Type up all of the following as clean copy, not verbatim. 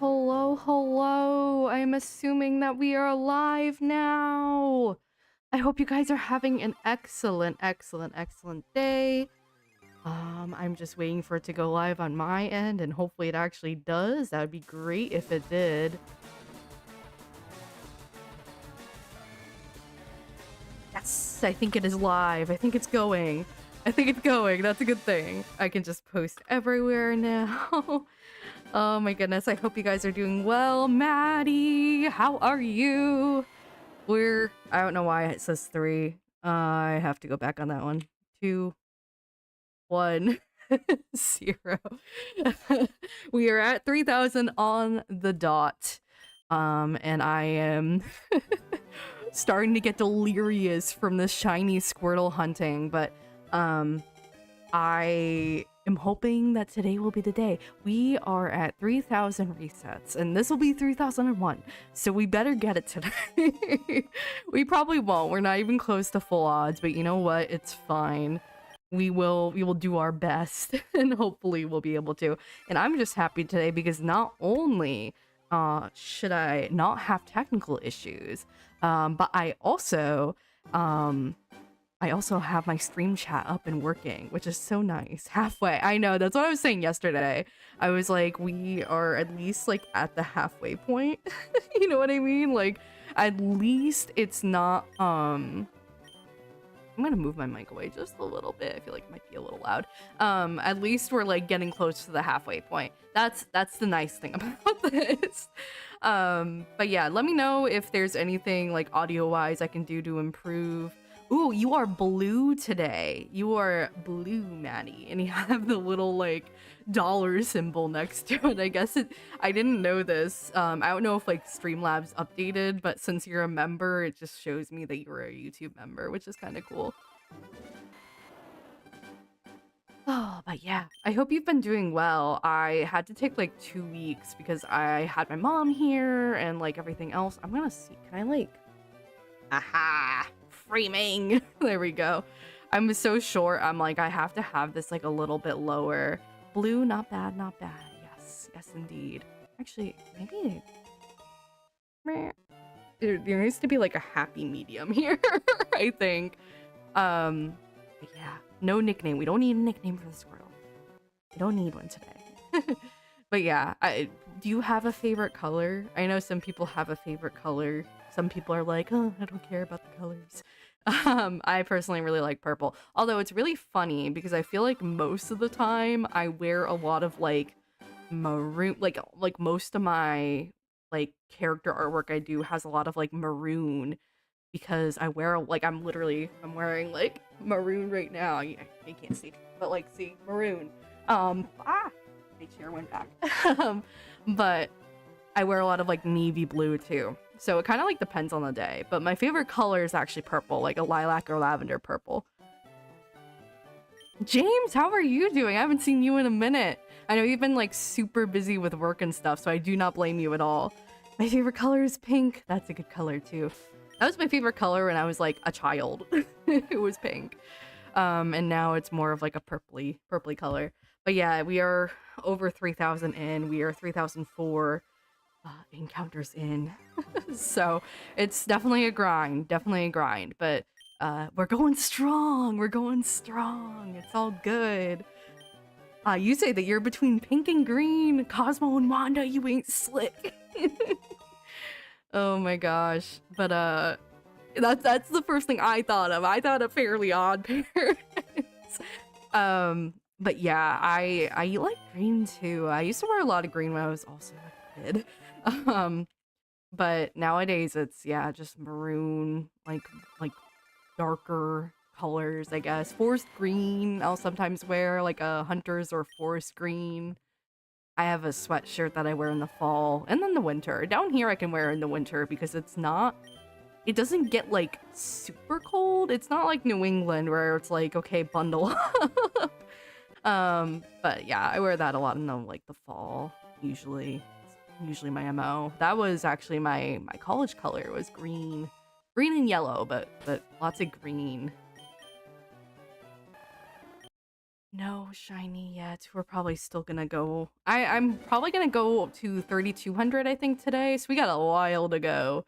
Hello, hello. I'm assuming that we are live now. I hope you guys are having an excellent day. I'm just waiting for it to go live on my end, and hopefully it actually does. That would be great if it did. Yes, I think it is live. I think it's going. That's a good thing. I can just post everywhere now. Oh my goodness, I hope you guys are doing well. Maddie, how are you? I don't know why it says 3. I have to go back on that one. 2, 1, 0. We are at 3,000 on the dot. And I am starting to get delirious from this shiny Squirtle hunting, but I am hoping that today will be the day. We are at 3,000 resets, and this will be 3,001, so we better get it today. We probably won't. We're not even close to full odds, but you know what? It's fine. We will do our best, and hopefully we'll be able to. And I'm just happy today because not only should I not have technical issues, but I also have my stream chat up and working, which is so nice. Halfway. I know, that's what I was saying yesterday. I was like, we are at least like at the halfway point. You know what I mean? Like, at least it's not, I'm gonna move my mic away just a little bit. I feel like it might be a little loud. At least we're like getting close to the halfway point. That's the nice thing about this. But yeah, let me know if there's anything like audio-wise I can do to improve. Ooh, you are blue today. You are blue, Maddie. And you have the little, like, dollar symbol next to it. I didn't know this. I don't know if, like, Streamlabs updated, but since you're a member, it just shows me that you're a YouTube member, which is kind of cool. Oh, but yeah, I hope you've been doing well. I had to take, like, 2 weeks because I had my mom here and, like, everything else. I'm gonna see. Can I, like... Aha! Framing. There we go. I'm so short. I'm like, I have to have this like a little bit lower. Blue, not bad, not bad. Yes, yes indeed. Actually, maybe there needs to be like a happy medium here. I think. But yeah, no nickname. We don't need a nickname for the Squirtle. We don't need one today. But yeah, do you have a favorite color? I know some people have a favorite color. Some people are like, oh, I don't care about the colors. I personally really like purple. Although it's really funny because I feel like most of the time I wear a lot of like maroon, like most of my like character artwork I do has a lot of like maroon because I wear like I'm wearing like maroon right now. You can't see, but like see maroon. My chair went back. But I wear a lot of like navy blue too. So it kind of like depends on the day. But my favorite color is actually purple, like a lilac or lavender purple. James, how are you doing? I haven't seen you in a minute. I know you've been like super busy with work and stuff, so I do not blame you at all. My favorite color is pink. That's a good color too. That was my favorite color when I was like a child. It was pink. And now it's more of like a purpley color. But yeah, we are over 3,000 in. We are 3,004 encounters in. So it's definitely a grind. But we're going strong. It's all good. You say that you're between pink and green. Cosmo and Wanda, you ain't slick. Oh my gosh. But that's the first thing I thought of. I thought of Fairly Odd Parents. But yeah, I like green too. I used to wear a lot of green when I was also a kid. But nowadays it's just maroon, like darker colors, I guess. Forest green I'll sometimes wear, like a hunter's or forest green. I have a sweatshirt that I wear in the fall and then the winter. Down here I can wear in the winter because it doesn't get like super cold. It's not like New England where it's like, okay, bundle up. But yeah, I wear that a lot in the fall, usually. It's usually my MO. That was actually my college color was green. Green and yellow, but lots of green. No shiny yet. We're probably still gonna go. I'm probably gonna go up to 3200, I think, today. So we got a while to go.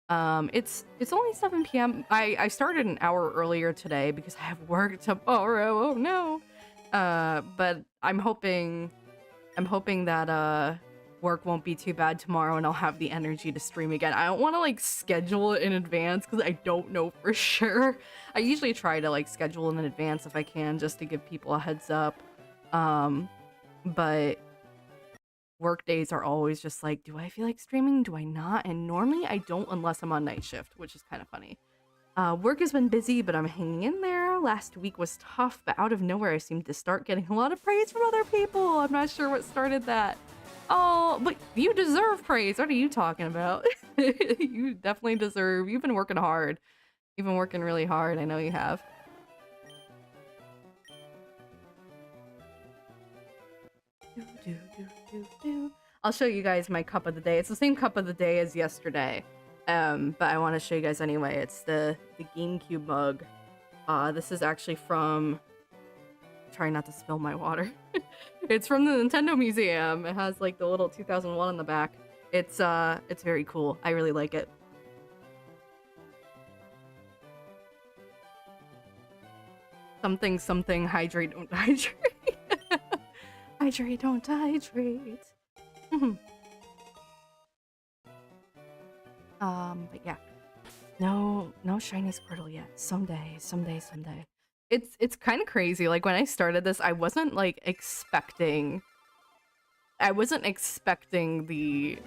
It's only 7 p.m. I started an hour earlier today because I have work tomorrow. Oh no. But I'm hoping that work won't be too bad tomorrow and I'll have the energy to stream again. I don't want to like schedule it in advance because I don't know for sure. I usually try to like schedule in advance if I can just to give people a heads up. But work days are always just like, do I feel like streaming? Do I not? And normally I don't unless I'm on night shift, which is kind of funny. Work has been busy, but I'm hanging in there. Last week was tough, but out of nowhere I seemed to start getting a lot of praise from other people. I'm not sure what started that. Oh, but you deserve praise. What are you talking about? You definitely deserve. You've been working hard. You've been working really hard. I know you have. I'll show you guys my cup of the day. It's the same cup of the day as yesterday. But I want to show you guys anyway. It's the GameCube mug. This is actually from... Try not to spill my water. It's from the Nintendo Museum. It has like the little 2001 on the back. It's very cool. I really like it. Something hydrate, don't hydrate. Hydrate, don't hydrate. But yeah. No shiny Squirtle yet. Someday. It's kind of crazy. Like when I started this, I wasn't expecting the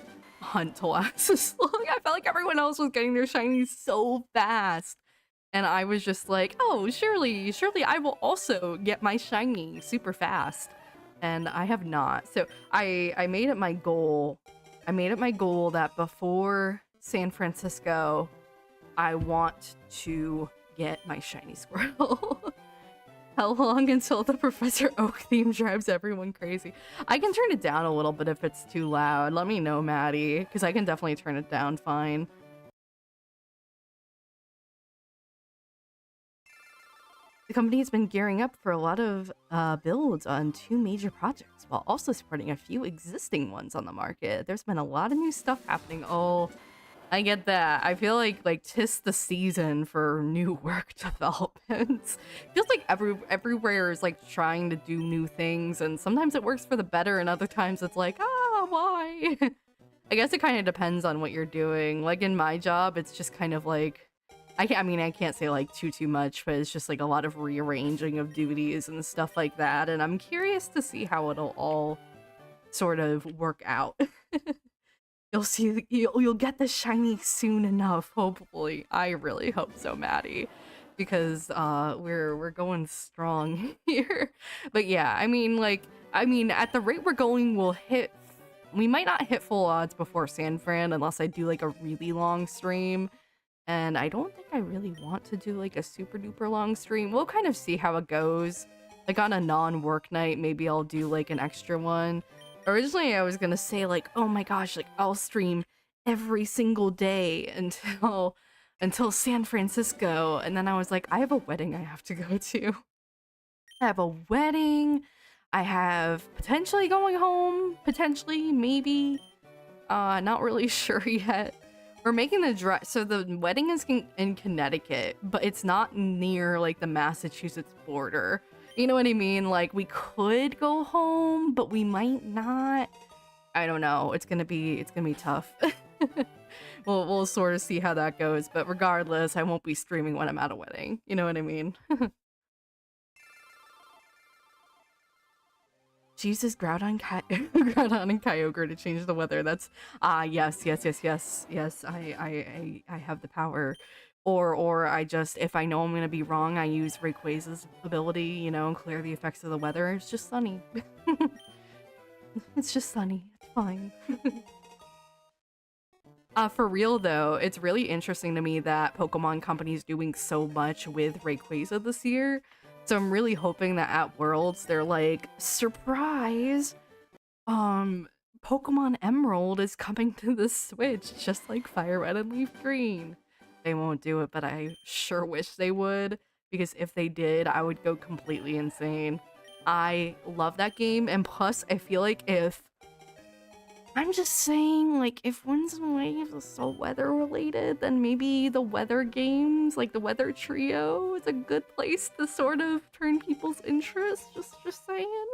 hunt to last this long. I felt like everyone else was getting their shinies so fast. And I was just like, oh, surely I will also get my shiny super fast. And I have not. So I made it my goal. That before San Francisco, I want to get my shiny Squirtle. How long until the Professor Oak theme drives everyone crazy? I can turn it down a little bit if it's too loud. Let me know, Maddie, because I can definitely turn it down fine. The company has been gearing up for a lot of builds on 2 major projects, while also supporting a few existing ones on the market. There's been a lot of new stuff happening. Oh, I get that. I feel like 'tis the season for new work developments. Feels like everywhere is like trying to do new things, and sometimes it works for the better, and other times it's like, why? I guess it kind of depends on what you're doing. Like in my job, it's just kind of like I can't say like too much, but it's just like a lot of rearranging of duties and stuff like that, and I'm curious to see how it'll all sort of work out. You'll get the shiny soon enough, hopefully. I really hope so, Maddie, because we're going strong here. But yeah, I mean at the rate we're going, we might not hit full odds before San Fran unless I do like a really long stream. And I don't think I really want to do like a super duper long stream. We'll kind of see how it goes. Like on a non-work night, maybe I'll do like an extra one. Originally, I was gonna say like, oh my gosh, like I'll stream every single day until San Francisco. And then I was like, I have a wedding I have to go to. I have a wedding. I have potentially going home. Potentially, maybe. Not really sure yet. We're making the drive. So the wedding is in Connecticut, but it's not near like the Massachusetts border. You know what I mean? Like we could go home, but we might not. I don't know. It's gonna be tough. We'll sort of see how that goes. But regardless, I won't be streaming when I'm at a wedding. You know what I mean? She uses Groudon and Kyogre to change the weather. That's yes. I have the power. Or I just, if I know I'm gonna be wrong, I use Rayquaza's ability, you know, and clear the effects of the weather. It's just sunny. It's just sunny. It's fine. For real though, it's really interesting to me that Pokemon Company's doing so much with Rayquaza this year. So I'm really hoping that at Worlds they're like, surprise! Pokemon Emerald is coming to the Switch, just like Fire Red and Leaf Green. They won't do it, but I sure wish they would, because if they did, I would go completely insane. I love that game, and plus I feel like if I'm just saying, like, if Winds and Waves is so weather related, then maybe the weather games, like the weather trio, is a good place to sort of turn people's interest. Just saying.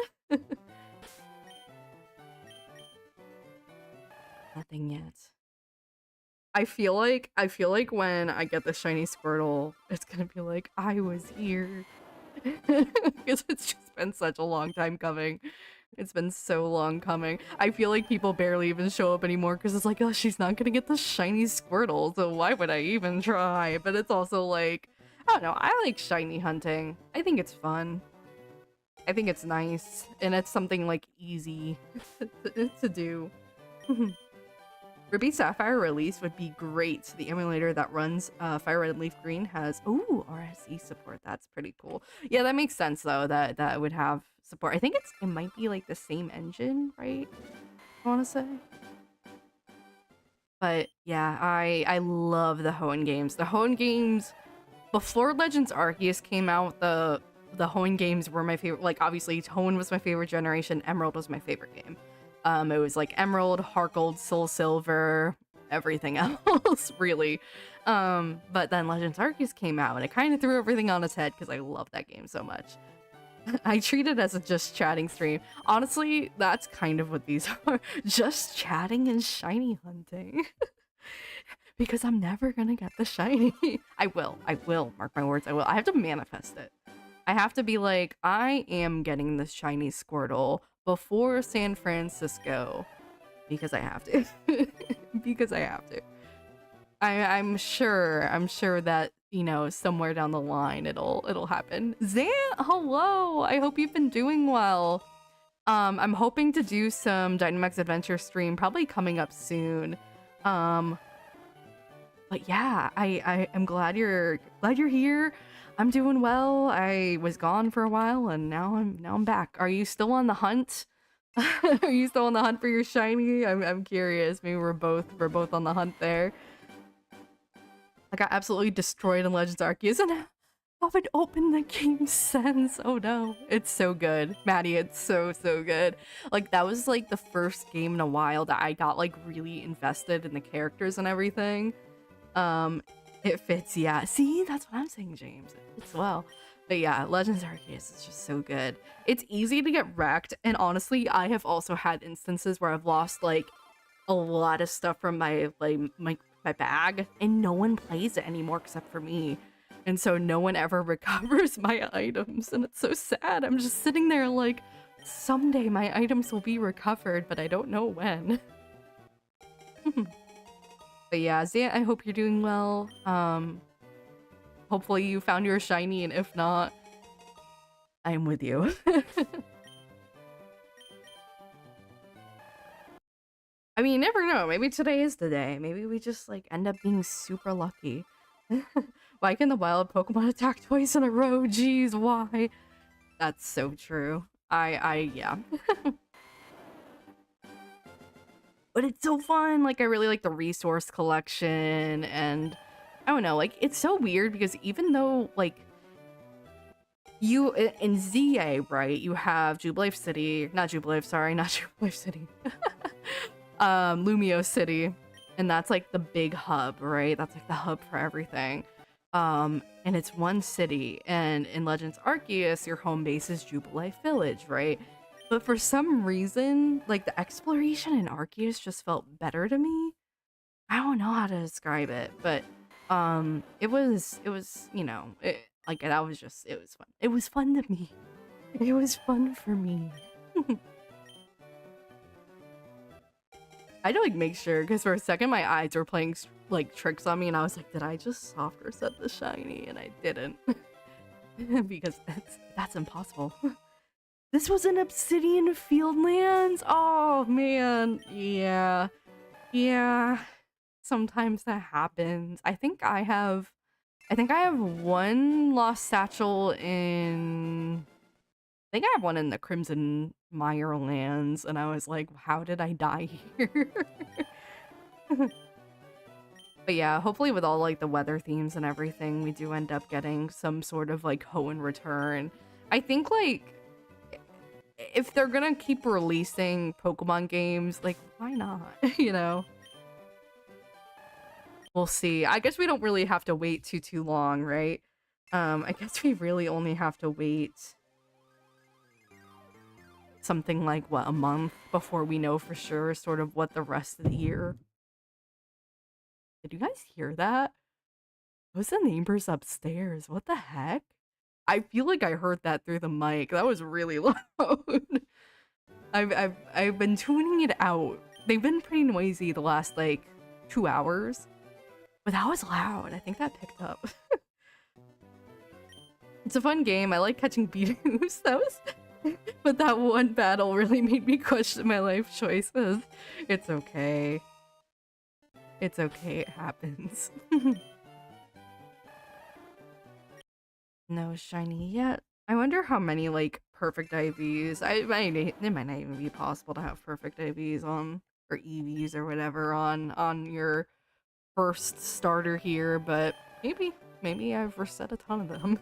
Nothing yet. I feel like when I get the shiny Squirtle, it's gonna be like, I was here. Because it's just been such a long time coming. It's been so long coming. I feel like people barely even show up anymore because it's like, oh, she's not gonna get the shiny Squirtle, so why would I even try? But it's also like, I don't know, I like shiny hunting. I think it's fun. I think it's nice, and it's something like easy to do. Ruby Sapphire release would be great. The emulator that runs Fire Red and Leaf Green has RSE support. That's pretty cool. Yeah, that makes sense though. That would have support. I think it might be like the same engine, right? I want to say. But yeah, I love the Hoenn games. The Hoenn games before Legends Arceus came out. The Hoenn games were my favorite. Like obviously, Hoenn was my favorite generation. Emerald was my favorite game. It was like Emerald, Heart Gold, Soul Silver, everything else, really. But then Legends Arceus came out, and it kind of threw everything on its head because I love that game so much. I treat it as a just chatting stream. Honestly, that's kind of what these are. Just chatting and shiny hunting. Because I'm never gonna get the shiny. I will, mark my words, I will. I have to manifest it. I have to be like, I am getting the shiny Squirtle before San Francisco because I have to. Because I have to. I'm sure that, you know, somewhere down the line it'll happen. Zan, hello. I hope you've been doing well. I'm hoping to do some Dynamax Adventure stream probably coming up soon. But yeah, I'm glad you're here. I'm doing well. I was gone for a while and now I'm back. Are you still on the hunt? Are you still on the hunt for your shiny? I'm curious. Maybe we're both on the hunt there. I got absolutely destroyed in Legends Arceus and I haven't opened the game since. Oh no. It's so good. Maddie, it's so good. Like that was like the first game in a while that I got like really invested in the characters and everything. It fits, yeah. See, that's what I'm saying, James. It fits well. But yeah, Legends Arceus is just so good. It's easy to get wrecked, and honestly, I have also had instances where I've lost like a lot of stuff from my bag, and no one plays it anymore except for me. And so no one ever recovers my items, and it's so sad. I'm just sitting there like, someday my items will be recovered, but I don't know when. But yeah, Zan, I hope you're doing well. Hopefully you found your shiny, and if not, I am with you. I mean, you never know. Maybe today is the day. Maybe we just like end up being super lucky. Why can the wild Pokemon attack twice in a row? Jeez, why? That's so true. Yeah. But it's so fun. Like, I really like the resource collection, and I don't know, like, it's so weird because even though, like, you in ZA, right, you have Jubilife City, not Jubilife City, Lumio City, and that's like the big hub, right? That's like the hub for everything. And it's one city, and in Legends Arceus, your home base is Jubilife Village, right? But for some reason, like, the exploration in Arceus just felt better to me. I don't know how to describe it, but it was, you know, like, that was just, it was fun. It was fun to me. It was fun for me. I had to, like, make sure, because for a second my eyes were playing, like, tricks on me, and I was like, did I just soft reset the shiny? And I didn't. Because that's impossible. This was an Obsidian Fieldlands? Oh, man. Yeah. Yeah. Sometimes that happens. I think I have one Lost Satchel in... I think I have one in the Crimson Mire lands, and I was like, how did I die here? But yeah, hopefully with all, like, the weather themes and everything, we do end up getting some sort of, like, Hoenn return. I think, like... if they're gonna keep releasing Pokemon games, like, why not? You know? We'll see. I guess we don't really have to wait too long, right? I guess we really only have to wait something like, what, a month before we know for sure sort of what the rest of the year. Did you guys hear that? Who's the neighbors upstairs? What the heck? I feel like I heard that through the mic. That was really loud. I've been tuning it out. They've been pretty noisy the last like 2 hours. But that was loud. I think that picked up. It's a fun game. I like catching Beedus. But that one battle really made me question my life choices. It's okay. It's okay, it happens. No shiny yet. I wonder how many, like, perfect IVs. It might not even be possible to have perfect IVs on, or EVs or whatever on your first starter here, but maybe I've reset a ton of them.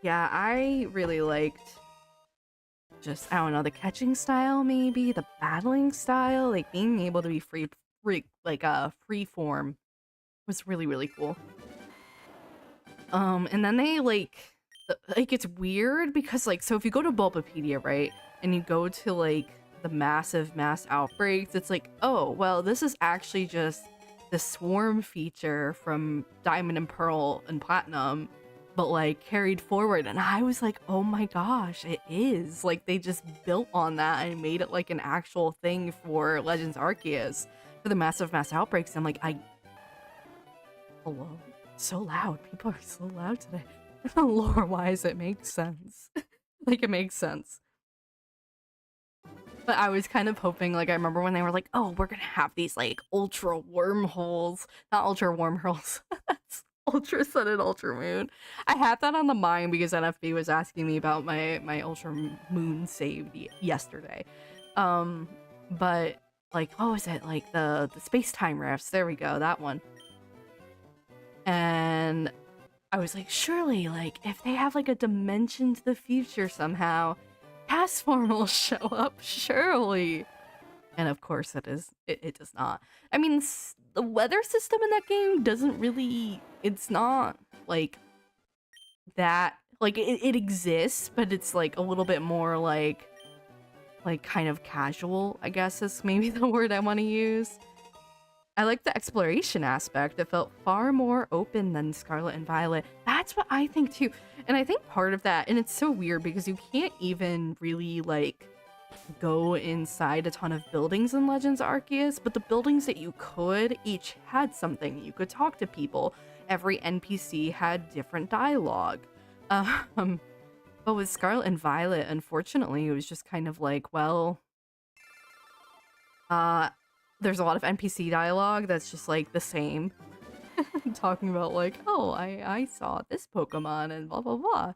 Yeah, I really liked just, I don't know, the catching style maybe, the battling style, like being able to be free form was really, really cool. And then they like it's weird because like, so if you go to Bulbapedia, right, and you go to like the massive mass outbreaks, it's like, oh, well, this is actually just the swarm feature from Diamond and Pearl and Platinum, but like carried forward. And I was like, oh my gosh, it is. Like they just built on that and made it like an actual thing for Legends Arceus for the massive mass outbreaks. I'm like, hello? So loud. People are so loud today. Lore-wise, it makes sense. Like, it makes sense. But I was kind of hoping, like, I remember when they were like, oh, we're gonna have these, like, ultra wormholes. Not ultra wormholes. That's Ultra Sun and Ultra Moon. I had that on the mind because NFB was asking me about my Ultra Moon save yesterday. But, like, what was it? Like, the space-time rifts. There we go, that one. And I was like, surely, like, if they have, like, a dimension to the future somehow, Castform will show up, surely. And of course it does not. I mean, the weather system in that game doesn't really, it's not, like, that, like, it exists, but it's, like, a little bit more, like, kind of casual, I guess is maybe the word I want to use. I like the exploration aspect. It felt far more open than Scarlet and Violet. That's what I think too. And I think part of that, and it's so weird because you can't even really like go inside a ton of buildings in Legends Arceus, but the buildings that you could each had something. You could talk to people. Every NPC had different dialogue. But with Scarlet and Violet, unfortunately, it was just kind of like, well, there's a lot of NPC dialogue that's just like the same. Talking about like, oh, I saw this Pokemon and blah blah blah.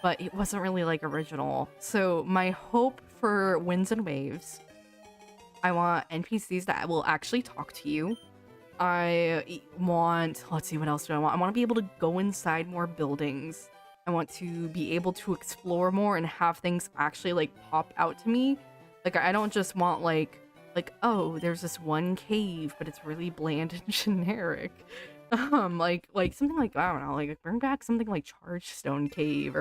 But it wasn't really like original. So my hope for Winds and Waves, I want NPCs that will actually talk to you. I want, let's see, what else do I want? I want to be able to go inside more buildings. I want to be able to explore more and have things actually like pop out to me. Like, I don't just want, like, oh, there's this one cave, but it's really bland and generic. Like something like, I don't know, like, bring back something like Chargestone Cave,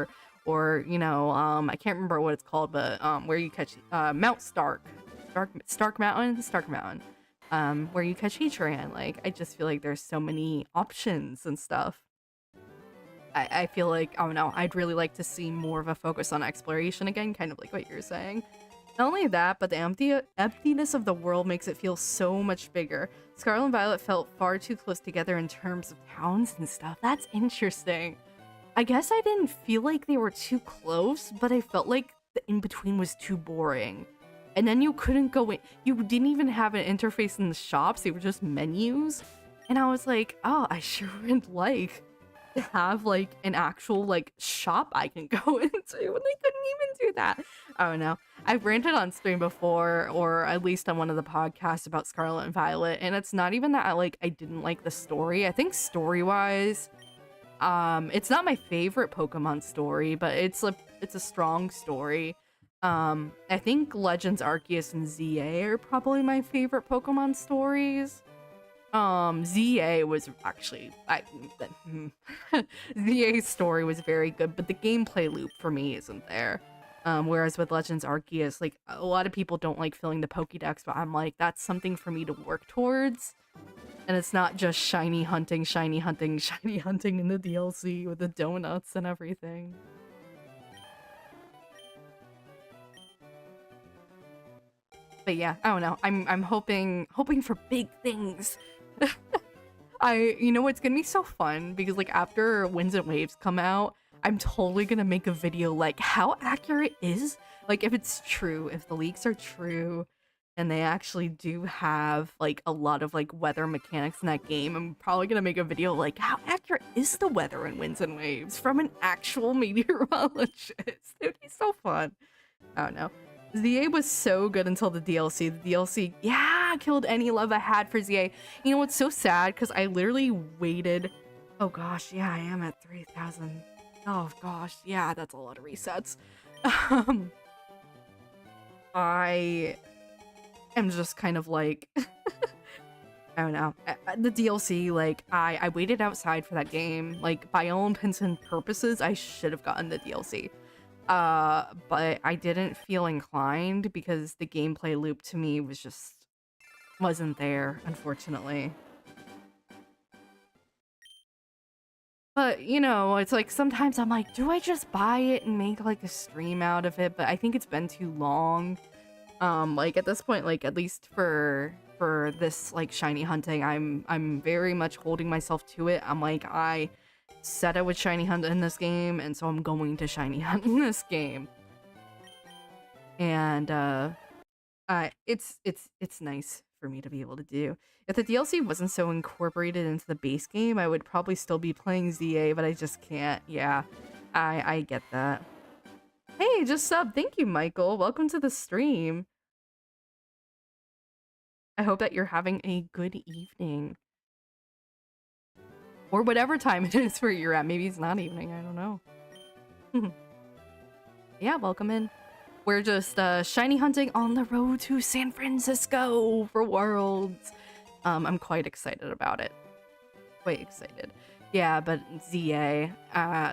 or, you know, I can't remember what it's called, but, where you catch, Mount Stark. Stark Mountain, where you catch Heatran. Like, I just feel like there's so many options and stuff. I feel like, I don't know, I'd really like to see more of a focus on exploration again, kind of like what you're saying. Not only that, but the emptiness of the world makes it feel so much bigger. Scarlet and Violet felt far too close together in terms of towns and stuff. That's interesting. I guess I didn't feel like they were too close, but I felt like the in-between was too boring. And then you couldn't go in. You didn't even have an interface in the shops. They were just menus. And I was like, oh, I sure would like to have like an actual like shop I can go into, and they couldn't even do that. I don't know. I've ranted on stream before, or at least on one of the podcasts about Scarlet and Violet, and it's not even that I didn't like the story. I think story-wise, it's not my favorite Pokemon story, but it's a strong story. I think Legends Arceus and ZA are probably my favorite Pokemon stories. ZA was actually ZA's story was very good, but the gameplay loop for me isn't there. Whereas with Legends Arceus, like a lot of people don't like filling the Pokédex, but I'm like, that's something for me to work towards. And it's not just shiny hunting, shiny hunting, shiny hunting in the DLC with the donuts and everything. But yeah, I don't know. I'm hoping for big things. You know what's gonna be so fun, because like after Winds and Waves come out, I'm totally gonna make a video like how accurate is, like if it's true, if the leaks are true and they actually do have like a lot of like weather mechanics in that game. I'm probably gonna make a video like how accurate is the weather in Winds and Waves from an actual meteorologist. It would be so fun. I don't know. ZA was so good until the DLC. The DLC, yeah, killed any love I had for ZA. You know what's so sad? Because I literally waited. Oh gosh, yeah, I am at 3,000. Oh gosh, yeah, that's a lot of resets. I am just kind of like, I don't know. The DLC, like, I waited outside for that game. Like, by all intents and purposes, I should have gotten the DLC. But I didn't feel inclined because the gameplay loop to me wasn't there, unfortunately. But, you know, it's like sometimes I'm like, do I just buy it and make like a stream out of it? But I think it's been too long. Like at this point, like at least for this like shiny hunting, I'm very much holding myself to it. I'm like, I said I would shiny hunt in this game, and so I'm going to shiny hunt in this game. And it's nice for me to be able to do. If the DLC wasn't so incorporated into the base game, I would probably still be playing ZA, but I just can't. Yeah, I get that. Hey, just sub. Thank you, Michael. Welcome to the stream. I hope that you're having a good evening. Or whatever time it is where you're at. Maybe it's not evening, I don't know. Yeah, welcome in. We're just shiny hunting on the road to San Francisco for Worlds. I'm quite excited about it. Quite excited. Yeah, but ZA,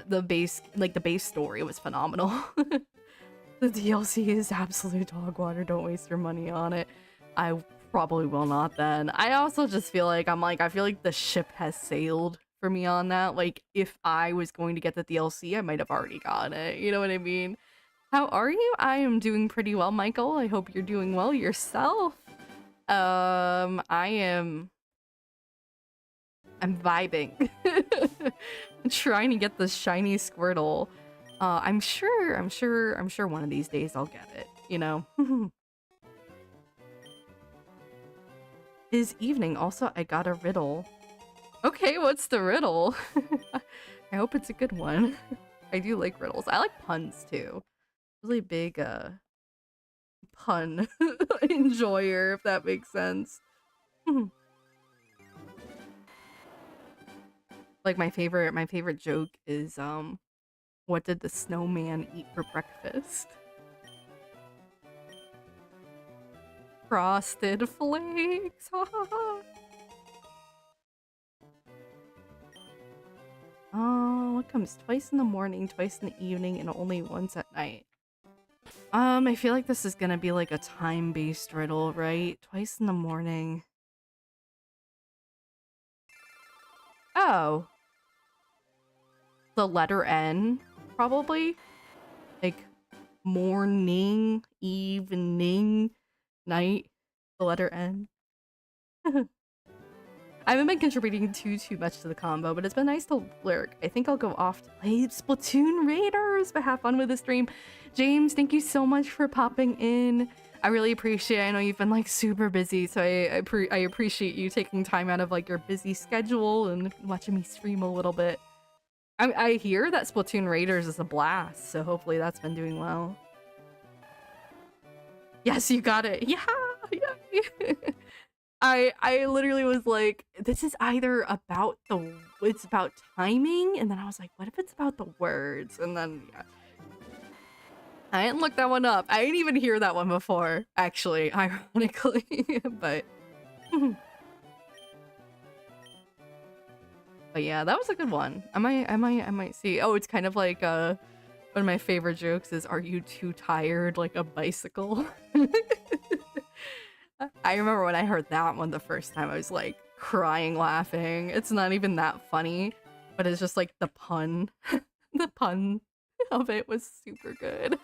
the base story was phenomenal. The DLC is absolute dog water. Don't waste your money on it. I probably will not then. I also just feel like I feel like the ship has sailed for me on that. Like if I was going to get the DLC, I might have already gotten it. You know what I mean? How are you? I am doing pretty well, Michael. I hope you're doing well yourself. I'm vibing. I'm trying to get this shiny Squirtle. I'm sure one of these days I'll get it, you know. Is evening. Also, I got a riddle. Okay, what's the riddle? I hope it's a good one. I do like riddles. I like puns too. Really big pun enjoyer, if that makes sense. Like my favorite joke is what did the snowman eat for breakfast? Frosted flakes. Oh, it comes twice in the morning, twice in the evening, and only once at night. I feel like this is gonna be like a time-based riddle, right? Twice in the morning. Oh. The letter N, probably? Like, morning, evening, night, the letter N. I haven't been contributing too much to the combo, but it's been nice to lurk. I think I'll go off to play Splatoon Raiders, but have fun with the stream. James, thank you so much for popping in. I really appreciate it. I know you've been like super busy, so I appreciate you taking time out of like your busy schedule and watching me stream a little bit. I hear that Splatoon Raiders is a blast, so hopefully that's been doing well. Yes, you got it. Yeah, yeah. I literally was like, this is either about it's about timing, and then I was like, what if it's about the words? And then yeah. I didn't look that one up. I didn't even hear that one before, actually, ironically, but but yeah, that was a good one. I might see. Oh, it's kind of like one of my favorite jokes is, "Are you too tired like a bicycle?" I remember when I heard that one the first time, I was like crying laughing. It's not even that funny, but it's just like the pun. The pun of it was super good.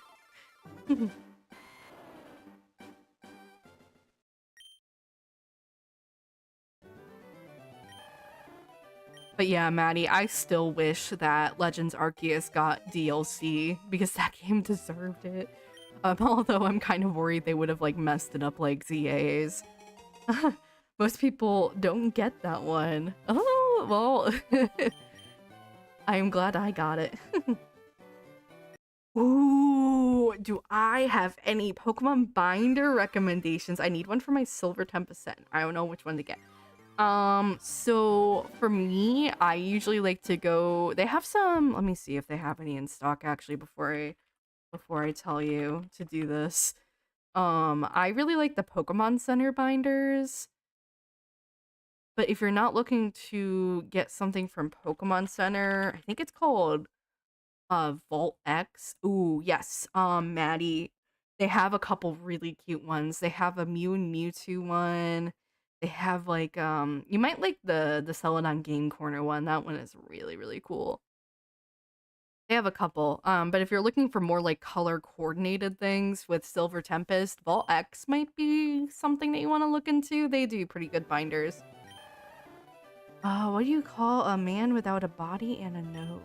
But yeah, Maddie, I still wish that Legends Arceus got DLC because that game deserved it. Although I'm kind of worried they would have like messed it up like ZA's. Most people don't get that one. Oh, well, I am glad I got it. Ooh, do I have any Pokemon binder recommendations? I need one for my Silver Tempest set. I don't know which one to get. So for me, I usually like to go, they have some, let me see if they have any in stock actually before I tell you to do this. I really like the Pokemon Center binders. But if you're not looking to get something from Pokemon Center, I think it's called Vault X. Ooh, yes. Maddie, they have a couple really cute ones. They have a Mew and Mewtwo one. They have like you might like the Celadon Game Corner one. That one is really, really cool. They have a couple. But if you're looking for more like color coordinated things with Silver Tempest, Vault X might be something that you want to look into. They do pretty good binders. What do you call a man without a body and a nose?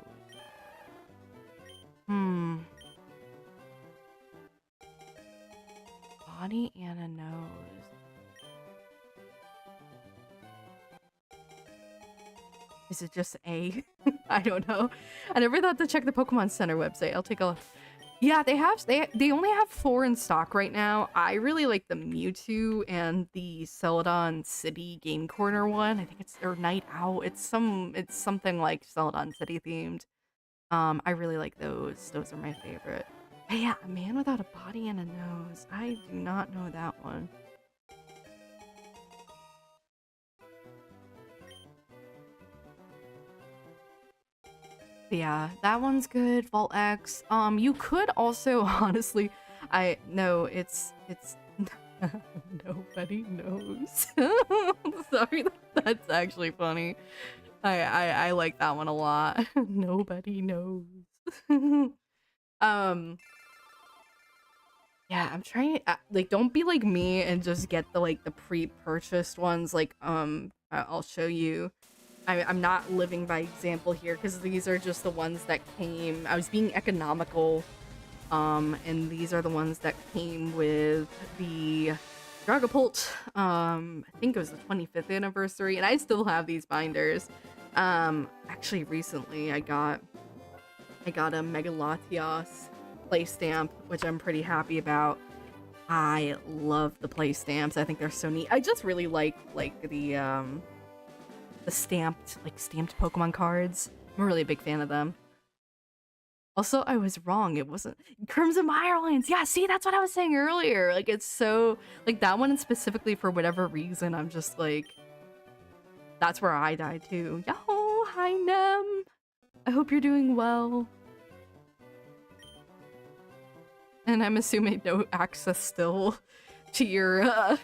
Body and a nose. Is it just A? I don't know. I never thought to check the Pokemon Center website. I'll take a look. Yeah, they only have 4 in stock right now. I really like the Mewtwo and the Celadon City Game Corner one. I think it's or Night Out. It's something like Celadon City themed. I really like those. Those are my favorite. But yeah, a man without a body and a nose. I do not know that one. But yeah, that one's good. Vault X. You could also honestly, I know it's nobody knows. Sorry, that's actually funny. I like that one a lot. Nobody knows. Yeah, I'm trying like don't be like me and just get the like the pre-purchased ones. Like I'll show you. I'm not living by example here because these are just the ones that came. I was being economical, and these are the ones that came with the Dragapult. I think it was the 25th anniversary, and I still have these binders. Actually, recently I got a Megalatios play stamp, which I'm pretty happy about. I love the play stamps. I think they're so neat. I just really like the stamped Pokemon cards. I'm a really big fan of them. Also, I was wrong. It wasn't Crimson Mirelands. Yeah, see, that's what I was saying earlier. Like, it's so like that one specifically for whatever reason. I'm just like, that's where I died too. Yo, hi Nem. I hope you're doing well. And I'm assuming no access still to your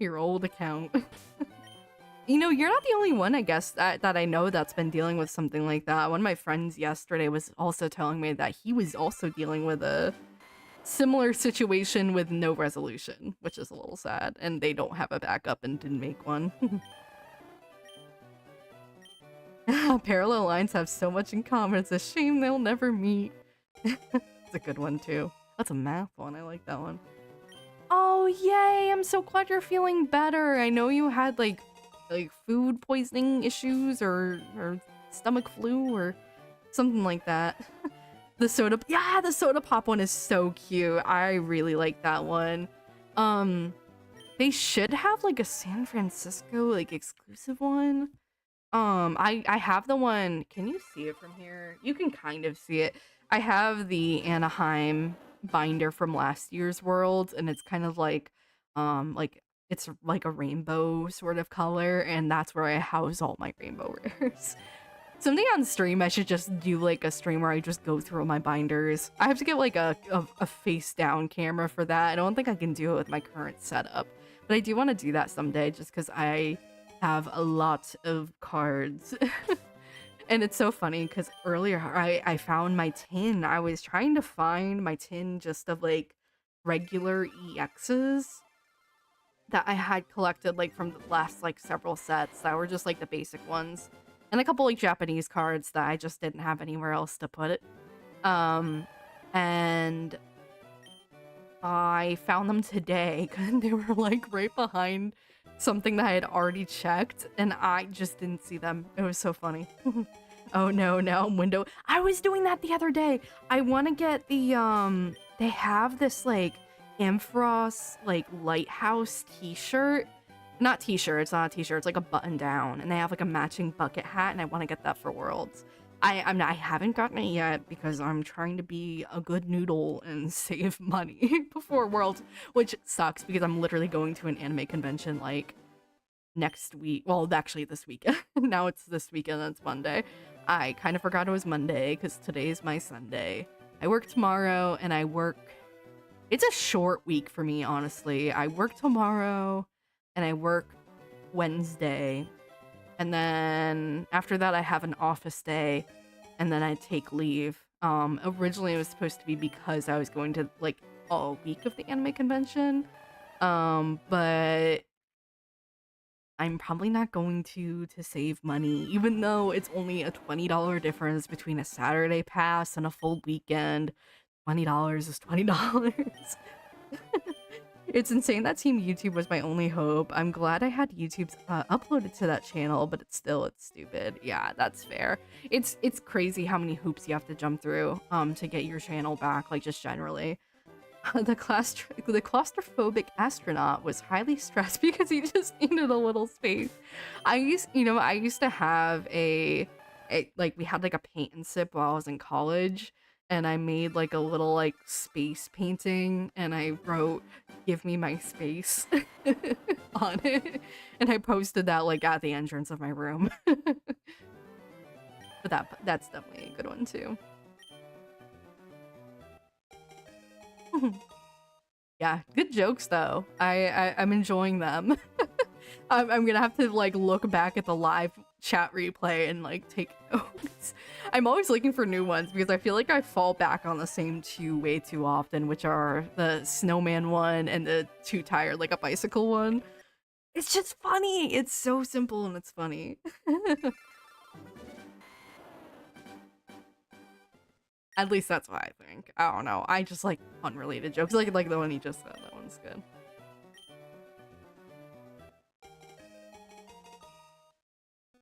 your old account. You know, you're not the only one, I guess, that I know that's been dealing with something like that. One of my friends yesterday was also telling me that he was also dealing with a similar situation with no resolution, which is a little sad. And they don't have a backup and didn't make one. Parallel lines have so much in common. It's a shame they'll never meet. It's a good one, too. That's a math one. I like that one. Oh, yay! I'm so glad you're feeling better. I know you had, like food poisoning issues or stomach flu or Something like that. The soda, yeah, the soda pop one is so cute. I really like that one. They should have like a San Francisco like exclusive one. I have the one. Can you see it from here? You can kind of see it. I have the Anaheim binder from last year's World, and it's kind of like it's like a rainbow sort of color, and that's where I house all my rainbow rares. Someday on stream, I should just do like a stream where I just go through all my binders. I have to get like a face down camera for that. I don't think I can do it with my current setup, but I do want to do that someday just because I have a lot of cards. And it's so funny because earlier I found my tin. I was trying to find my tin just of like regular EXs that I had collected like from the last like several sets that were just like the basic ones. And a couple like Japanese cards that I just didn't have anywhere else to put it. And I found them today because they were like right behind something that I had already checked and I just didn't see them. It was so funny. Oh no, now window. I was doing that the other day. I want to get the they have this like Ampharos like lighthouse t-shirt. Not t-shirt, it's not a t-shirt, it's like a button down, and they have like a matching bucket hat, and I want to get that for Worlds. I haven't gotten it yet because I'm trying to be a good noodle and save money before Worlds, which sucks because I'm literally going to an anime convention like next week. Well, actually this weekend. Now it's this weekend, it's Monday. I kind of forgot it was Monday because today's my Sunday. I work tomorrow and I work... It's a short week for me, honestly. I work tomorrow and I work Wednesday, and then after that I have an office day, and then I take leave. Originally it was supposed to be because I was going to like a week of the anime convention, but I'm probably not going to save money, even though it's only a $20 difference between a Saturday pass and a full weekend. $20 is $20. It's insane that Team YouTube was my only hope. I'm glad I had YouTube's uploaded to that channel, but it's stupid. Yeah, that's fair. It's crazy how many hoops you have to jump through to get your channel back, like just generally. The claustrophobic astronaut was highly stressed because he just needed a little space. I used to have like we had like a paint and sip while I was in college, and I made like a little like space painting, and I wrote "Give me my space" on it, and I posted that like at the entrance of my room. But that's definitely a good one too. Yeah, good jokes though. I'm enjoying them. I'm gonna have to like look back at the live chat replay and like take notes. I'm always looking for new ones because I feel like I fall back on the same two way too often, which are the snowman one and the two-tire like a bicycle one. It's just funny. It's so simple and it's funny. At least that's what I think. I don't know. I just like unrelated jokes, like the one you just said. That one's good.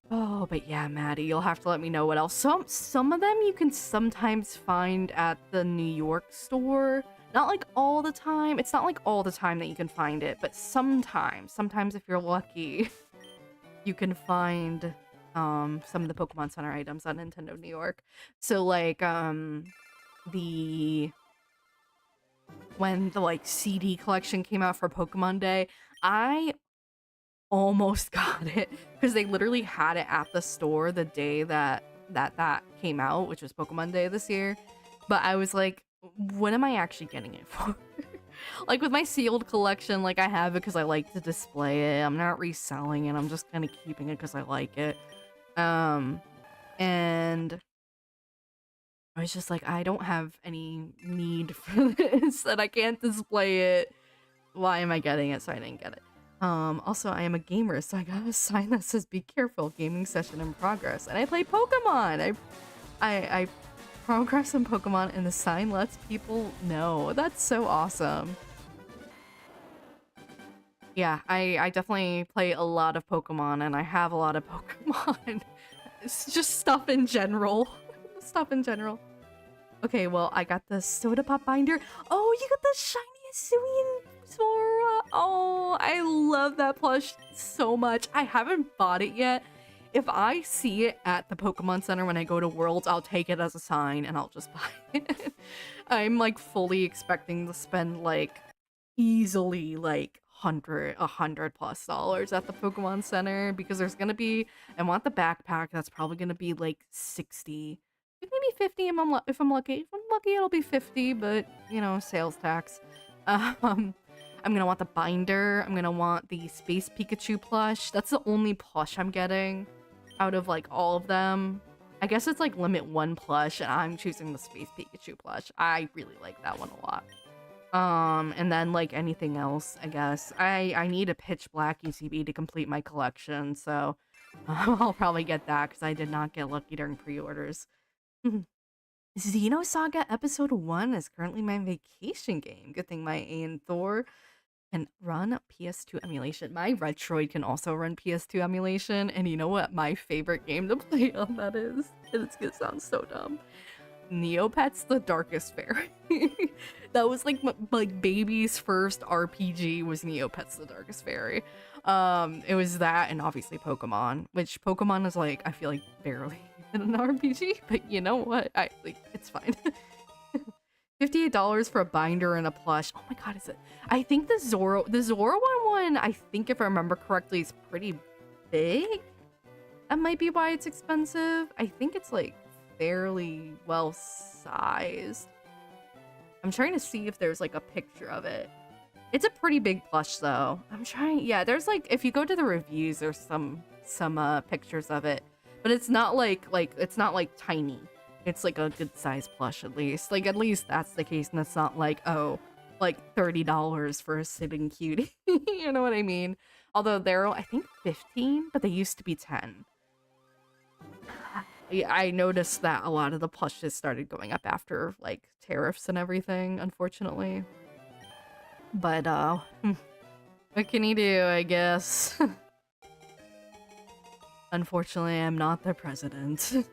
Oh, but yeah, Maddie, you'll have to let me know what else. Some of them you can sometimes find at the New York store. Not like all the time. It's not like all the time that you can find it, but sometimes if you're lucky, you can find some of the Pokemon Center items on Nintendo New York. So like when the like CD collection came out for Pokemon Day, I almost got it because they literally had it at the store the day that came out, which was Pokemon Day this year. But I was like, what am I actually getting it for? Like with my sealed collection, like I have it because I like to display it. I'm not reselling it. I'm just kind of keeping it because I like it. And I was just like, I don't have any need for this, that I can't display it. Why am I getting it? So I didn't get it. Also, I am a gamer, so I got a sign that says "Be careful, gaming session in progress." And I play Pokemon. I progress in Pokemon, and the sign lets people know. That's so awesome. Yeah, I definitely play a lot of Pokemon, and I have a lot of Pokemon. It's just stuff in general. stuff in general. Okay, well, I got the Soda Pop binder. Oh, you got the shiny Hisuian Sora. Oh, I love that plush so much. I haven't bought it yet. If I see it at the Pokemon Center when I go to Worlds, I'll take it as a sign and I'll just buy it. I'm like fully expecting to spend like easily like $100+ at the Pokemon Center because there's gonna be, I want the backpack that's probably gonna be like 60, maybe 50 if I'm lucky. If I'm lucky, it'll be 50, but you know, sales tax. I'm gonna want the binder. I'm gonna want the Space Pikachu plush. That's the only plush I'm getting out of like all of them. I guess it's like limit 1 plush, and I'm choosing the Space Pikachu plush. I really like that one a lot. And then like anything else, I guess. I need a Pitch Black ECB to complete my collection, so I'll probably get that because I did not get lucky during pre-orders. Xenosaga Episode 1 is currently my vacation game. Good thing my A and Thor can run PS2 emulation. My Retroid can also run PS2 emulation, and you know what my favorite game to play on that is? It's gonna sound so dumb. Neopets the Darkest Fairy. That was like like baby's first RPG was Neopets the Darkest Fairy. It was that and obviously Pokemon, which Pokemon is like I feel like barely in an RPG, but you know what? I like it's fine. $58 for a binder and a plush. Oh my god, is it? I think the Zoro one, I think if I remember correctly, is pretty big. That might be why it's expensive. I think it's like fairly well sized. I'm trying to see if there's like a picture of it. It's a pretty big plush though. I'm trying, yeah, there's like, if you go to the reviews, there's some pictures of it, but it's not like it's not like tiny. It's like a good size plush at least. Like at least that's the case, and it's not like, oh, like $30 for a sitting cutie. You know what I mean? Although they're I think 15, but they used to be 10. Yeah, I noticed that a lot of the plushes started going up after like tariffs and everything, unfortunately. But what can you do, I guess? Unfortunately, I'm not the president.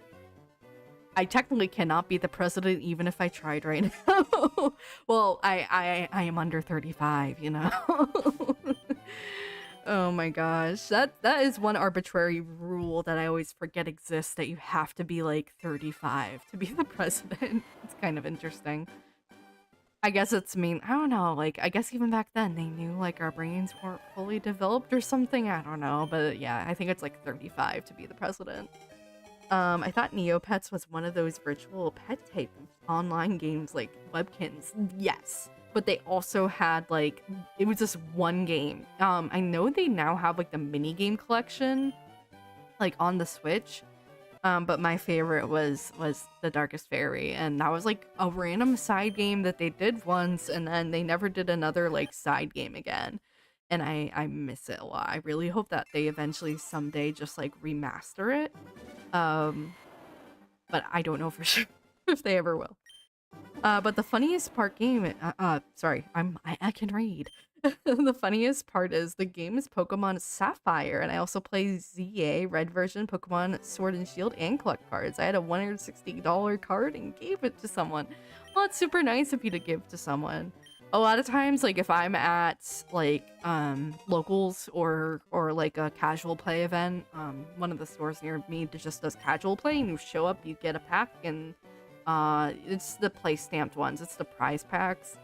I technically cannot be the president even if I tried right now. Well, I am under 35, you know? Oh my gosh. That is one arbitrary rule that I always forget exists, that you have to be like 35 to be the president. It's kind of interesting. I guess it's I don't know, like, I guess even back then they knew like our brains weren't fully developed or something, I don't know, but yeah, I think it's like 35 to be the president. I thought Neopets was one of those virtual pet type online games like Webkins. Yes, but they also had like, it was just one game. I know they now have like the mini game collection like on the Switch. But my favorite was The Darkest Fairy, and that was like a random side game that they did once, and then they never did another like side game again. And I miss it a lot. I really hope that they eventually someday just like remaster it. But I don't know for sure if they ever will. But the funniest part sorry, I can read. The funniest part is the game is Pokemon Sapphire, and I also play ZA Red version, Pokemon Sword and Shield, and collect cards. I had a $160 card and gave it to someone. Well, it's super nice of you to give to someone. A lot of times, like if I'm at like locals or like a casual play event, one of the stores near me just does casual play, and you show up, you get a pack, and it's the play stamped ones, it's the prize packs.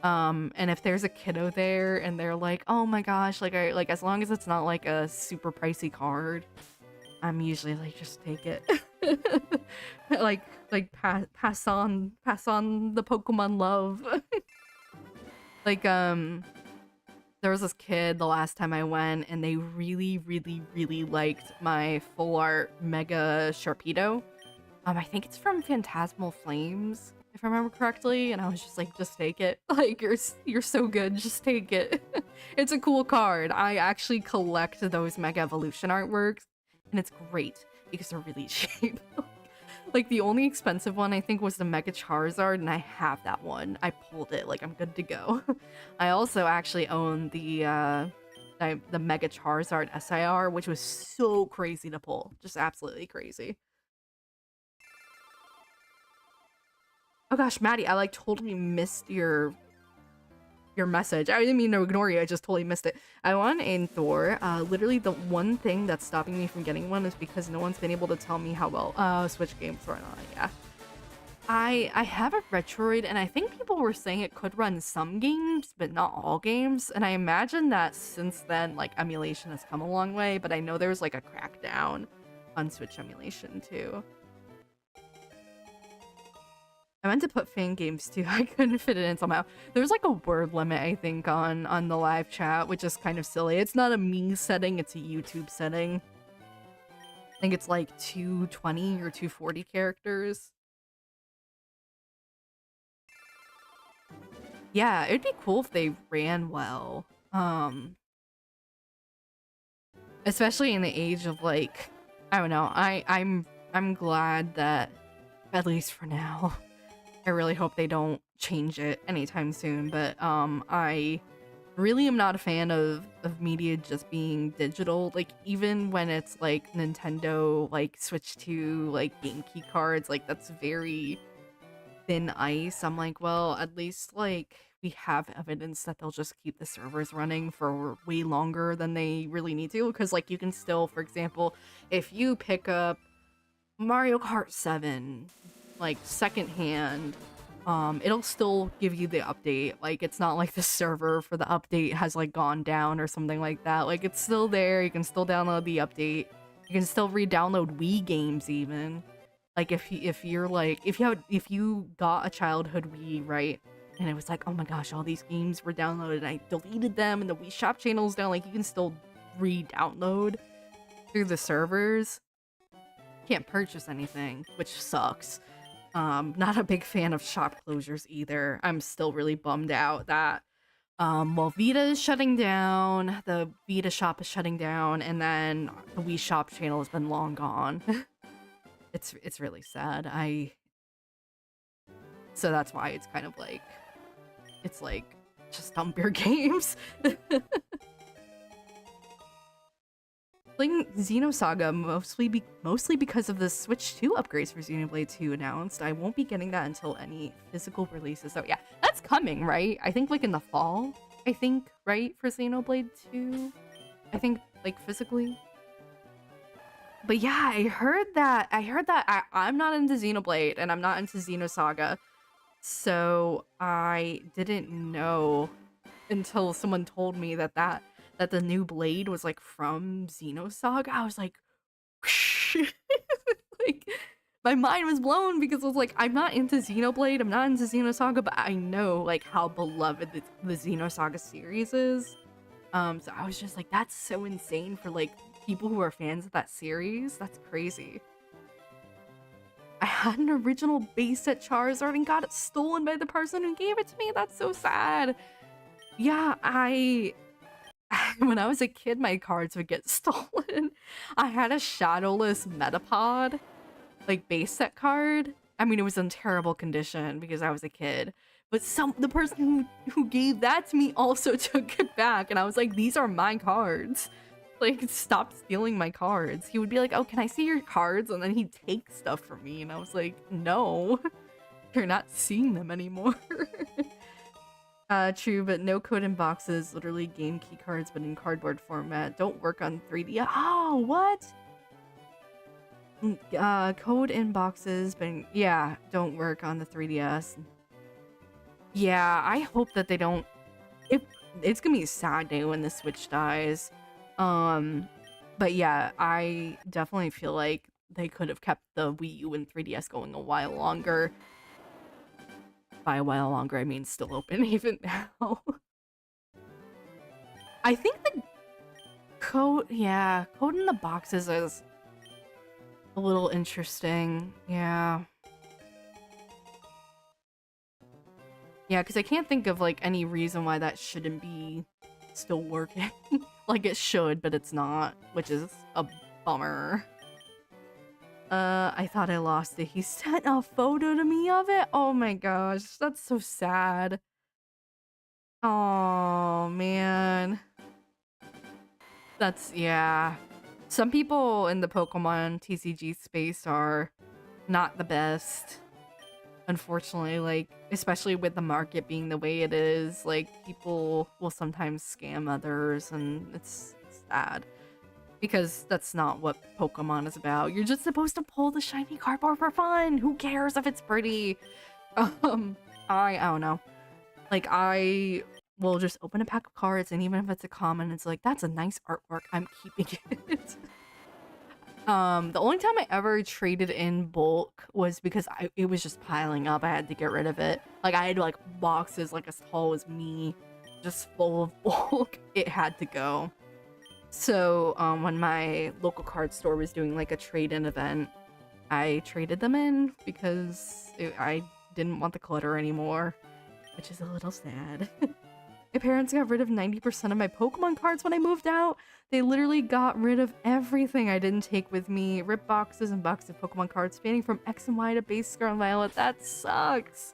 And if there's a kiddo there and they're like, oh my gosh, like as long as it's not like a super pricey card, I'm usually like, just take it. like pass on the Pokemon love. Like there was this kid the last time I went, and they really liked my full art Mega Sharpedo. I think it's from Phantasmal Flames, if I remember correctly, and I was just like, just take it. Like, you're so good, just take it. It's a cool card. I actually collect those Mega Evolution artworks, and it's great because they're really cheap. Like, the only expensive one I think was the Mega Charizard, and I have that one. I pulled it, like, I'm good to go. I also actually own the Mega Charizard SIR, which was so crazy to pull. Just absolutely crazy. Oh gosh, Maddie, I like totally missed your message. I didn't mean to ignore you, I just totally missed it. I want an Thor. Literally the one thing that's stopping me from getting one is because no one's been able to tell me how well Switch games run on it, yeah. I have a Retroid, and I think people were saying it could run some games, but not all games. And I imagine that since then, like, emulation has come a long way, but I know there's like a crackdown on Switch emulation too. I meant to put fan games too. I couldn't fit it in somehow. There's like a word limit, I think, on the live chat, which is kind of silly. It's not a me setting, it's a YouTube setting. I think it's like 220 or 240 characters. Yeah, it'd be cool if they ran well. Especially in the age of like, I don't know. I'm glad that, at least for now, I really hope they don't change it anytime soon, but I really am not a fan of media just being digital. Like, even when it's like Nintendo, like Switch 2, like game key cards, like that's very thin ice. I'm like, well, at least like we have evidence that they'll just keep the servers running for way longer than they really need to, because like you can still, for example, if you pick up Mario Kart 7 like secondhand, it'll still give you the update. Like, it's not like the server for the update has like gone down or something like that. Like, it's still there. You can still download the update. You can still re-download Wii games even. Like, if you got a childhood Wii, right? And it was like, oh my gosh, all these games were downloaded and I deleted them and the Wii Shop channel's down, like you can still re-download through the servers. Can't purchase anything, which sucks. Not a big fan of shop closures either. I'm still really bummed out that well, Vita is shutting down, the Vita shop is shutting down, and then the Wii Shop channel has been long gone. It's really sad. So that's why it's kind of like, it's like, just dump your games. Playing Xenosaga mostly because of the Switch 2 upgrades for Xenoblade 2 announced. I won't be getting that until any physical releases. So yeah, that's coming, right? I think like in the fall, I think, right? For Xenoblade 2? I think like physically. But yeah, I heard that I'm not into Xenoblade and I'm not into Xenosaga. So I didn't know until someone told me that the new blade was like from Xenosaga. I was like, like my mind was blown because I was like, I'm not into Xenoblade, I'm not into Xenosaga, but I know like how beloved the Xenosaga series is. So I was just like, that's so insane for like people who are fans of that series. That's crazy. I had an original base set Charizard and got it stolen by the person who gave it to me. That's so sad. Yeah, when I was a kid, my cards would get stolen. I had a shadowless Metapod, like base set card. I mean, it was in terrible condition because I was a kid. But the person who gave that to me also took it back, and I was like, these are my cards. Like, stop stealing my cards. He would be like, oh, can I see your cards? And then he'd take stuff from me, and I was like, no, you're not seeing them anymore. True, but no code in boxes, literally game key cards, but in cardboard format. Don't work on 3D. Oh, what? Code in boxes, but yeah, don't work on the 3DS. Yeah, I hope that they don't. It's gonna be a sad day when the Switch dies. But yeah, I definitely feel like they could have kept the Wii U and 3DS going a while longer. By a while longer, I mean still open even now. I think the code in the boxes is a little interesting. Yeah. Yeah, because I can't think of like any reason why that shouldn't be still working. Like it should, but it's not, which is a bummer. I thought I lost it. He sent a photo to me of it? Oh my gosh, that's so sad. Oh man. Yeah. Some people in the Pokemon TCG space are not the best. unfortunately, like, especially with the market being the way it is, like, people will sometimes scam others, and it's sad. Because that's not what Pokemon is about. You're just supposed to pull the shiny cardboard for fun! Who cares if it's pretty? Um, I don't know. Like, I will just open a pack of cards, and even if it's a common, it's like, that's a nice artwork, I'm keeping it. The only time I ever traded in bulk was because it was just piling up. I had to get rid of it. Like, I had, like, boxes, like, as tall as me, just full of bulk. It had to go. So, when my local card store was doing, like, a trade-in event, I traded them in because I didn't want the clutter anymore, which is a little sad. My parents got rid of 90% of my Pokemon cards when I moved out. They literally got rid of everything I didn't take with me. Ripped boxes and boxes of Pokemon cards spanning from X and Y to base Scarlet Violet. That sucks.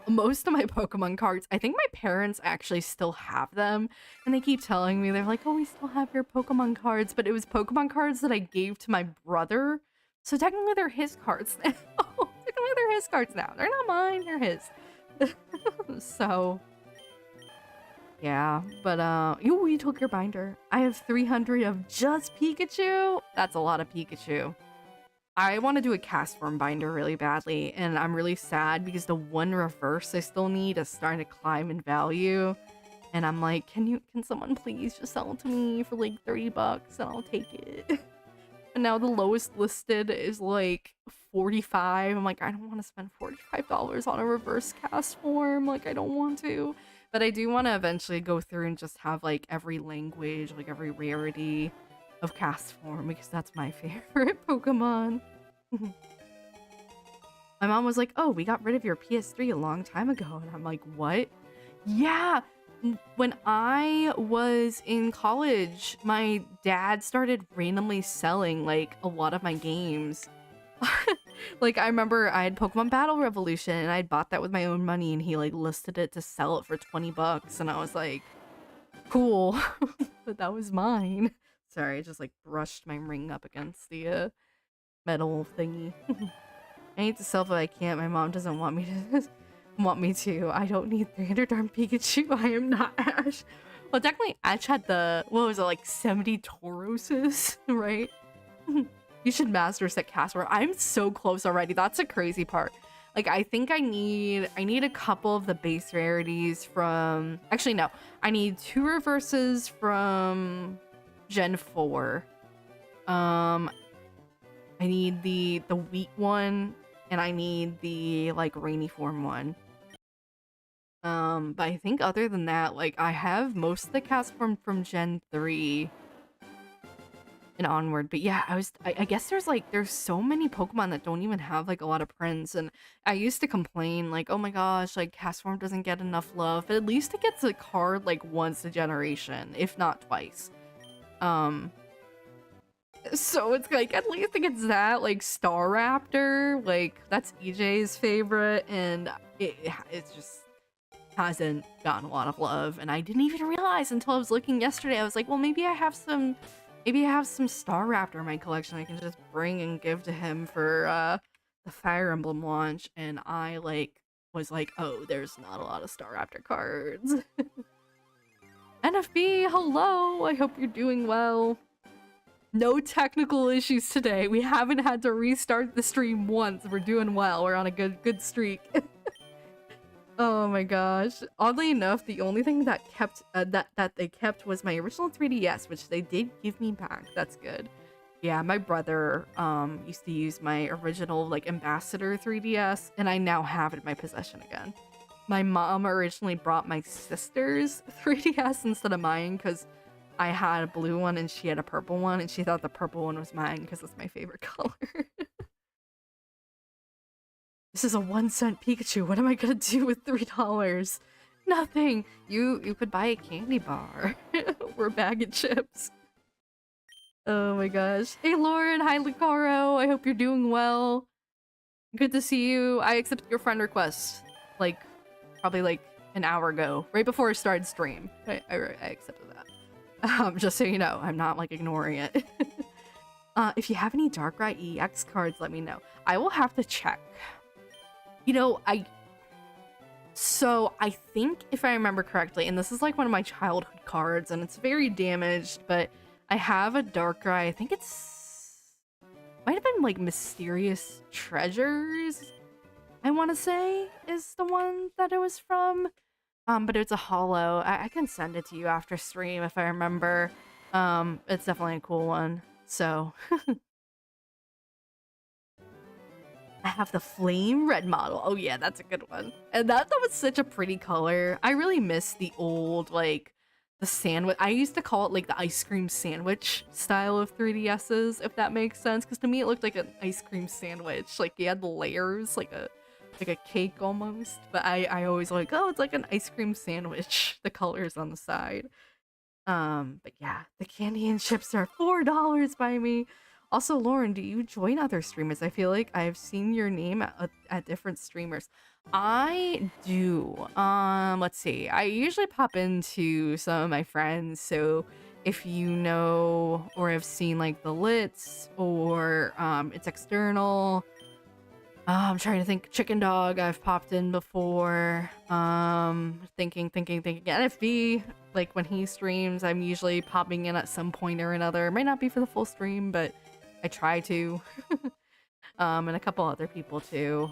Most of my Pokemon cards, I think my parents actually still have them. And they keep telling me, they're like, oh, we still have your Pokemon cards. But it was Pokemon cards that I gave to my brother. So technically they're his cards now. Technically they're his cards now. They're not mine, they're his. So... yeah, but you took your binder. I have 300 of just Pikachu. That's a lot of Pikachu. I want to do a cast form binder really badly, and I'm really sad because the one reverse I still need is starting to climb in value. And I'm like, can someone please just sell it to me for like 30 bucks and I'll take it. And now the lowest listed is like 45. I'm like, I don't want to spend $45 on a reverse cast form. Like, I don't want to. But I do want to eventually go through and just have like every language, like every rarity of cast form, because that's my favorite Pokemon. My mom was like, oh, we got rid of your PS3 a long time ago. And I'm like, what? Yeah. When I was in college, my dad started randomly selling like a lot of my games. Like, I remember I had Pokemon Battle Revolution and I had bought that with my own money, and he like listed it to sell it for 20 bucks, and I was like, cool. But that was mine. Sorry, I just like brushed my ring up against the metal thingy. I need to sell, but I can't. My mom doesn't want me to. I don't need 300 darn Pikachu. I am not Ash. Well, technically Ash had the, what was it, like 70 Tauroses, right? You should master set Casper. I'm so close already. That's a crazy part. Like, I think I need a couple of the base rarities from, actually no, I need 2 reverses from Gen 4. I need the wheat one, and I need the like rainy form one. But I think other than that, like, I have most of the cast form from Gen 3 and Onward. But yeah, I guess there's so many Pokemon that don't even have like a lot of prints, and I used to complain like, oh my gosh, like cast form doesn't get enough love, but at least it gets a card like once a generation, if not twice. So it's like, at least it gets that. Like Staraptor, like that's EJ's favorite, and it just hasn't gotten a lot of love, and I didn't even realize until I was looking yesterday. I was like, well, maybe I have some Staraptor in my collection I can just bring and give to him for the Fire Emblem launch, and I like was like, oh, there's not a lot of Staraptor cards. NFB, hello, I hope you're doing well. No technical issues today. We haven't had to restart the stream once. We're doing well. We're on a good streak. Oh my gosh. Oddly enough, the only thing that kept that they kept was my original 3DS, which they did give me back. That's good. Yeah, my brother used to use my original like Ambassador 3DS, and I now have it in my possession again. My mom originally brought my sister's 3DS instead of mine because I had a blue one and she had a purple one, and she thought the purple one was mine because it's my favorite color. This is a 1-cent Pikachu. What am I gonna do with $3? Nothing. You could buy a candy bar or a bag of chips. Oh my gosh. Hey Lauren, hi Lucaro. I hope you're doing well. Good to see you. I accepted your friend request like probably like an hour ago, right before I started stream. I accepted that. Just so you know, I'm not like ignoring it. If you have any Darkrai EX cards, let me know. I will have to check. You know, so I think if I remember correctly, and this is like one of my childhood cards and it's very damaged, but I have a dark eye. I think might have been like Mysterious Treasures, I want to say is the one that it was from. But it's a holo. I can send it to you after stream if I remember. It's definitely a cool one. So I have the flame red model. Oh yeah, that's a good one. And that was such a pretty color. I really miss the old, like, the sandwich. I used to call it like the ice cream sandwich style of 3DSs, if that makes sense. Because to me it looked like an ice cream sandwich. Like you had the layers, like a cake almost. But I always like, oh, it's like an ice cream sandwich. The colors on the side. But yeah, the candy and chips are $4 by me. Also, Lauren, do you join other streamers? I feel like I've seen your name at different streamers. I do. Let's see. I usually pop into some of my friends. So if you know or have seen like the Lits or it's external. I'm trying to think. Chicken Dog, I've popped in before. Thinking. NFB, like when he streams, I'm usually popping in at some point or another. It might not be for the full stream, but I try to. And a couple other people too.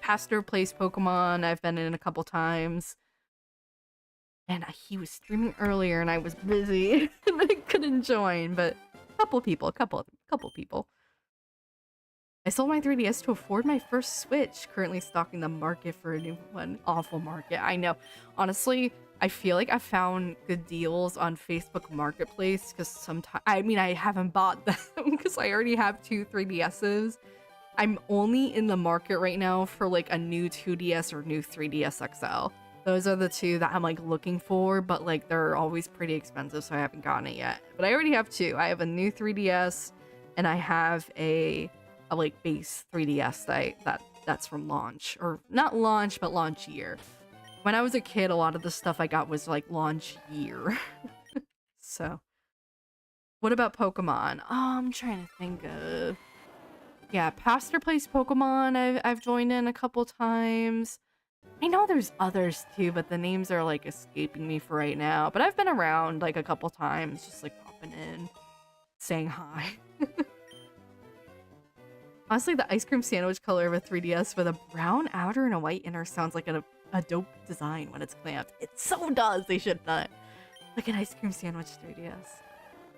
Pastor Plays Pokemon, I've been in a couple times. And he was streaming earlier and I was busy and I couldn't join, but a couple people. I sold my 3DS to afford my first Switch, currently stocking the market for a new one. Awful market, I know. Honestly, I feel like I found good deals on Facebook Marketplace because sometimes, I mean, I haven't bought them because I already have 2 3DSs. I'm only in the market right now for like a new 2DS or new 3DS XL. Those are the 2 that I'm like looking for, but like they're always pretty expensive, so I haven't gotten it yet. But I already have 2. I have a new 3DS and I have a like base 3DS that's from launch, or not launch, but launch year. When I was a kid, a lot of the stuff I got was like launch year. So, what about Pokemon? I'm trying to think of. Yeah, Pastor Plays Pokemon. I've joined in a couple times. I know there's others too, but the names are like escaping me for right now. But I've been around like a couple times, just like popping in, saying hi. Honestly, the ice cream sandwich color of a 3DS with a brown outer and a white inner sounds like a dope design when it's clamped. It so does. They should have done it. Like an ice cream sandwich 3DS.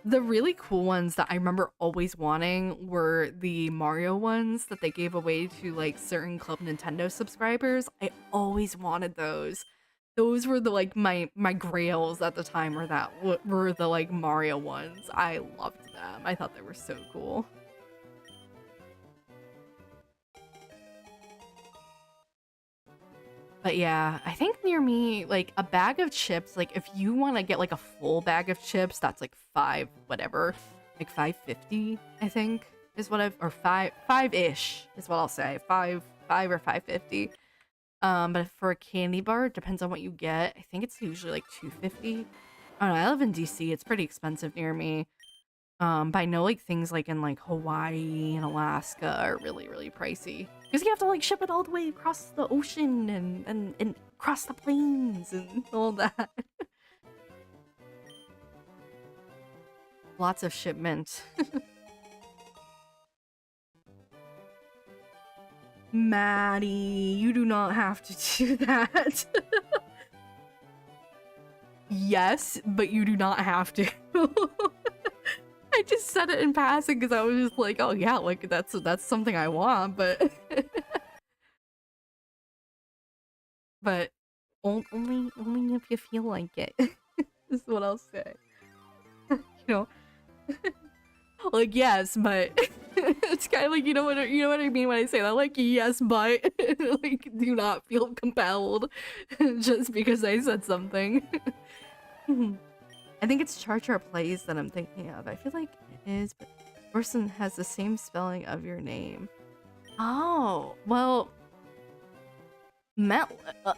The really cool ones that I remember always wanting were the Mario ones that they gave away to like certain Club Nintendo subscribers. I always wanted those. Those were the like my grails at the time, were the like Mario ones. I loved them. I thought they were so cool. But yeah, I think near me, like a bag of chips, like if you want to get like a full bag of chips, that's like $5 whatever, like $5.50, I think is what or five-ish is what I'll say. $5 or $5.50. But for a candy bar, it depends on what you get. I think it's usually like $2.50. I don't know. I live in DC. It's pretty expensive near me. But I know like things like in like Hawaii and Alaska are really, really pricey. Because you have to like ship it all the way across the ocean and across the plains and all that. Lots of shipment. Maddie, you do not have to do that. Yes, but you do not have to. I just said it in passing because I was just like, oh yeah, like that's something I want, but but only if you feel like it. Is what I'll say. You know, like yes, but it's kind of like you know what I mean when I say that. Like yes, but like do not feel compelled just because I said something. I think it's Char Char Plays that I'm thinking of. I feel like it is, but person has the same spelling of your name. Oh, well,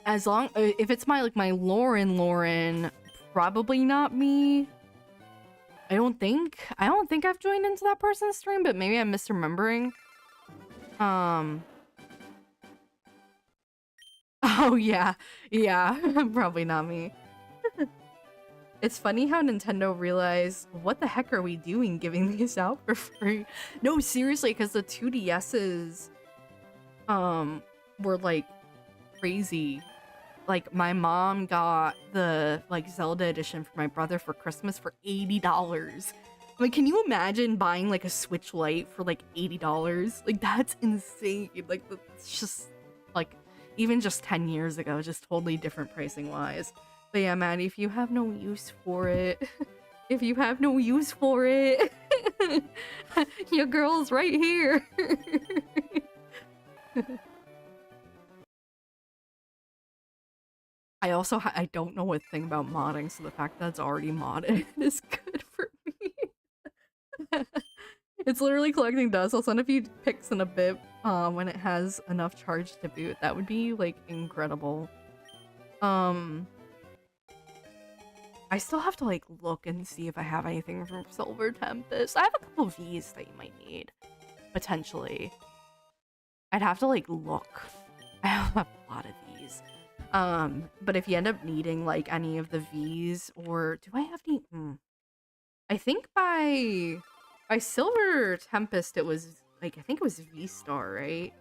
as long if it's my Lauren, probably not me. I don't think I've joined into that person's stream, but maybe I'm misremembering. Oh yeah, yeah, probably not me. It's funny how Nintendo realized, what the heck are we doing giving these out for free? No, seriously, because the 2DS's were like crazy. Like my mom got the like Zelda edition for my brother for Christmas for $80. Like, can you imagine buying like a Switch Lite for like $80? Like, that's insane. Like, it's just like, even just 10 years ago, just totally different pricing wise. But yeah, Maddie, if you have no use for it, if you have no use for it, your girl's right here. I also I don't know a thing about modding, so the fact that it's already modded is good for me. It's literally collecting dust. I'll send a few pics in a bit when it has enough charge to boot. That would be like incredible. I still have to like look and see if I have anything from Silver Tempest. I have a couple of V's that you might need, potentially. I'd have to like look. I have a lot of these. But if you end up needing like any of the V's, or do I have any? I think by Silver Tempest it was like, I think it was V-Star, right?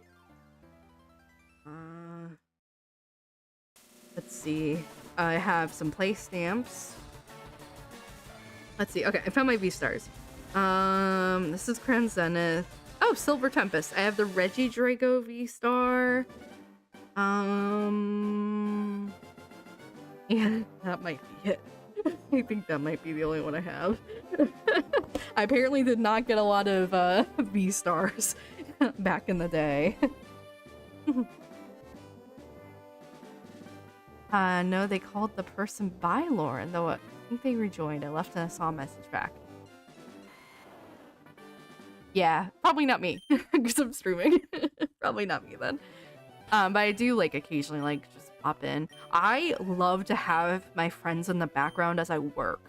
Let's see. I have some play stamps. Let's see. Okay, I found my V-Stars. This is Crown Zenith. Oh, Silver Tempest. I have the Regidrago V-Star. Yeah, that might be it. I think that might be the only one I have. I apparently did not get a lot of V-Stars back in the day. No, they called the person by Lauren, though I think they rejoined. I left and I saw a message back. Yeah, probably not me, because I'm streaming. Probably not me then. But I do like occasionally like just pop in. I love to have my friends in the background as I work.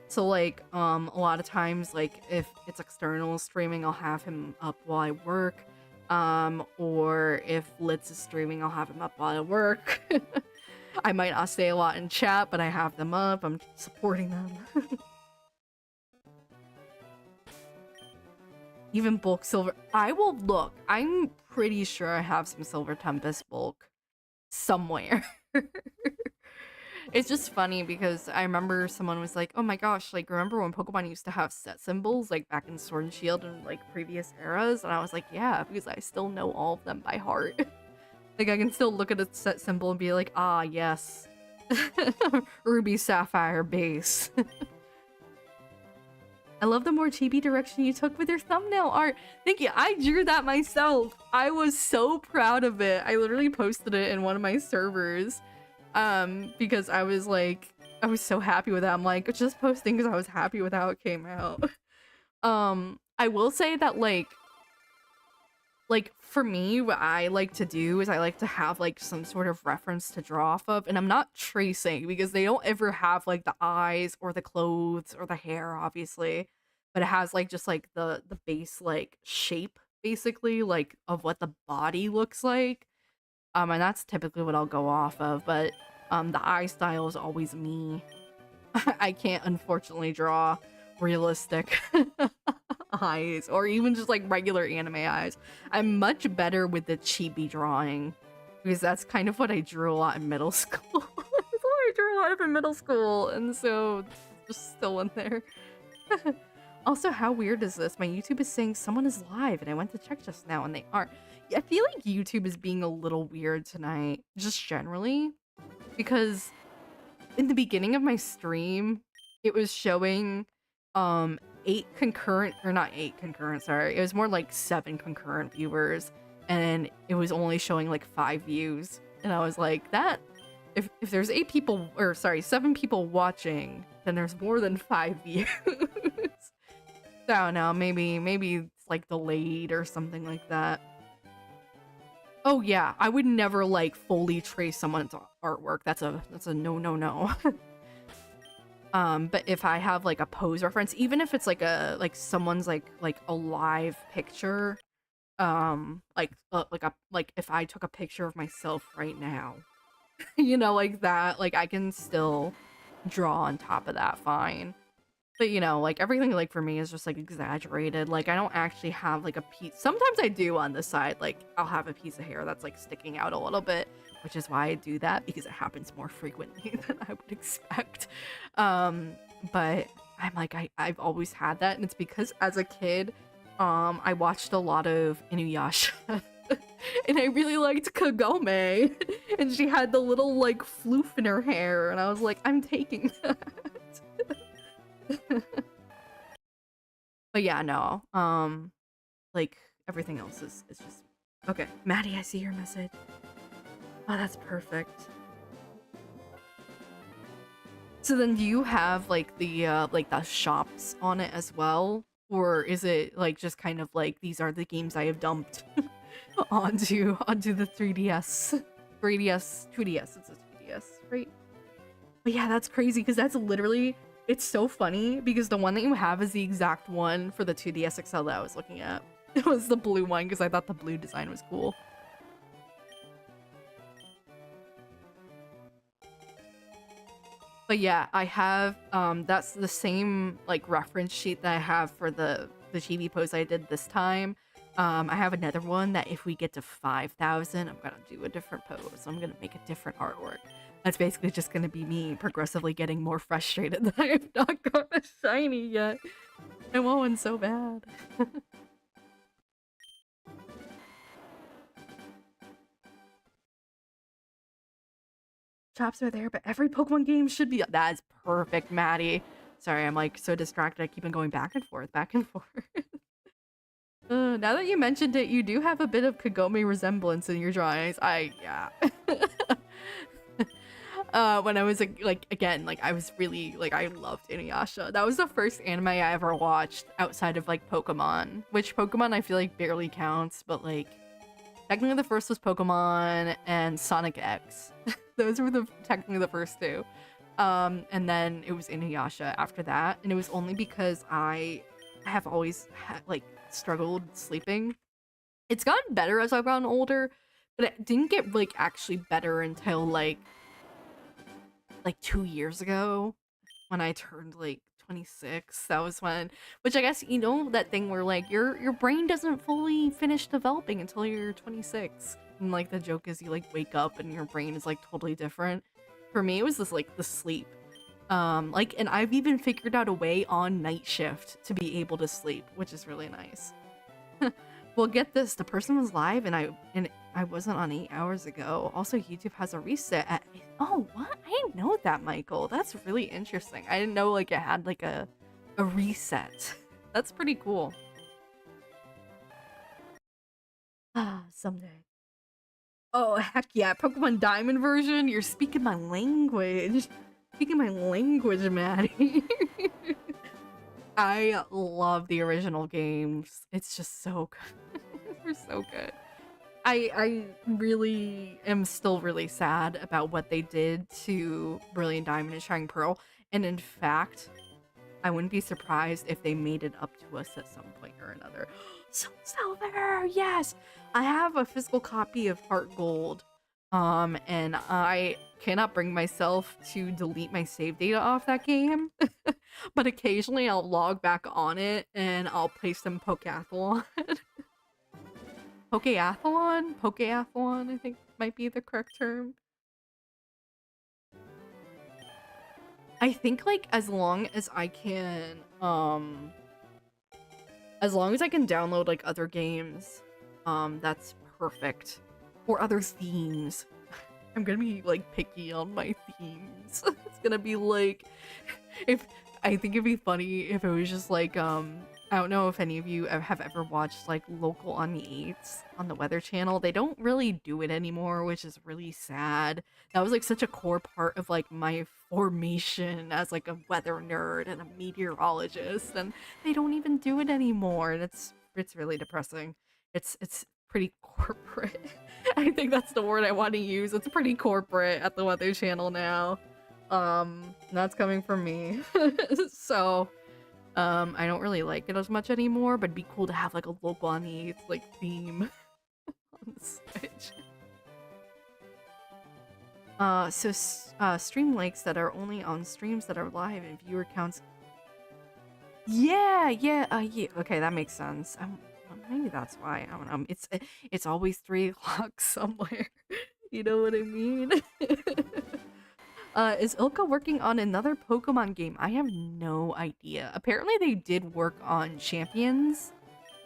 So like a lot of times, like if it's external streaming, I'll have him up while I work. Or if Litz is streaming, I'll have him up while I work. I might not stay a lot in chat, but I have them up. I'm supporting them. Even bulk silver. I will look. I'm pretty sure I have some Silver Tempest bulk somewhere. It's just funny because I remember someone was like, oh my gosh, like, remember when Pokemon used to have set symbols, like, back in Sword and Shield and, like, previous eras? And I was like, yeah, because I still know all of them by heart. Like, I can still look at a set symbol and be like, ah, yes. Ruby Sapphire base. I love the more chibi direction you took with your thumbnail art. Thank you. I drew that myself. I was so proud of it. I literally posted it in one of my servers. Because I was like, I was so happy with that. I'm like, just posting because I was happy with how it came out. I will say that like for me, what I like to do is I like to have like some sort of reference to draw off of, and I'm not tracing because they don't ever have like the eyes or the clothes or the hair, obviously, but it has like just like the base like shape basically like of what the body looks like. And that's typically what I'll go off of, but the eye style is always me. I can't unfortunately draw realistic eyes or even just like regular anime eyes. I'm much better with the chibi drawing because that's kind of what I drew a lot in middle school. That's what I drew a lot of in middle school, and so it's just still in there. Also, how weird is this? My YouTube is saying someone is live and I went to check just now and they aren't. I feel like YouTube is being a little weird tonight, just generally, because in the beginning of my stream, it was showing 8 concurrent, or not 8 concurrent, sorry, it was more like 7 concurrent viewers, and it was only showing like 5 views, and I was like, that, if there's 8 people, or sorry, 7 people watching, then there's more than 5 views. So I don't know, maybe it's like delayed or something like that. Oh yeah, I would never like fully trace someone's artwork. That's a no. But if I have like a pose reference, even if it's like someone's like a live picture, like if I took a picture of myself right now, you know, like that. Like I can still draw on top of that fine. But you know, like everything like for me is just like exaggerated. Like I don't actually have like a piece. Sometimes I do on the side, like I'll have a piece of hair that's like sticking out a little bit, which is why I do that because it happens more frequently than I would expect. But I'm like I've always had that, and it's because as a kid, I watched a lot of Inuyasha. And I really liked Kagome, and she had the little like floof in her hair, and I was like, I'm taking that. But yeah, no. Like everything else is just okay. Maddie, I see your message. Oh, that's perfect. So then do you have like the shops on it as well? Or is it like just kind of like these are the games I have dumped onto the 3DS? 3DS, 2DS, it's a 2DS, right? But yeah, that's crazy because that's literally it's so funny because the one that you have is the exact one for the 2DS XL that I was looking at. It was the blue one because I thought the blue design was cool. But yeah, I have that's the same like reference sheet that I have for the TV pose I did this time. I have another one that if we get to 5,000, I'm gonna do a different pose. I'm gonna make a different artwork. That's basically just gonna be me progressively getting more frustrated that I have not got a shiny yet. I want one so bad. Shops are there, but every Pokemon game should be. That's perfect, Maddie. Sorry, I'm like so distracted. I keep on going back and forth, back and forth. Now that you mentioned it, you do have a bit of Kagome resemblance in your drawings. Yeah. When I was like again, like I was really like I loved Inuyasha. That was the first anime I ever watched outside of like Pokemon, which Pokemon I feel like barely counts, but like technically the first was Pokemon and Sonic X. Those were technically the first two. And then it was Inuyasha after that, and it was only because I have always like struggled sleeping. It's gotten better as I've gotten older, but it didn't get like actually better until like 2 years ago when I turned like 26. That was when, which I guess you know that thing where like your brain doesn't fully finish developing until you're 26. And like the joke is you like wake up and your brain is like totally different. For me, it was this like the sleep. Like, and I've even figured out a way on night shift to be able to sleep, which is really nice. Well, get this, the person was live and I wasn't on 8 hours ago. Also, YouTube has a reset at, oh, what? I didn't know that, Michael. That's really interesting. I didn't know like it had like a reset. That's pretty cool. Ah, someday. Oh, heck yeah, Pokemon Diamond version? You're speaking my language. Speaking my language, Maddie. I love the original games. It's just so good. They're so good. I really am still really sad about what they did to Brilliant Diamond and Shining Pearl. And in fact, I wouldn't be surprised if they made it up to us at some point or another. Soul Silver! Yes! I have a physical copy of Heart Gold. And I cannot bring myself to delete my save data off that game. But occasionally I'll log back on it and I'll play some Pokeathlon. Pokeathlon, I think might be the correct term. I think like as long as I can download like other games, that's perfect. Or other themes. I'm gonna be like picky on my themes. It's gonna be like I think it'd be funny if it was just like I don't know if any of you have ever watched like Local on the 8s on the Weather Channel. They don't really do it anymore, which is really sad. That was like such a core part of like my formation as like a weather nerd and a meteorologist, and they don't even do it anymore, and it's really depressing. It's pretty corporate. I think that's the word I want to use. It's pretty corporate at the Weather Channel now. That's coming from me. So I don't really like it as much anymore, but it'd be cool to have like a Local on the 8th like theme on the Switch. Stream likes that are only on streams that are live and viewer counts. Yeah. Okay, that makes sense. Maybe that's why. I don't know. It's always 3 o'clock somewhere. You know what I mean? Is Ilka working on another Pokemon game? I have no idea. Apparently they did work on Champions.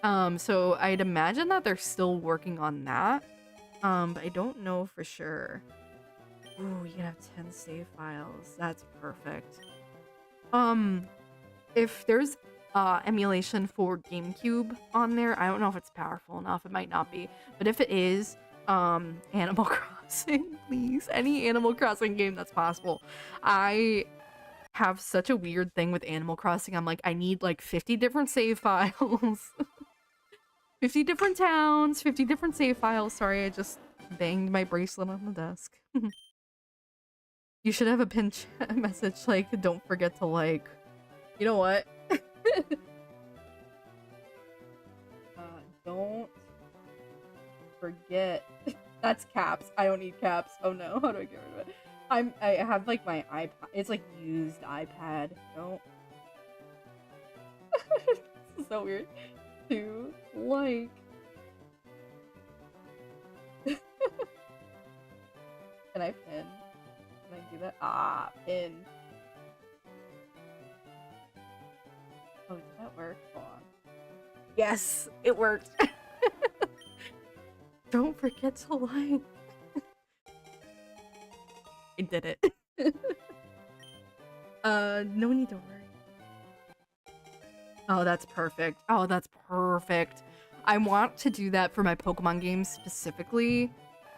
So I'd imagine that they're still working on that. But I don't know for sure. Ooh, you can have 10 save files. That's perfect. If there's emulation for GameCube on there, I don't know if it's powerful enough. It might not be. But if it is, Animal Crossing, please. Any Animal Crossing game that's possible. I have such a weird thing with Animal Crossing. I'm like, I need like 50 different save files. 50 different towns, 50 different save files. Sorry, I just banged my bracelet on the desk. You should have a pin chat message like, don't forget to like. You know what? Don't forget. That's caps. I don't need caps. Oh no, how do I get rid of it? I have like my iPad. It's like used iPad. Don't. This is so weird. To like. Can I pin? Can I do that? Ah, pin. Oh, did that work? Hold on. Yes, it worked. Don't forget to like. I did it. No need to worry. Oh, that's perfect. Oh, that's perfect. I want to do that for my Pokemon games specifically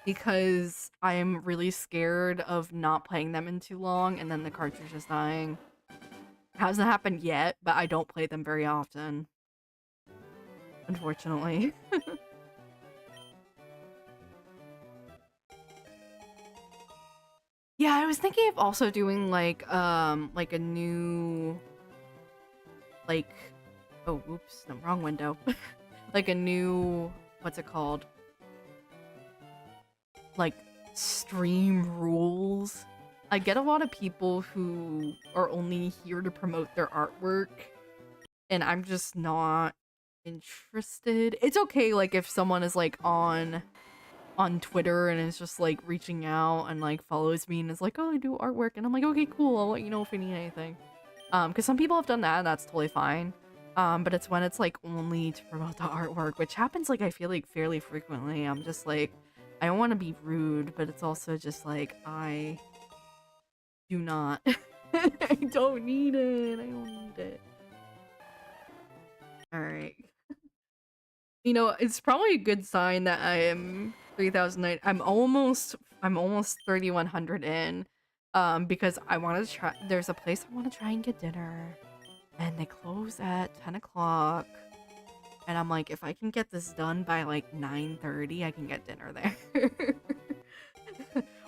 because I'm really scared of not playing them in too long and then the cartridge is dying. Hasn't happened yet, but I don't play them very often. Unfortunately. Yeah, I was thinking of also doing like a new like oh oops, no, wrong window. Like a new what's it called? Like stream rules. I get a lot of people who are only here to promote their artwork and I'm just not interested. It's okay like if someone is like on Twitter and is just like reaching out and like follows me and is like, oh, I do artwork, and I'm like, okay, cool, I'll let you know if I need anything. Because some people have done that and that's totally fine. But it's when it's like only to promote the artwork, which happens like I feel like fairly frequently. I'm just like, I don't want to be rude, but it's also just like I do not. I don't need it. I don't need it. All right. You know, it's probably a good sign that I am 3,009. I'm almost 3,100 in. Because I want to try. There's a place I want to try and get dinner, and they close at 10 o'clock. And I'm like, if I can get this done by like 9:30, I can get dinner there.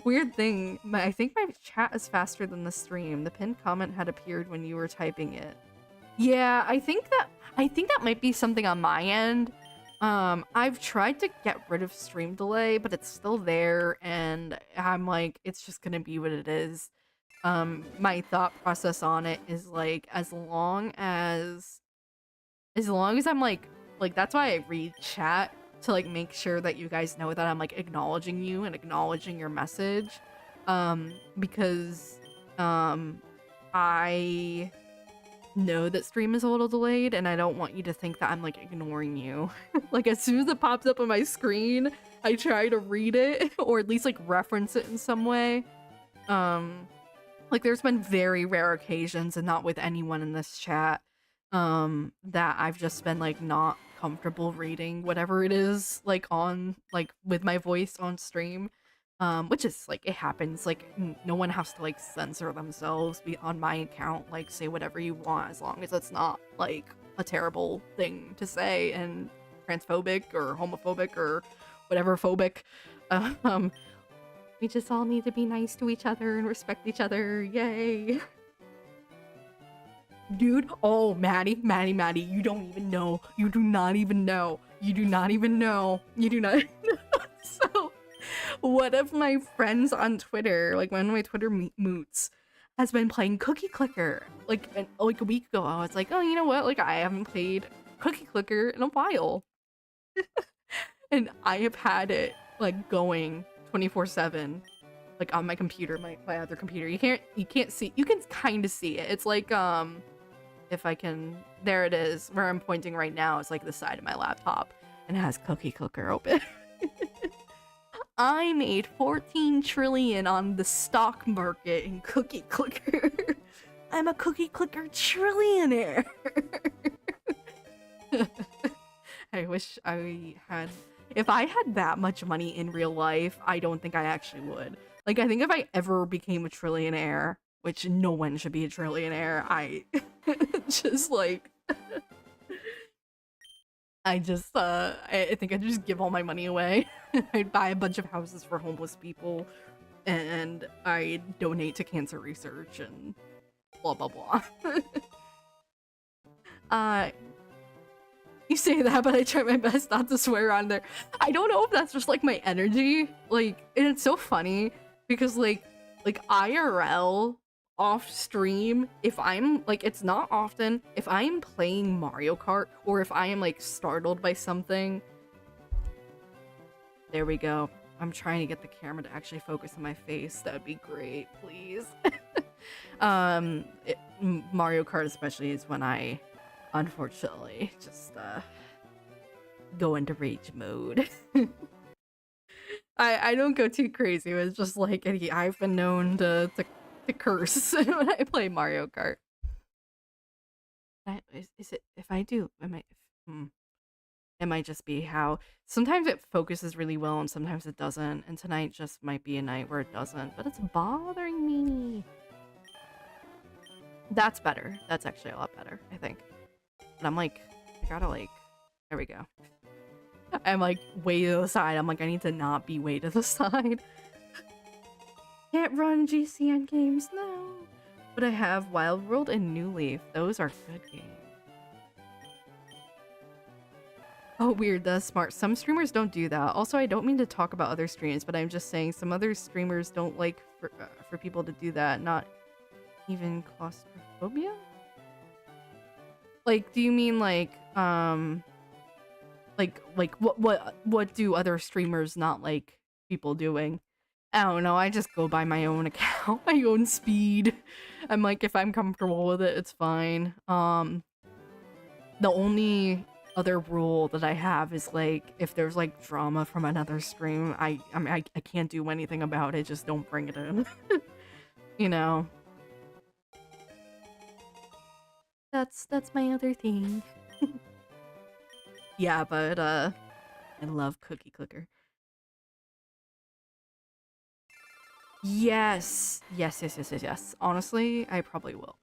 Weird thing, I think my chat is faster than the stream. The pinned comment had appeared when you were typing it. Yeah, I think that might be something on my end. I've tried to get rid of stream delay, but it's still there, and I'm like, it's just gonna be what it is. My thought process on it is like, as long as I'm like that's why I read chat to like make sure that you guys know that I'm like acknowledging you and acknowledging your message. Because I know that stream is a little delayed and I don't want you to think that I'm like ignoring you. Like as soon as it pops up on my screen, I try to read it or at least like reference it in some way. Like there's been very rare occasions, and not with anyone in this chat, that I've just been like not comfortable reading whatever it is like on like with my voice on stream. Which is like, it happens, like no one has to like censor themselves be on my account, like say whatever you want as long as it's not like a terrible thing to say and transphobic or homophobic or whatever phobic. We just all need to be nice to each other and respect each other. Yay. Dude, oh, Maddie, you don't even know. You do not even know. You do not even know. You do not. So, One of my friends on Twitter, like one of my Twitter moots, has been playing Cookie Clicker. Like a week ago, I was like, oh, you know what? Like I haven't played Cookie Clicker in a while, and I have had it like going 24/7, like on my computer, my other computer. You can't see. You can kind of see it. It's like if I can, there it is. Where I'm pointing right now is like the side of my laptop, and it has Cookie Clicker open. I made 14 trillion on the stock market in Cookie Clicker. I'm a Cookie Clicker trillionaire. I wish I had. If I had that much money in real life, I don't think I actually would. Like, I think if I ever became a trillionaire, which no one should be a trillionaire, I just like. I think I'd just give all my money away. I'd buy a bunch of houses for homeless people, and I'd donate to cancer research and blah blah blah. You say that, but I try my best not to swear on there. I don't know if that's just like my energy, like, and it's so funny because like IRL off stream, if I'm like, it's not often, if I'm playing Mario Kart or if I am like startled by something. There we go. I'm trying to get the camera to actually focus on my face. That would be great, please. Mario Kart especially is when I unfortunately just go into rage mode. I don't go too crazy. It's just like I've been known to curse when I play Mario Kart. Is it if I do? It might just be how sometimes it focuses really well and sometimes it doesn't. And tonight just might be a night where it doesn't, but it's bothering me. That's better. That's actually a lot better, I think. But I'm like, I gotta like, there we go. I'm like way to the side. I'm like, I need to not be way to the side. Can't run GCN games, no. But I have Wild World and New Leaf. Those are good games. Oh, weird. That's smart. Some streamers don't do that. Also, I don't mean to talk about other streams, but I'm just saying some other streamers don't like for people to do that. Not even claustrophobia? Like, do you mean like what do other streamers not like people doing? I don't know. I just go by my own account, my own speed. I'm like, if I'm comfortable with it, it's fine. The only other rule that I have is like, if there's like drama from another stream, I can't do anything about it. Just don't bring it in. You know. That's my other thing. Yeah, but I love Cookie Clicker. Yes. Honestly, I probably will.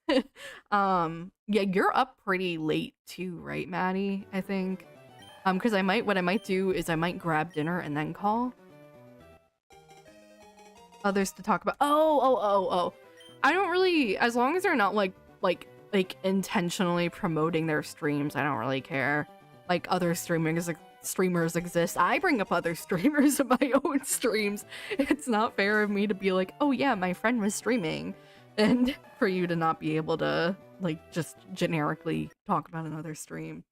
Yeah, you're up pretty late too, right, Maddie? I think. Because what I might do is I might grab dinner and then call. Others to talk about. Oh. I don't really, as long as they're not like intentionally promoting their streams, I don't really care. Like other streamers exist. I bring up other streamers in my own streams. It's not fair of me to be like, oh yeah, my friend was streaming, and for you to not be able to like just generically talk about another stream.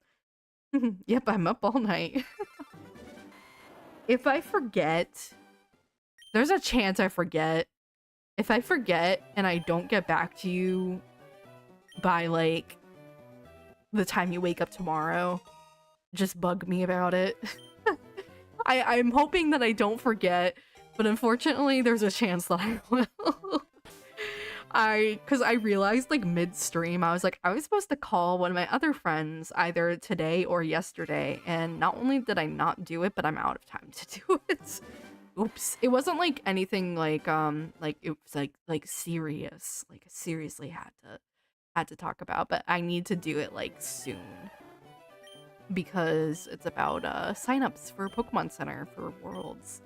Yep, I'm up all night. If I forget, there's a chance I forget. If I forget and I don't get back to you by like the time you wake up tomorrow, just bug me about it. I'm hoping that I don't forget, but unfortunately there's a chance that I will. Because I realized like mid-stream, I was like, I was supposed to call one of my other friends either today or yesterday, and not only did I not do it, but I'm out of time to do it. Oops. It wasn't like anything like it was like serious. Like I seriously had to talk about, but I need to do it like soon. Because it's about signups for Pokemon Center for Worlds.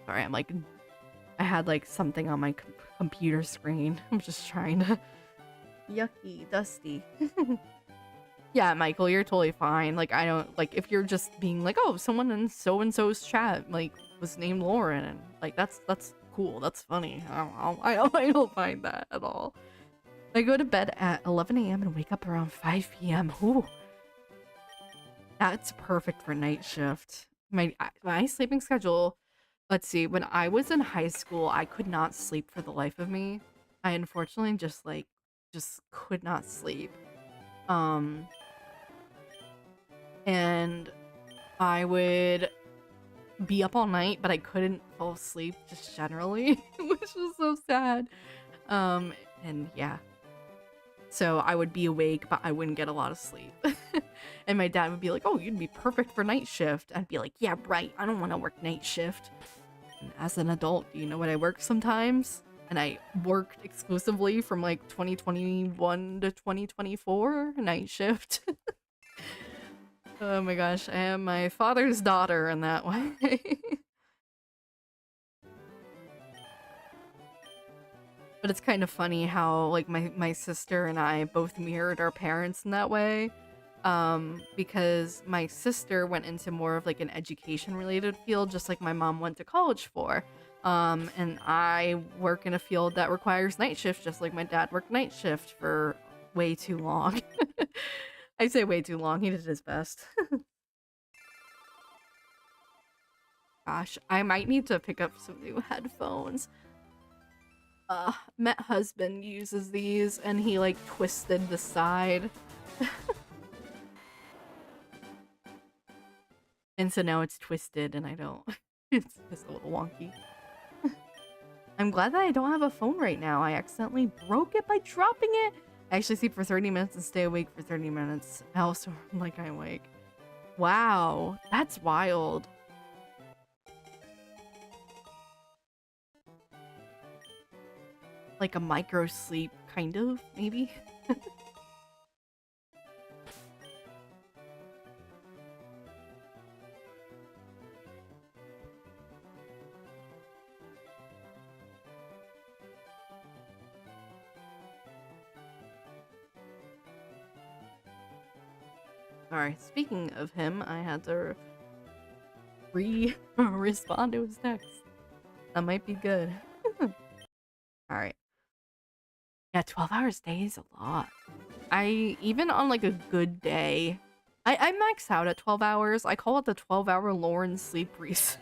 Sorry, I'm like, I had like something on my computer screen. I'm just trying to. Yucky, dusty. Yeah, Michael, you're totally fine. Like, I don't, like, if you're just being like, oh, someone in so-and-so's chat, like, was named Lauren, and, like, that's cool. That's funny. I don't mind that at all. I go to bed at 11 a.m. and wake up around 5 p.m. Ooh. That's perfect for night shift. My sleeping schedule, let's see, when I was in high school, I could not sleep for the life of me. I unfortunately just could not sleep. And I would be up all night, but I couldn't fall asleep just generally, which was so sad. And yeah. So I would be awake, but I wouldn't get a lot of sleep. And my dad would be like, oh, you'd be perfect for night shift. I'd be like, yeah, right. I don't want to work night shift. And as an adult, do you know what I work sometimes? And I worked exclusively from like 2021 to 2024 night shift. Oh my gosh, I am my father's daughter in that way. But it's kind of funny how like my sister and I both mirrored our parents in that way. Because my sister went into more of like an education related field, just like my mom went to college for. And I work in a field that requires night shift, just like my dad worked night shift for way too long. I say way too long, he did his best. Gosh, I might need to pick up some new headphones. Met husband uses these and he like twisted the side. And so now it's twisted and I don't. It's just a little wonky. I'm glad that I don't have a phone right now. I accidentally broke it by dropping it. I actually sleep for 30 minutes and stay awake for 30 minutes. I also like I'm awake. Wow, that's wild. Like a micro sleep, kind of, maybe? Alright, speaking of him, I had to respond to his text. That might be good. Alright. Yeah, 12 hours a day is a lot. Even on like a good day, I max out at 12 hours. I call it the 12-hour Lauren sleep reset.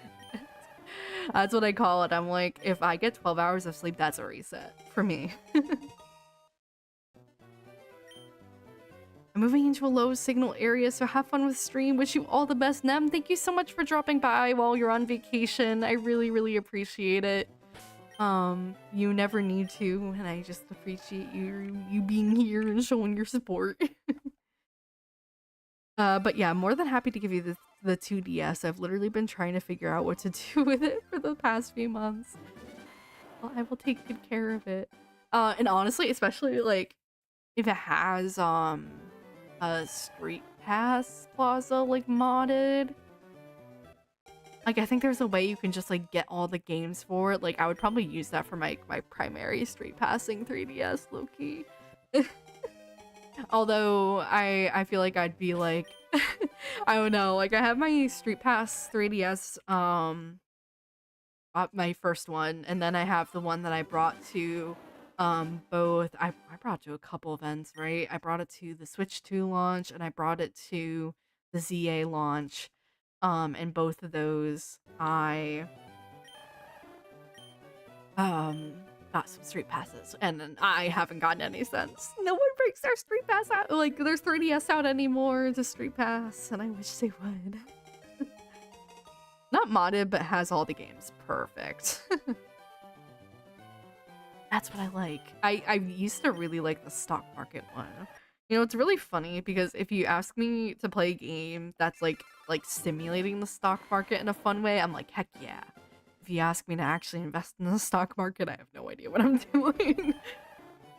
That's what I call it. I'm like, if I get 12 hours of sleep, that's a reset for me. I'm moving into a low signal area, so have fun with stream. Wish you all the best, Nem. Thank you so much for dropping by while you're on vacation. I really, really appreciate it. You never need to, and I just appreciate you being here and showing your support. But yeah, I'm more than happy to give you the 2DS. I've literally been trying to figure out what to do with it for the past few months. Well, I will take good care of it. And honestly, especially like if it has a Street Pass Plaza like modded. Like, I think there's a way you can just, like, get all the games for it. Like, I would probably use that for my primary street passing 3DS, low-key. Although, I feel like I'd be, like... I don't know. Like, I have my Street Pass 3DS, my first one. And then I have the one that I brought to, both... I brought to a couple events, right? I brought it to the Switch 2 launch, and I brought it to the ZA launch. And both of those, I, got some street passes, and I haven't gotten any since. No one breaks their street pass out, like, there's 3DS out anymore, it's a street pass, and I wish they would. Not modded, but has all the games. Perfect. That's what I like. I used to really like the stock market one. You know, it's really funny because if you ask me to play a game that's like simulating the stock market in a fun way, I'm like, heck yeah. If you ask me to actually invest in the stock market, I have no idea what I'm doing.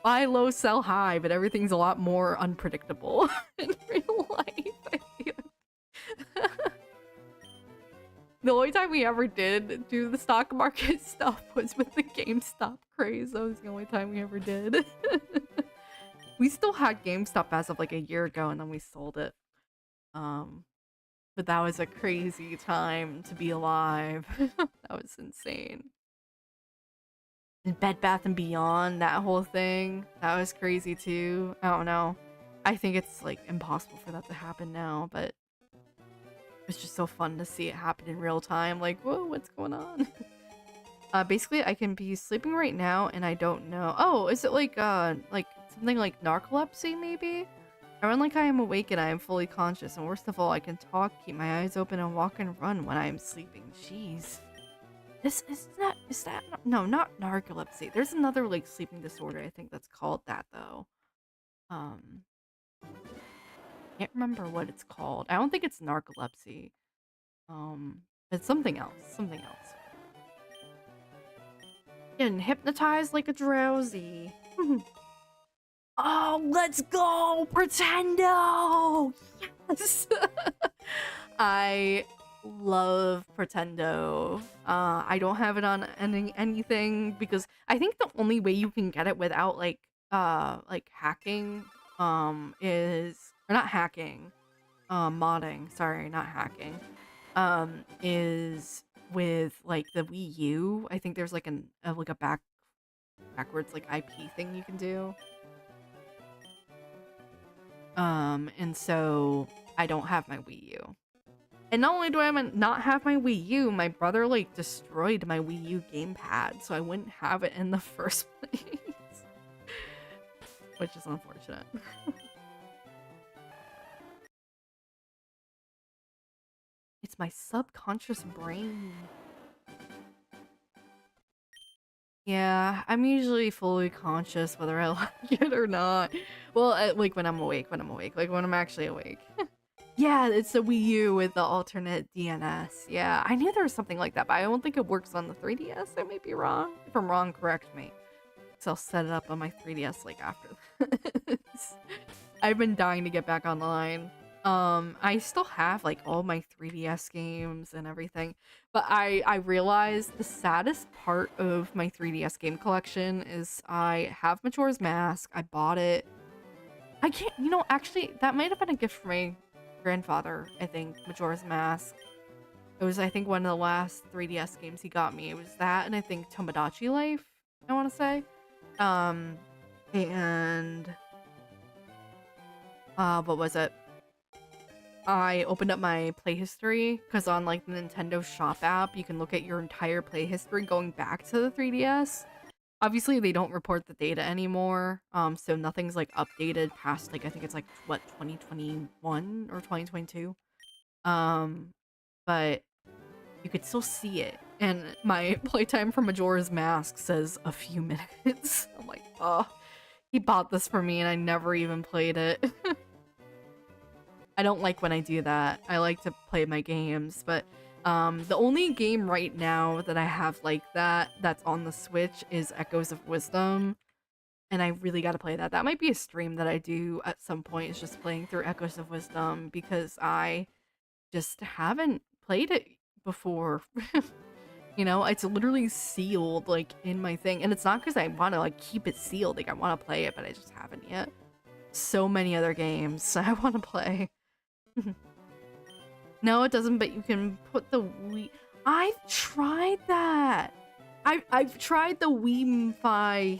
Buy low, sell high, but everything's a lot more unpredictable in real life, I feel. The only time we ever did do the stock market stuff was with the GameStop craze. That was the only time we ever did. We still had GameStop as of like a year ago, and then we sold it. But that was a crazy time to be alive. That was insane. And Bed Bath and Beyond, that whole thing, that was crazy too. I don't know. I think it's like impossible for that to happen now, but it's just so fun to see it happen in real time. Like, whoa, what's going on? Basically, I can be sleeping right now and I don't know. Oh, is it like something like narcolepsy maybe? I run like I am awake and I am fully conscious, and worst of all, I can talk, keep my eyes open, and walk and run when I am sleeping. Jeez. Is that no, not narcolepsy. There's another like sleeping disorder, I think that's called that though. Can't remember what it's called. I don't think it's narcolepsy. It's something else. Something else. Getting hypnotized like a drowsy. Oh, let's go! Pretendo! Yes! I love Pretendo. I don't have it on anything because I think the only way you can get it without like hacking is, or not hacking, modding, sorry, not hacking, is with like the Wii U. I think there's like a backwards like IP thing you can do. And so I don't have my Wii U. And not only do I not have my Wii U, my brother like destroyed my Wii U gamepad, so I wouldn't have it in the first place. Which is unfortunate. It's my subconscious brain. Yeah, I'm usually fully conscious whether I like it or not. Well, like when I'm awake, like when I'm actually awake. Yeah, it's the Wii U with the alternate DNS. Yeah, I knew there was something like that, but I don't think it works on the 3DS. I might be wrong. If I'm wrong, correct me. So I'll set it up on my 3DS like after this. I've been dying to get back online. I still have like all my 3DS games and everything, but I realized the saddest part of my 3DS game collection is I have Majora's Mask. I bought it. I can't, actually, that might have been a gift for my grandfather, I think, Majora's Mask. It was, I think, one of the last 3DS games he got me. It was that, and I think Tomodachi Life, I want to say. What was it? I opened up my play history, because on, like, the Nintendo Shop app, you can look at your entire play history going back to the 3DS. Obviously, they don't report the data anymore, so nothing's, like, updated past, like, I think it's, like, what, 2021 or 2022? But you could still see it, and my playtime for Majora's Mask says a few minutes. I'm like, oh, he bought this for me and I never even played it. I don't like when I do that. I like to play my games, but the only game right now that I have like that's on the Switch is Echoes of Wisdom, and I really gotta play that. That might be a stream that I do at some point, is just playing through Echoes of Wisdom, because I just haven't played it before. It's literally sealed like in my thing, and it's not because I want to like keep it sealed, like I want to play it, but I just haven't yet. So many other games I want to play. No, it doesn't, but you can put the Wii. I've tried that. I've tried the Wii-Fi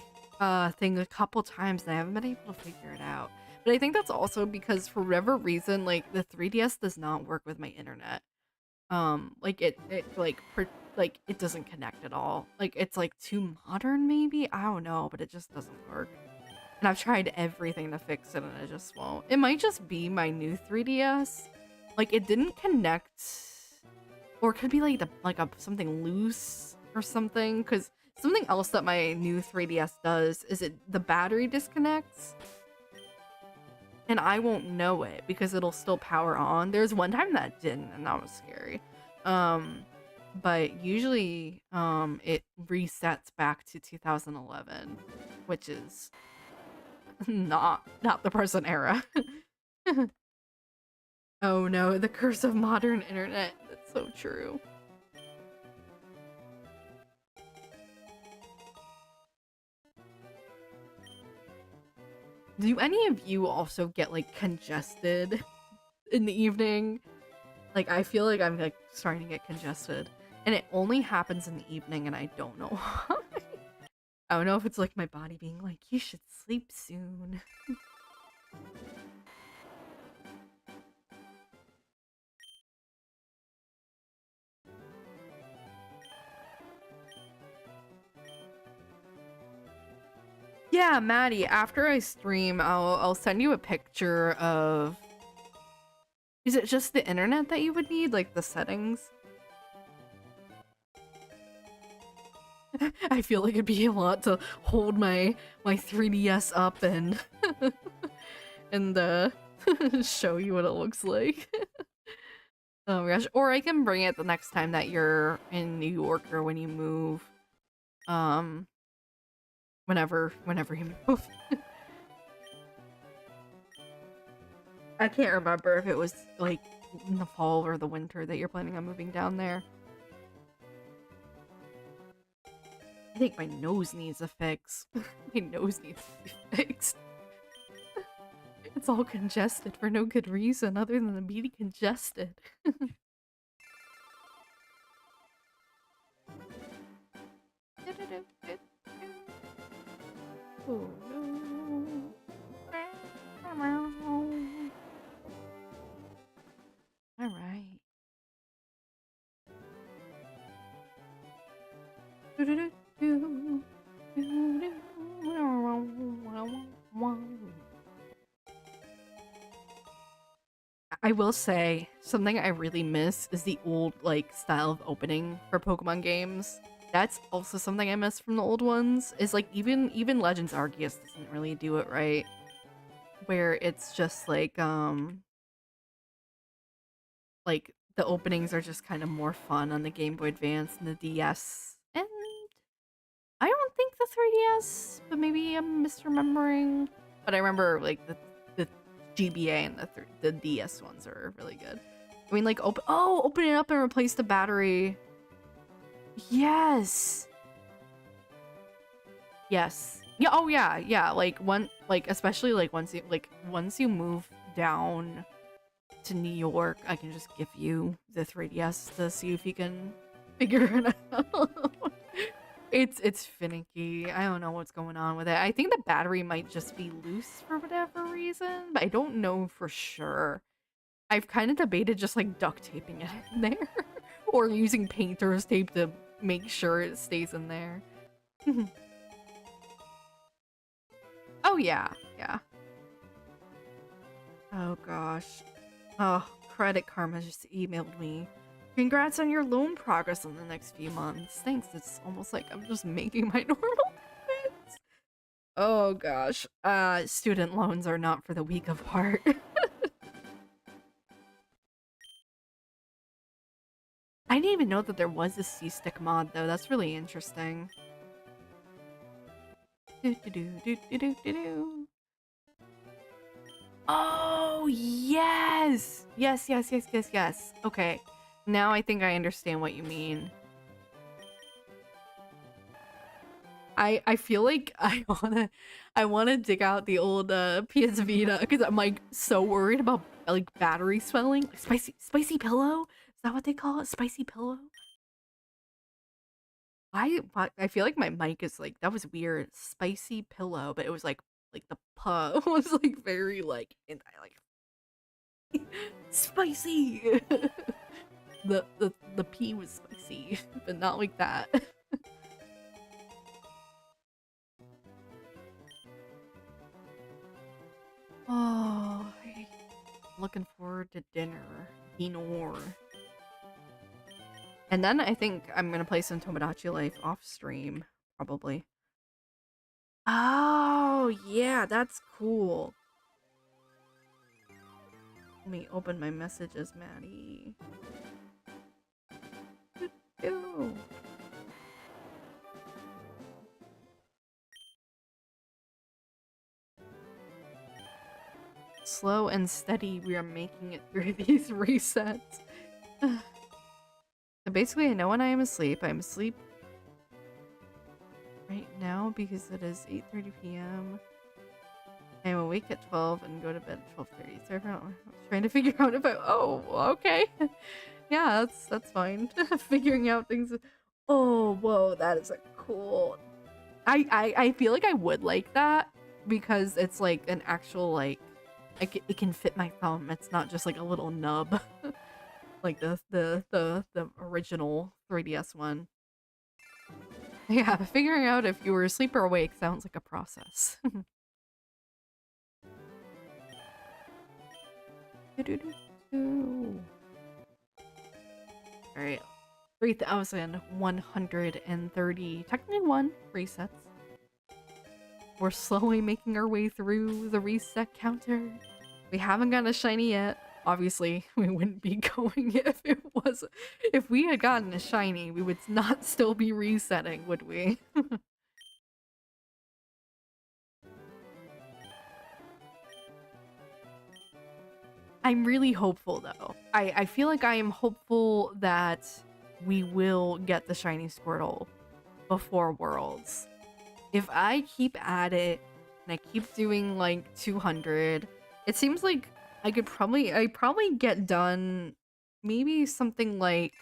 thing a couple times and I haven't been able to figure it out. But I think that's also because for whatever reason, like the 3DS does not work with my internet. Like it doesn't connect at all. Like it's like too modern maybe? I don't know, but it just doesn't work. And I've tried everything to fix it and it just won't. It might just be my new 3DS. Like it didn't connect, or it could be like something loose or something, because something else that my new 3DS does is the battery disconnects. And I won't know it because it'll still power on. There's one time that didn't, and that was scary. But usually it resets back to 2011, which is not the present era. Oh no, the curse of modern internet. That's so true. Do any of you also get like congested in the evening? Like I feel like I'm like starting to get congested, and it only happens in the evening, and I don't know why. I don't know if it's like my body being like, you should sleep soon. Yeah, Maddie, after I stream, I'll send you a picture of... Is it just the internet that you would need? Like the settings? I feel like it'd be a lot to hold my 3DS up and and show you what it looks like. Oh my gosh. Or I can bring it the next time that you're in New York or when you move. Whenever you move. I can't remember if it was like in the fall or the winter that you're planning on moving down there. I think my nose needs a fix. My nose needs to be fixed. It's all congested for no good reason other than it being congested. Oh no. Alright. I will say, something I really miss is the old, like, style of opening for Pokemon games. That's also something I miss from the old ones, is like, even Legends Arceus doesn't really do it right. Where it's just like the openings are just kind of more fun on the Game Boy Advance and the DS. And I don't think the 3DS, but maybe I'm misremembering. But I remember like the GBA and the DS ones are really good. I mean, like open it up and replace the battery. Yes. Yes. Yeah. Oh yeah. Yeah. Like especially like once you move down to New York, I can just give you the 3DS to see if you can figure it out. It's finicky. I don't know what's going on with it. I think the battery might just be loose for whatever reason, but I don't know for sure. I've kind of debated just like duct taping it in there or using painter's tape to make sure it stays in there. Oh yeah, yeah. Oh gosh. Oh, Credit Karma just emailed me. Congrats on your loan progress in the next few months. Thanks, it's almost like I'm just making my normal payments. Oh gosh. Student loans are not for the weak of heart. I didn't even know that there was a C-Stick mod though. That's really interesting. Oh, yes! Yes. Okay. Now I think I understand what you mean. I feel like I wanna dig out the old PS Vita because I'm like so worried about like battery swelling. Spicy pillow? Is that what they call it? Spicy pillow? I feel like my mic is like that was weird. Spicy pillow, but it was like the puh was like very like and I like spicy. The P was spicy, but not like that. Oh, looking forward to dinner. And then I think I'm gonna play some Tomodachi Life off stream, probably. Oh, yeah, that's cool. Let me open my messages, Maddie. Ew. Slow and steady, we are making it through these resets. So basically, I know when I am asleep. I'm asleep right now because it is 8:30 p.m. I'm awake at 12 and go to bed at 12:30. So I'm trying to figure out if I... Oh, okay. Yeah, that's fine. Figuring out things. Oh, whoa, that is a cool... I feel like I would like that because it's like an actual like it can fit my thumb. It's not just like a little nub like the original 3DS one. Yeah, figuring out if you were asleep or awake sounds like a process. Alright, 3,130, technically 1 resets. We're slowly making our way through the reset counter. We haven't gotten a shiny yet. Obviously, we wouldn't be going if we had gotten a shiny, we would not still be resetting, would we? I'm really hopeful though. I feel like I am hopeful that we will get the shiny Squirtle before Worlds. If I keep at it and I keep doing like 200, it seems like I probably get done maybe something like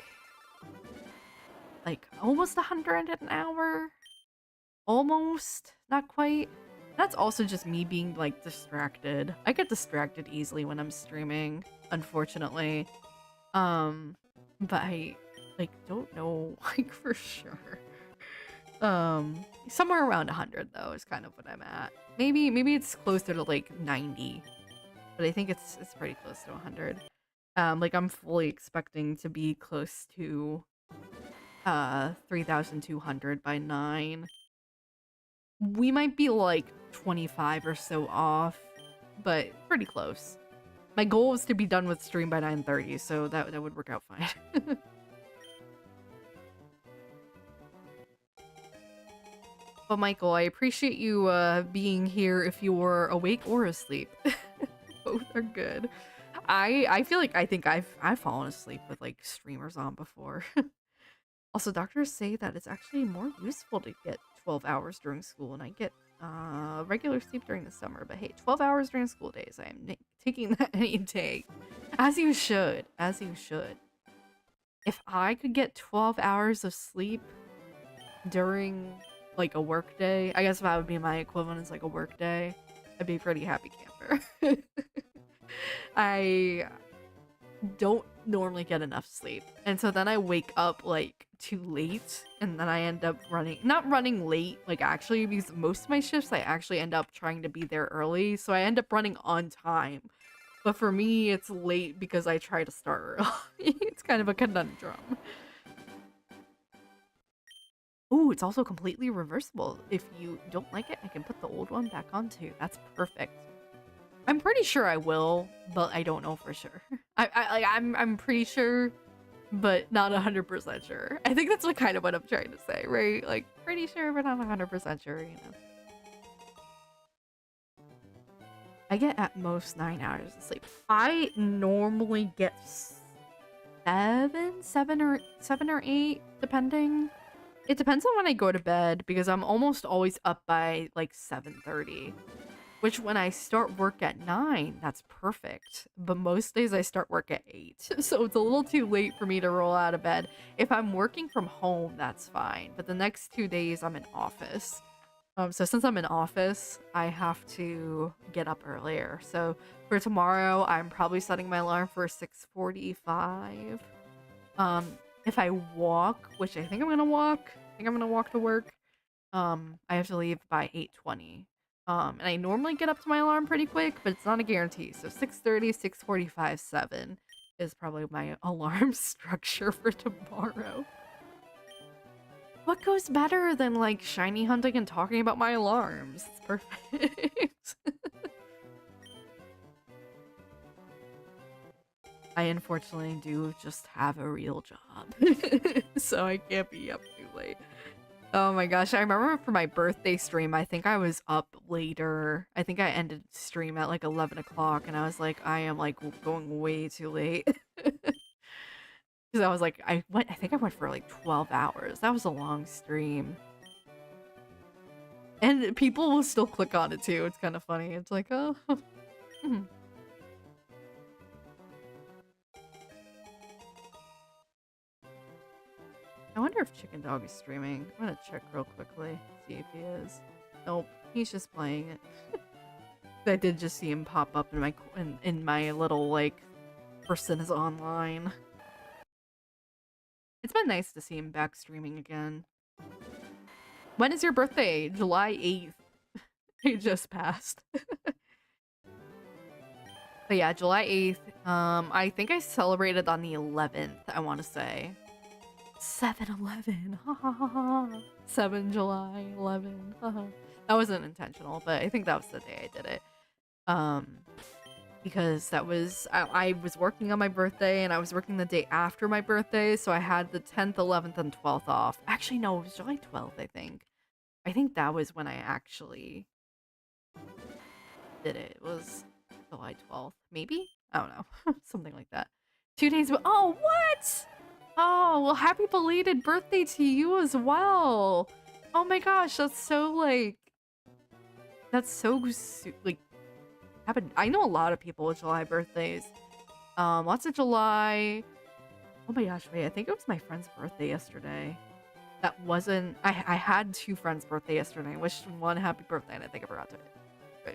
almost 100 an hour. Almost, not quite. That's also just me being like distracted. I get distracted easily when I'm streaming, unfortunately. But I like don't know like for sure. Somewhere around 100 though is kind of what I'm at. Maybe it's closer to like 90, but I think it's pretty close to 100. Like I'm fully expecting to be close to 3,200 by 9. We might be like 25 or so off, but pretty close. My goal is to be done with stream by 9:30, so that would work out fine. But Michael, I appreciate you being here if you're awake or asleep. Both are good. I feel like I think I've fallen asleep with like streamers on before. Also, doctors say that it's actually more useful to get 12 hours during school, and I get regular sleep during the summer. But hey, 12 hours during school days, I am taking that any day. As you should. As you should. If I could get 12 hours of sleep during like a work day, I guess that would be my equivalent as like a work day, I'd be a pretty happy camper. I don't normally get enough sleep, and so then I wake up like too late, and then I end up not running late like actually, because most of my shifts I actually end up trying to be there early, so I end up running on time. But for me it's late because I try to start early. It's kind of a conundrum. Ooh, it's also completely reversible. If you don't like it, I can put the old one back on too. That's perfect. I'm pretty sure I will, but I don't know for sure. I'm pretty sure, but not 100% sure. I think that's kind of what I'm trying to say, right? Like, pretty sure, but not 100% sure, you know. I get at most 9 hours of sleep. I normally get 7 or 8, depending. It depends on when I go to bed, because I'm almost always up by like 7:30. Which when I start work at 9, that's perfect. But most days I start work at 8. So it's a little too late for me to roll out of bed. If I'm working from home, that's fine. But the next 2 days I'm in office. So since I'm in office, I have to get up earlier. So for tomorrow, I'm probably setting my alarm for 6:45. If I walk, which I think I'm gonna walk, to work, I have to leave by 8:20. And I normally get up to my alarm pretty quick, but it's not a guarantee. So 6:30, 6:45, 7 is probably my alarm structure for tomorrow. What goes better than like shiny hunting and talking about my alarms? It's perfect. I unfortunately do just have a real job, so I can't be up too late. Oh my gosh, I remember for my birthday stream, I think I was up later. I think I ended stream at like 11 o'clock, and I was like, I am like going way too late. Because I was like, I think I went for like 12 hours. That was a long stream. And people will still click on it too. It's kind of funny. It's like, oh. Hmm. I wonder if Chicken Dog is streaming. I'm gonna check real quickly, see if he is. Nope, he's just playing it. I did just see him pop up in my little like person is online. It's been nice to see him back streaming again. When is your birthday? July 8th. It just passed. But yeah, July 8th. I think I celebrated on the 11th, I want to say. 7-11. Ha ha ha ha. 7 July 11. That wasn't intentional, but I think that was the day I did it. Because that was I was working on my birthday and I was working the day after my birthday, so I had the 10th, 11th, and 12th off. Actually, no, it was July 12th, I think. I think that was when I actually did it. It was July 12th, maybe? I don't know. Something like that. 2 days ago. Oh, what? Oh, well, happy belated birthday to you as well. Oh my gosh, that's so, like... That's so, like... I know a lot of people with July birthdays. Lots of July... Oh my gosh, wait, I think it was my friend's birthday yesterday. That wasn't... I had 2 friends' birthday yesterday. I wished one happy birthday, and I think I forgot to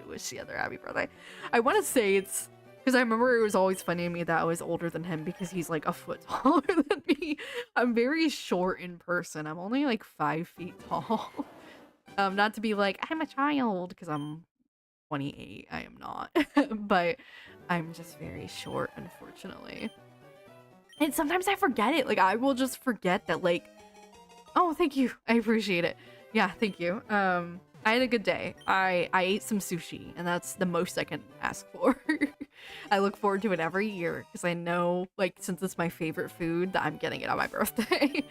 wish the other happy birthday. I want to say it's... Because I remember it was always funny to me that I was older than him because he's like a foot taller than me. I'm very short in person. I'm only like 5 feet tall. Not to be like, I'm a child, because I'm 28. I am not. But I'm just very short, unfortunately. And sometimes I forget it. Like, I will just forget that, like... Oh, thank you. I appreciate it. Yeah, thank you. I had a good day. I ate some sushi, and that's the most I can ask for. I look forward to it every year, because I know, like, since it's my favorite food, that I'm getting it on my birthday.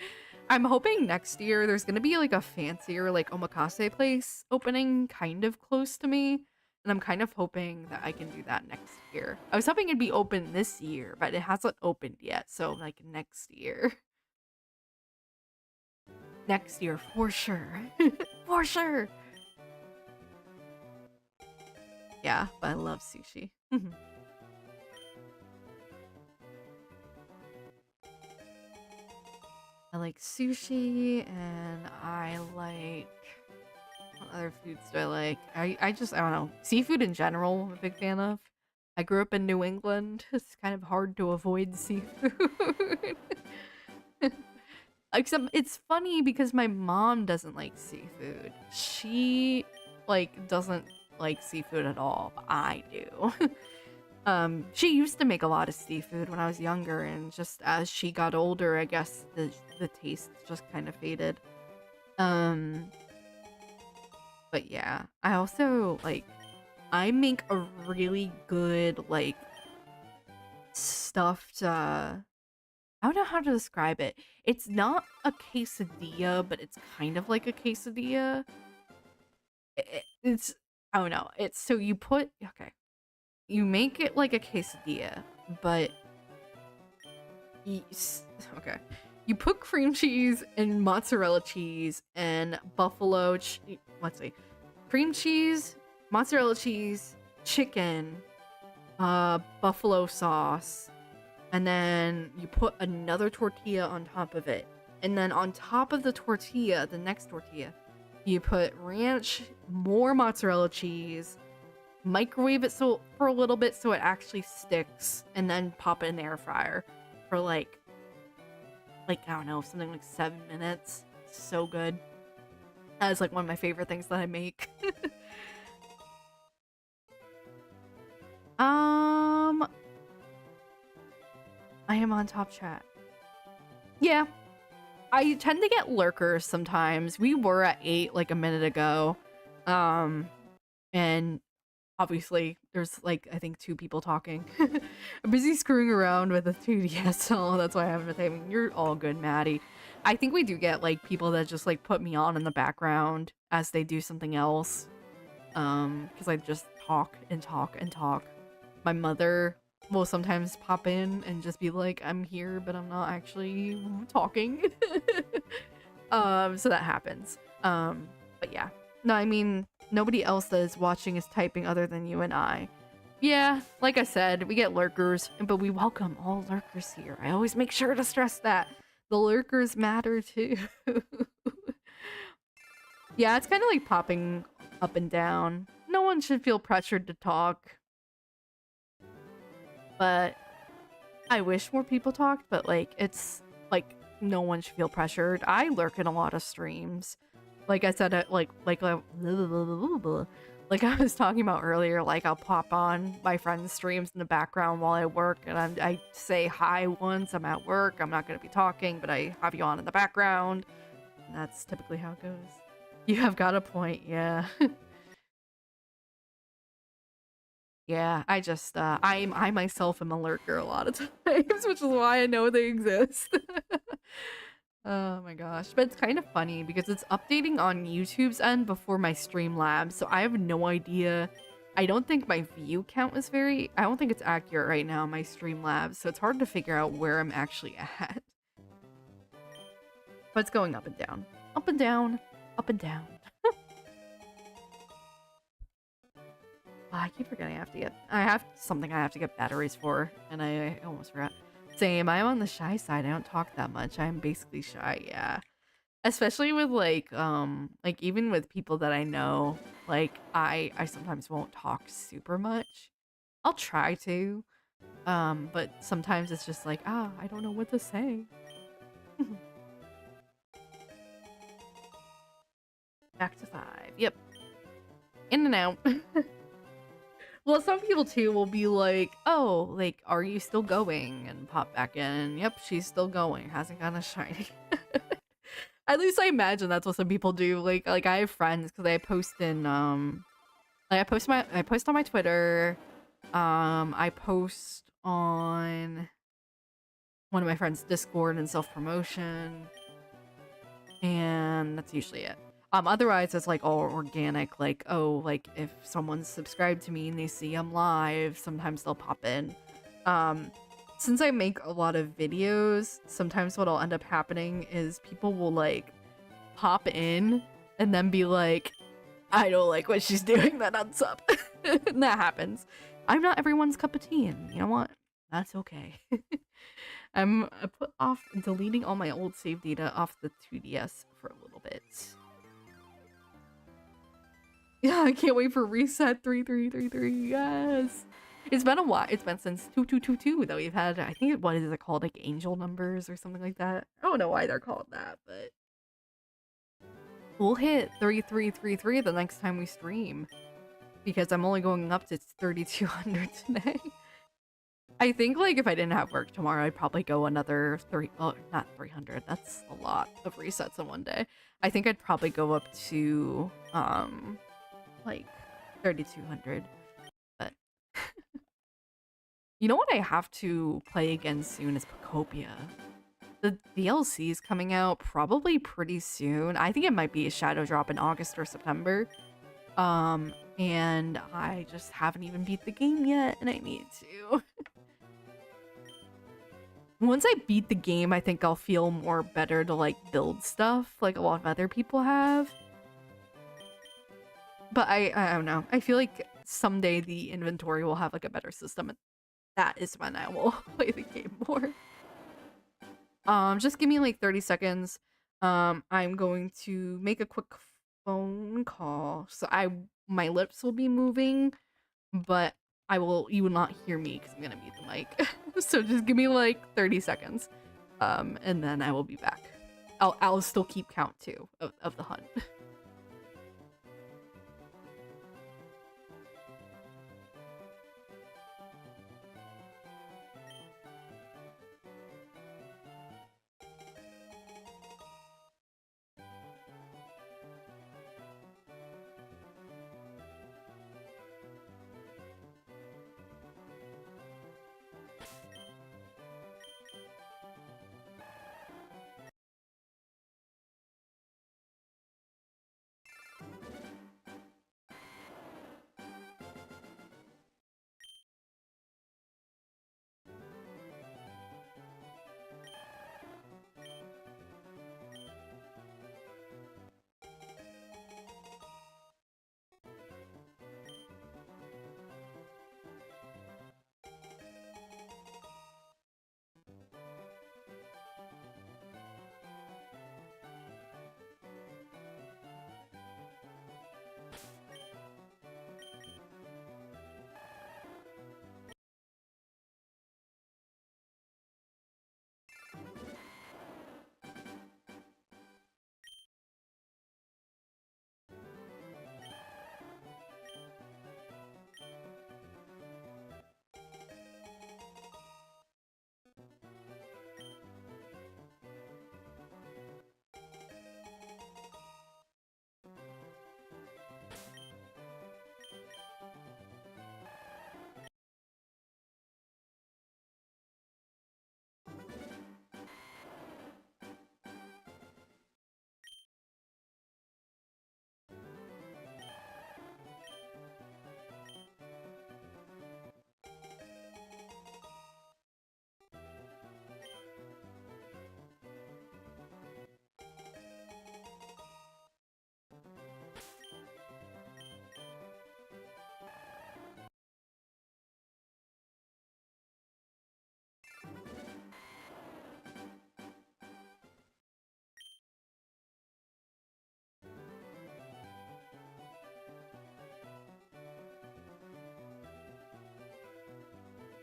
I'm hoping next year there's gonna be, like, a fancier, like, omakase place opening kind of close to me, and I'm kind of hoping that I can do that next year. I was hoping it'd be open this year, but it hasn't opened yet, so, like, next year. Next year, for sure. For sure! Yeah, but I love sushi. I like sushi, and I like... What other foods do I like? I don't know. Seafood in general, I'm a big fan of. I grew up in New England. It's kind of hard to avoid seafood. Except it's funny because my mom doesn't like seafood. She, like, doesn't like seafood at all, but I do. She used to make a lot of seafood when I was younger, and just as she got older, I guess the taste just kind of faded. But yeah, I also, like, I make a really good, like, stuffed, I don't know how to describe it. It's not a quesadilla, but it's kind of like a quesadilla. It's, I don't know. It's, so you put, okay. You make it like a quesadilla, but okay. You put cream cheese and mozzarella cheese and let's see. Cream cheese, mozzarella cheese, chicken, buffalo sauce, and then you put another tortilla on top of it. And then on top of the tortilla, the next tortilla, you put ranch, more mozzarella cheese, microwave it for a little bit so it actually sticks, and then pop it in the air fryer for like I don't know, something like 7 minutes. So good. That is like one of my favorite things that I make. I am on top chat. Yeah. I tend to get lurkers sometimes. We were at 8 like a minute ago. And obviously there's like, I think 2 people talking. I'm busy screwing around with a 2DS, so that's why I haven't been typing. You're all good, Maddie. I think we do get like people that just like put me on in the background as they do something else. Because I just talk and talk and talk. My mother will sometimes pop in and just be like, I'm here, but I'm not actually talking. So that happens. But yeah, No, I mean, nobody else that is watching is typing other than you and I. Yeah, like I said, we get lurkers, but we welcome all lurkers here. I always make sure to stress that. The lurkers matter too. Yeah, it's kind of like popping up and down. No one should feel pressured to talk. But I wish more people talked, but like, it's like no one should feel pressured. I lurk in a lot of streams. Like I said, like I was talking about earlier, like I'll pop on my friends' streams in the background while I work, and I say hi once I'm at work. I'm not going to be talking, but I have you on in the background. And that's typically how it goes. You have got a point, yeah. Yeah, I just, I myself am a lurker a lot of times, which is why I know they exist. Oh my gosh. But it's kind of funny because it's updating on YouTube's end before my Streamlabs, so I have no idea. I don't think my view count is I don't think it's accurate right now, my Streamlabs, so it's hard to figure out where I'm actually at. But it's going up and down. Up and down. Up and down. I keep forgetting I have something I have to get batteries for, and I almost forgot. Same, I'm on the shy side. I don't talk that much. I'm basically shy, yeah. Especially with like even with people that I know, like I sometimes won't talk super much. I'll try to, but sometimes it's just like, I don't know what to say. Back to 5. Yep. In and out. Well, some people too will be like, oh, like, are you still going? And pop back in. Yep, she's still going. Hasn't gotten a shiny. At least I imagine that's what some people do. Like I have friends because I post in like I post on my Twitter. I post on one of my friends' Discord and self-promotion. And that's usually it. Otherwise it's like all organic, like, oh, like if someone's subscribed to me and they see I'm live, sometimes they'll pop in. Since I make a lot of videos, sometimes what'll end up happening is people will like pop in and then be like, I don't like what she's doing, then unsub. And that happens. I'm not everyone's cup of tea, and you know what? That's okay. I put off deleting all my old save data off the 2DS for a little bit. Yeah, I can't wait for reset 3333. Yes. It's been a while. It's been since 2222 that we've had, I think, what is it called? Like angel numbers or something like that. I don't know why they're called that, but we'll hit 3333 the next time we stream because I'm only going up to 3200 today. I think like if I didn't have work tomorrow, I'd probably go another not 300. That's a lot of resets in one day. I think I'd probably go up to like 3200. But you know what I have to play again soon is Pocopia. The DLC is coming out probably pretty soon. I think it might be a shadow drop in August or September. And I just haven't even beat the game yet, and I need to. Once I beat the game, I think I'll feel more better to like build stuff like a lot of other people have. But I don't know. I feel like someday the inventory will have like a better system, and that is when I will play the game more. Just give me like 30 seconds. I'm going to make a quick phone call. So my lips will be moving, but you will not hear me because I'm gonna mute the mic. So just give me like 30 seconds. And then I will be back. I'll still keep count too of the hunt.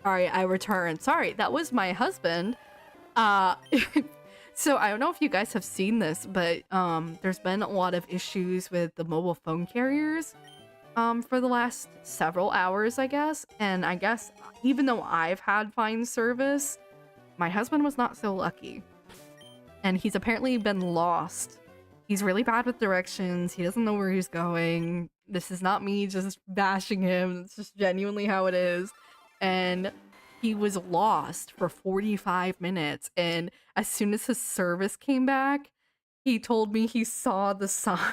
Alright, I returned. Sorry, that was my husband. Uh, so I don't know if you guys have seen this, but there's been a lot of issues with the mobile phone carriers for the last several hours, I guess. And I guess even though I've had fine service, my husband was not so lucky. And he's apparently been lost. He's really bad with directions. He doesn't know where he's going. This is not me just bashing him. It's just genuinely how it is. And he was lost for 45 minutes. And as soon as his service came back, he told me he saw the sign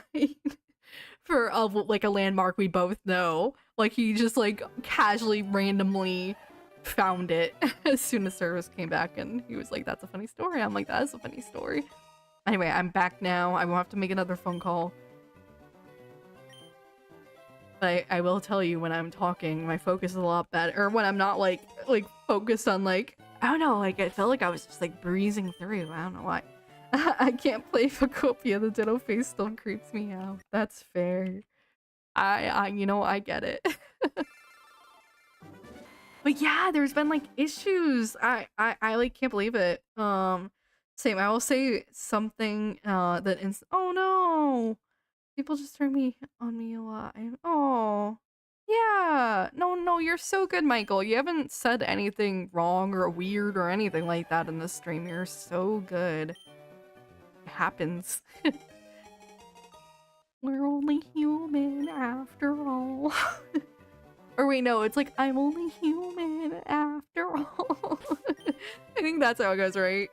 for like a landmark we both know. Like he just like casually randomly found it as soon as service came back, and he was like, that's a funny story. I'm like, that is a funny story. Anyway, I'm back now. I won't have to make another phone call. But I will tell you, when I'm talking, my focus is a lot better. Or when I'm not like focused on like, I don't know, like I felt like I was just like breezing through. I don't know why. I can't play Phacopia. The ditto face still creeps me out. That's fair. You know, I get it. But yeah, there's been like issues. I like can't believe it. Same. I will say something oh no, people just turn me on me a lot. Oh yeah, no, you're so good, Michael. You haven't said anything wrong or weird or anything like that in this stream. You're so good. It happens. We're only human after all. Or wait, no, it's like, I'm only human after all. I think that's how it goes, right?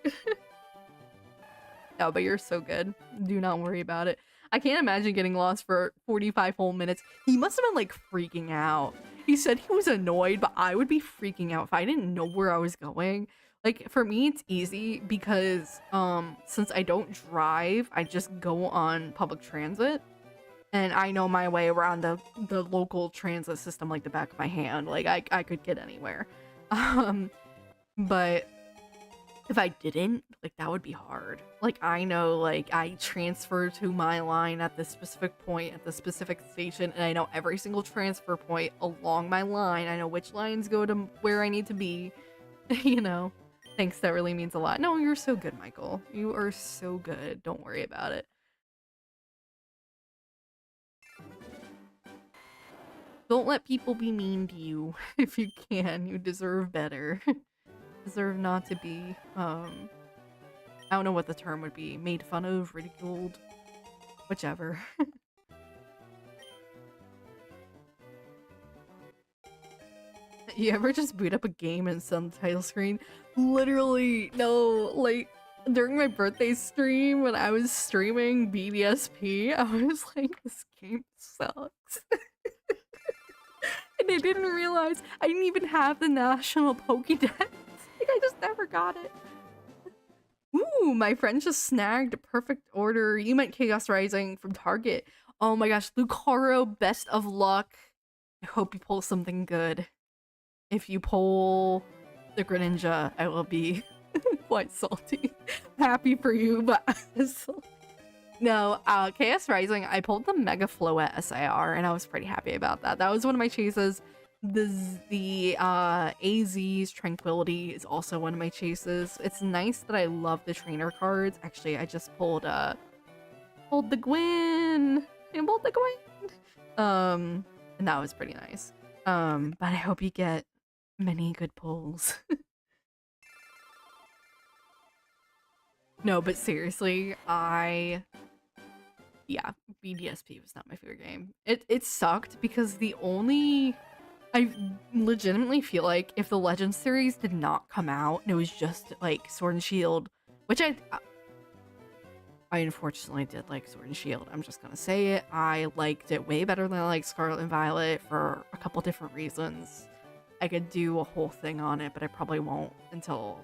No, but you're so good. Do not worry about it. I can't imagine getting lost for 45 whole minutes. He must have been like freaking out. He said he was annoyed, but I would be freaking out if I didn't know where I was going. Like, for me, it's easy because since I don't drive, I just go on public transit. And I know my way around the local transit system like the back of my hand. Like, I could get anywhere. But if I didn't, like, that would be hard. Like, I know, like, I transfer to my line at this specific point at the specific station, and I know every single transfer point along my line. I know which lines go to where I need to be. You know? Thanks, that really means a lot. No, you're so good, Michael. You are so good. Don't worry about it. Don't let people be mean to you if you can. You deserve better. Deserve not to be, I don't know what the term would be. Made fun of, ridiculed, whichever. You ever just boot up a game and send the title screen? Literally, no, like, during my birthday stream, when I was streaming BDSP, I was like, this game sucks. And I didn't realize I didn't even have the national Pokédex. Like, I just never got it. Ooh, my friend just snagged a perfect order. You meant Chaos Rising from Target. Oh my gosh, Lucaro, best of luck. I hope you pull something good. If you pull the Greninja, I will be quite salty. Happy for you, but no, Chaos Rising, I pulled the Mega Floette SIR, and I was pretty happy about that. That was one of my chases. The AZ's Tranquility is also one of my chases. It's nice that I love the trainer cards. Actually, I just pulled the Gwyn. I pulled the Gwyn. And that was pretty nice. But I hope you get many good pulls. No, but seriously, yeah, BDSP was not my favorite game. It sucked because I legitimately feel like if the Legends series did not come out and it was just like Sword and Shield, which I unfortunately did like Sword and Shield. I'm just gonna say it. I liked it way better than I liked Scarlet and Violet for a couple different reasons. I could do a whole thing on it, but I probably won't until,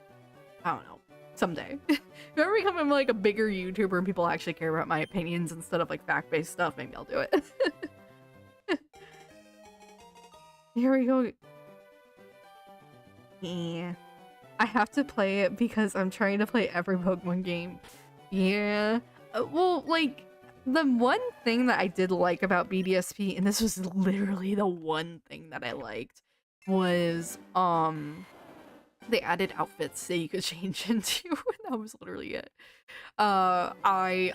I don't know, someday. If I ever become like a bigger YouTuber and people actually care about my opinions instead of like fact-based stuff, maybe I'll do it. Here we go. Yeah. I have to play it because I'm trying to play every Pokemon game. Yeah. Well, like, the one thing that I did like about BDSP, and this was literally the one thing that I liked, was they added outfits that you could change into, and that was literally it. I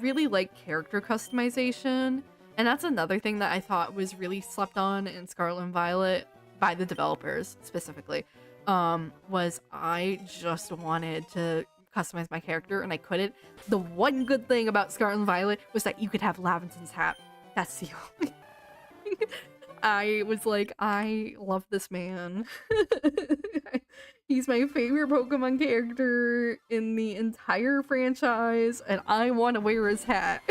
really like character customization, and that's another thing that I thought was really slept on in Scarlet and Violet by the developers specifically. Was I just wanted to customize my character and I couldn't. The one good thing about Scarlet and Violet was that you could have Laventon's hat. That's the only thing. I was like, I love this man. He's my favorite Pokemon character in the entire franchise, and I want to wear his hat.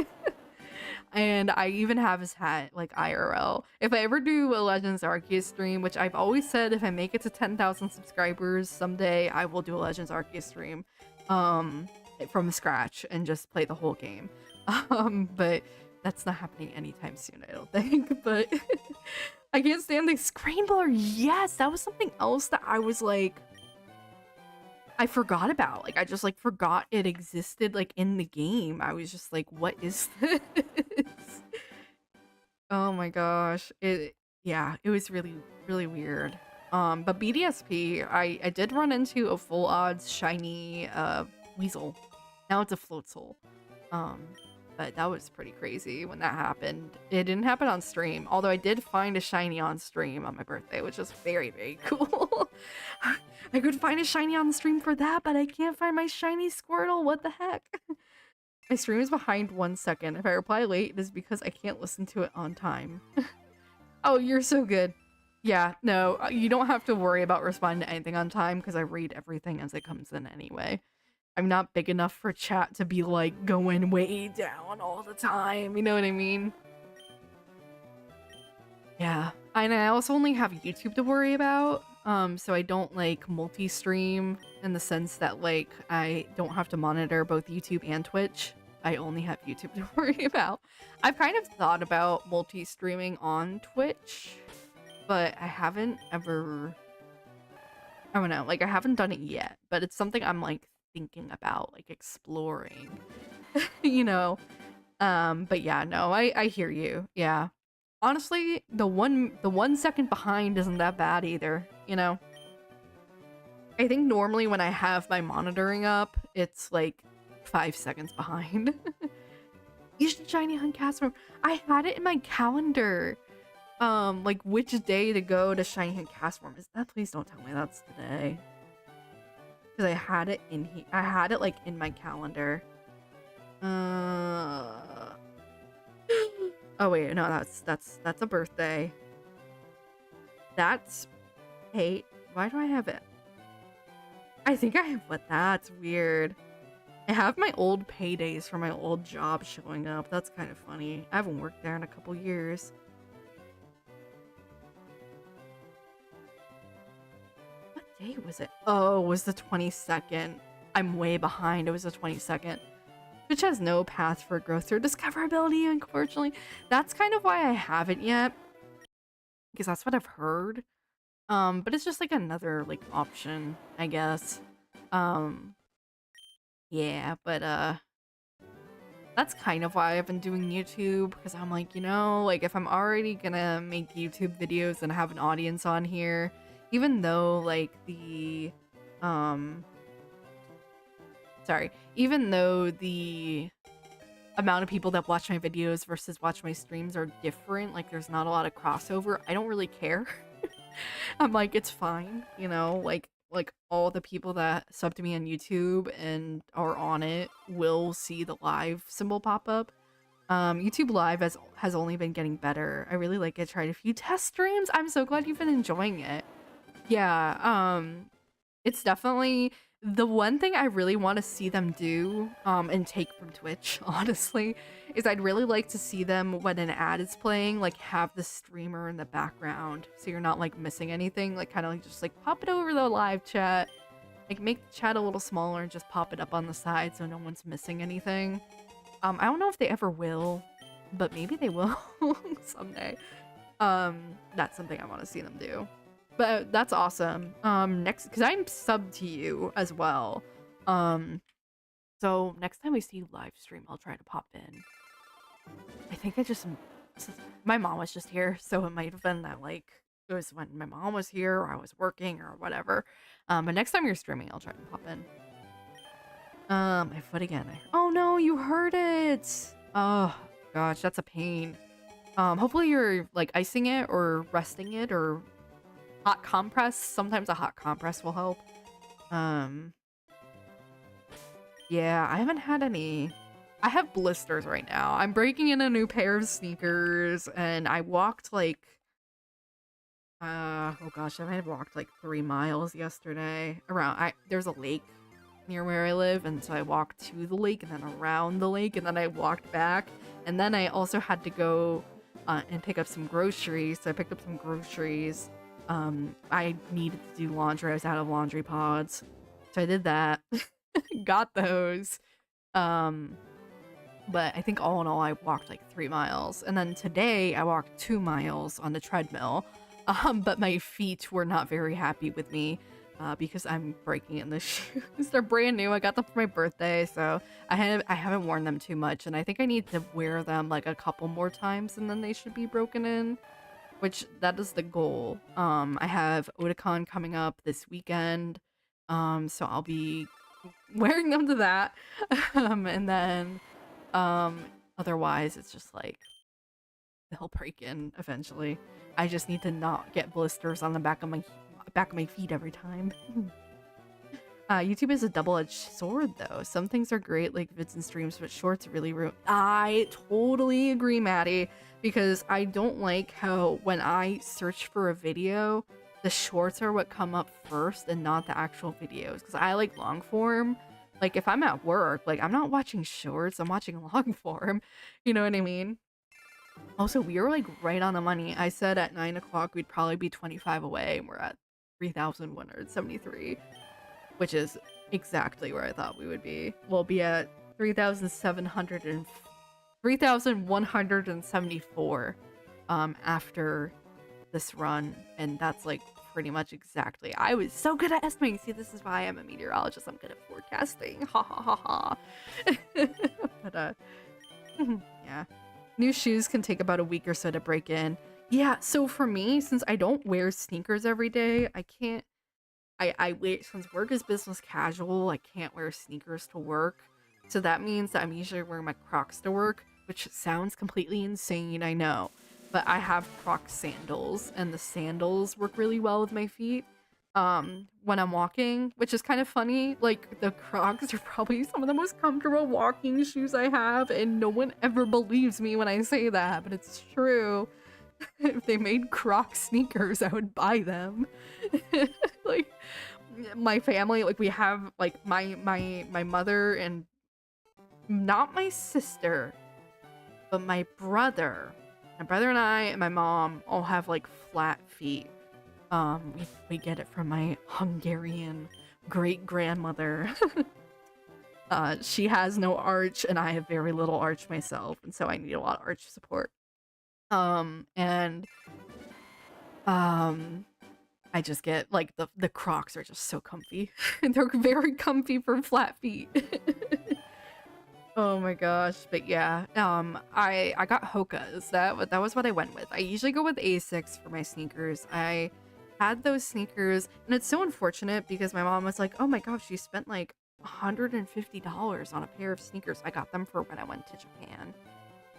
And I even have his hat, like, IRL. If I ever do a Legends Arceus stream, which I've always said if I make it to 10,000 subscribers someday, I will do a Legends Arceus stream from scratch and just play the whole game. But that's not happening anytime soon, I don't think. But I can't stand the Scrambler. Yes, that was something else that I was like, I forgot about. Like, I just like forgot it existed like in the game. I was just like, what is this? Oh my gosh. Yeah, it was really, really weird. But BDSP, I did run into a full odds shiny Weasel. Now it's a Floatzel. But that was pretty crazy when that happened. It didn't happen on stream, although I did find a shiny on stream on my birthday, which was very, very cool. I could find a shiny on the stream for that, but I can't find my shiny Squirtle. What the heck? My stream is behind 1 second. If I reply late, it is because I can't listen to it on time. Oh, you're so good. Yeah, no, you don't have to worry about responding to anything on time because I read everything as it comes in anyway. I'm not big enough for chat to be like going way down all the time, you know what I mean? Yeah, and I also only have YouTube to worry about, so I don't like multi-stream in the sense that like I don't have to monitor both YouTube and Twitch. I only have YouTube to worry about. I've kind of thought about multi-streaming on Twitch, but I haven't ever, I don't know, like I haven't done it yet, but it's something I'm like thinking about, like exploring, you know? But yeah, no, I hear you. Yeah. Honestly, the 1 second behind isn't that bad either, you know? I think normally when I have my monitoring up, it's like 5 seconds behind. You should shiny hunt Casper. I had it in my calendar. Like which day to go to shiny hunt Casper. Is that, please don't tell me that's today. Because I had it in here. I had it like in my calendar. Oh wait, no, that's a birthday. That's, hey, why do I have it? I think I have what, that's weird. I have my old paydays for my old job showing up. That's kind of funny. I haven't worked there in a couple years. What day was it? Oh, it was the 22nd. I'm way behind. It was the 22nd. Which has no path for growth or discoverability, unfortunately. That's kind of why I haven't yet. Because that's what I've heard. But it's just like another like option, I guess. Yeah, but that's kind of why I've been doing YouTube, because I'm like, you know, like if I'm already gonna make YouTube videos and have an audience on here, even though like even though the amount of people that watch my videos versus watch my streams are different, like there's not a lot of crossover, I don't really care. I'm like, it's fine, you know, like all the people that sub to me on YouTube and are on it will see the live symbol pop up. YouTube Live has only been getting better. I really like it. Tried a few test streams. I'm so glad you've been enjoying it. Yeah, it's definitely the one thing I really want to see them do, and take from Twitch, honestly, is I'd really like to see them, when an ad is playing, like have the streamer in the background so you're not like missing anything, like kind of like just like pop it over the live chat, like make the chat a little smaller and just pop it up on the side so no one's missing anything. I don't know if they ever will, but maybe they will someday. That's something I want to see them do. But that's awesome. Next, because I'm subbed to you as well. So next time we see you live stream, I'll try to pop in. I think my mom was just here, so it might have been that like it was when my mom was here or I was working or whatever. But next time you're streaming, I'll try to pop in. My foot again. Oh no, you hurt it. Oh gosh, that's a pain. Hopefully you're like icing it or resting it or hot compress. Sometimes a hot compress will help. Yeah, I haven't had any. I have blisters right now. I'm breaking in a new pair of sneakers and I walked like oh gosh, I might have walked like 3 miles yesterday. There's a lake near where I live, and so I walked to the lake and then around the lake and then I walked back. And then I also had to go and pick up some groceries. So I picked up some groceries. I needed to do laundry. I was out of laundry pods. So I did that. Got those. But I think all in all, I walked like 3 miles. And then today, I walked 2 miles on the treadmill. But my feet were not very happy with me because I'm breaking in the shoes. They're brand new. I got them for my birthday, so I haven't worn them too much. And I think I need to wear them like a couple more times and then they should be broken in. Which, that is the goal. I have Otakon coming up this weekend. So I'll be wearing them to that. And then otherwise it's just like they'll break in eventually. I just need to not get blisters on the back of my feet every time. YouTube is a double-edged sword though. Some things are great like vids and streams, but shorts really ruin. I totally agree, Maddie, because I don't like how when I search for a video, the shorts are what come up first and not the actual videos, because I like long form. Like if I'm at work, like I'm not watching shorts, I'm watching long form. You know what I mean? Also, we were like right on the money. I said at 9 o'clock we'd probably be 25 away, and we're at 3,173, which is exactly where I thought we would be. We'll be at 3,174 after this run, and that's like pretty much exactly. I was so good at estimating. See, this is why I'm a meteorologist. I'm good at forecasting. Ha ha ha ha. But yeah. New shoes can take about a week or so to break in. Yeah, so for me, since I don't wear sneakers every day, I can't. I wait, since work is business casual, I can't wear sneakers to work. So that means that I'm usually wearing my Crocs to work, which sounds completely insane, I know. But I have Crocs sandals, and the sandals work really well with my feet when I'm walking, which is kind of funny. Like, the Crocs are probably some of the most comfortable walking shoes I have, and no one ever believes me when I say that, but it's true. If they made Croc sneakers, I would buy them. Like, my family, like, we have, like, my mother and not my sister, but my brother and I and my mom all have, like, flat feet. We get it from my Hungarian great-grandmother. She has no arch, and I have very little arch myself, and so I need a lot of arch support. I just get like the Crocs are just so comfy. They're very comfy for flat feet. Oh my gosh. But yeah, I got Hoka's. That was what I went with. I usually go with Asics for my sneakers. I had those sneakers, and it's so unfortunate because my mom was like, oh my gosh, you spent like $150 on a pair of sneakers. I got them for when I went to Japan.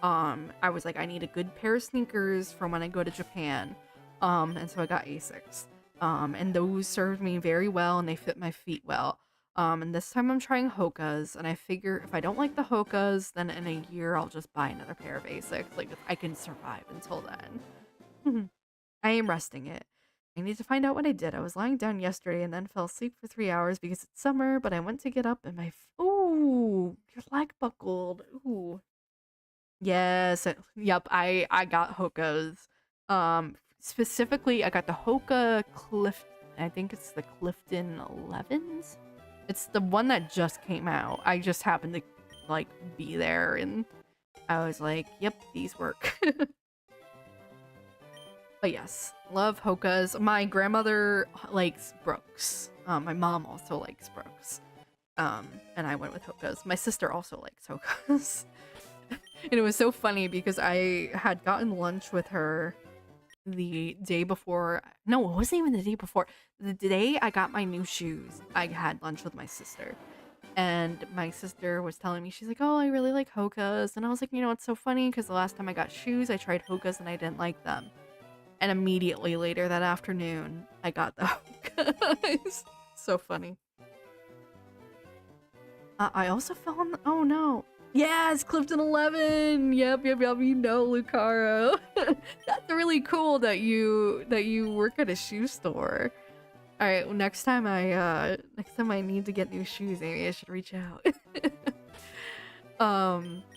I was like, I need a good pair of sneakers for when I go to Japan. And so I got Asics. And those served me very well and they fit my feet well. And this time I'm trying Hoka's, and I figure if I don't like the Hoka's, then in a year I'll just buy another pair of Asics. Like, if I can survive until then. I am resting it. I need to find out what I did. I was lying down yesterday and then fell asleep for 3 hours because it's summer, but I went to get up and ooh, your leg buckled. Ooh. Yes, yep, I got Hoka's. Specifically, I got the Hoka I think it's the Clifton 11s. It's the one that just came out. I just happened to, like, be there, and I was like, yep, these work. But yes, love Hoka's. My grandmother likes Brooks. My mom also likes Brooks. And I went with Hoka's. My sister also likes Hoka's. And it was so funny because I had gotten lunch with her the day before. No, it wasn't even the day before. The day I got my new shoes, I had lunch with my sister. And my sister was telling me, she's like, oh, I really like Hoka's. And I was like, you know, it's so funny because the last time I got shoes, I tried Hoka's and I didn't like them. And immediately later that afternoon, I got the Hoka's. So funny. I also fell on the, oh no. Yes, Clifton 11. Yep. You know, Lucaro. That's really cool that you work at a shoe store. All right, well, next time I need to get new shoes, maybe I should reach out.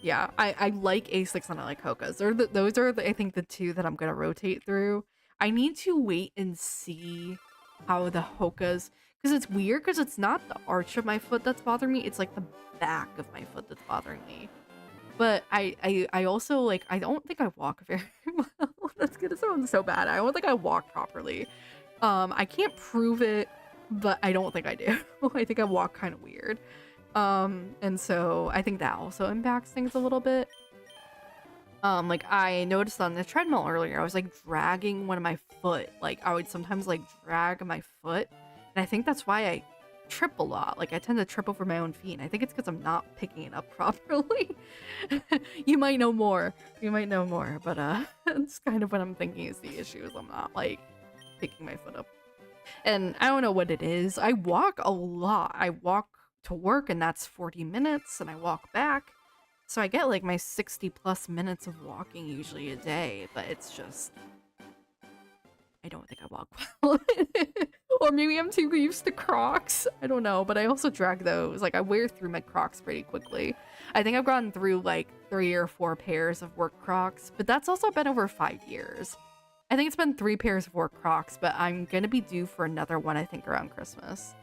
Yeah, I like Asics and I like Hoka's. Those are I think the two that I'm gonna rotate through. I need to wait and see how the Hoka's, because it's weird because it's not the arch of my foot that's bothering me, it's like the back of my foot that's bothering me. But I also, like, I don't think I walk very well. That's gonna sound so bad. I don't think I walk properly. I can't prove it, but I don't think I do. I think I walk kind of weird. And so I think that also impacts things a little bit. Like I noticed on the treadmill earlier, I was like dragging one of my foot. Like I would sometimes like drag my foot. And I think that's why I trip a lot. Like I tend to trip over my own feet. And I think it's because I'm not picking it up properly. You might know more. You might know more. But that's kind of what I'm thinking is the issue, is I'm not like picking my foot up. And I don't know what it is. I walk a lot. I walk to work and that's 40 minutes and I walk back. So I get like my 60 plus minutes of walking usually a day, but it's just, I don't think I walk well. Or maybe I'm too used to Crocs. I don't know, but I also drag those. Like I wear through my Crocs pretty quickly. I think I've gone through like 3 or 4 pairs of work Crocs, but that's also been over 5 years. I think it's been 3 pairs of work Crocs, but I'm gonna be due for another one, I think, around Christmas.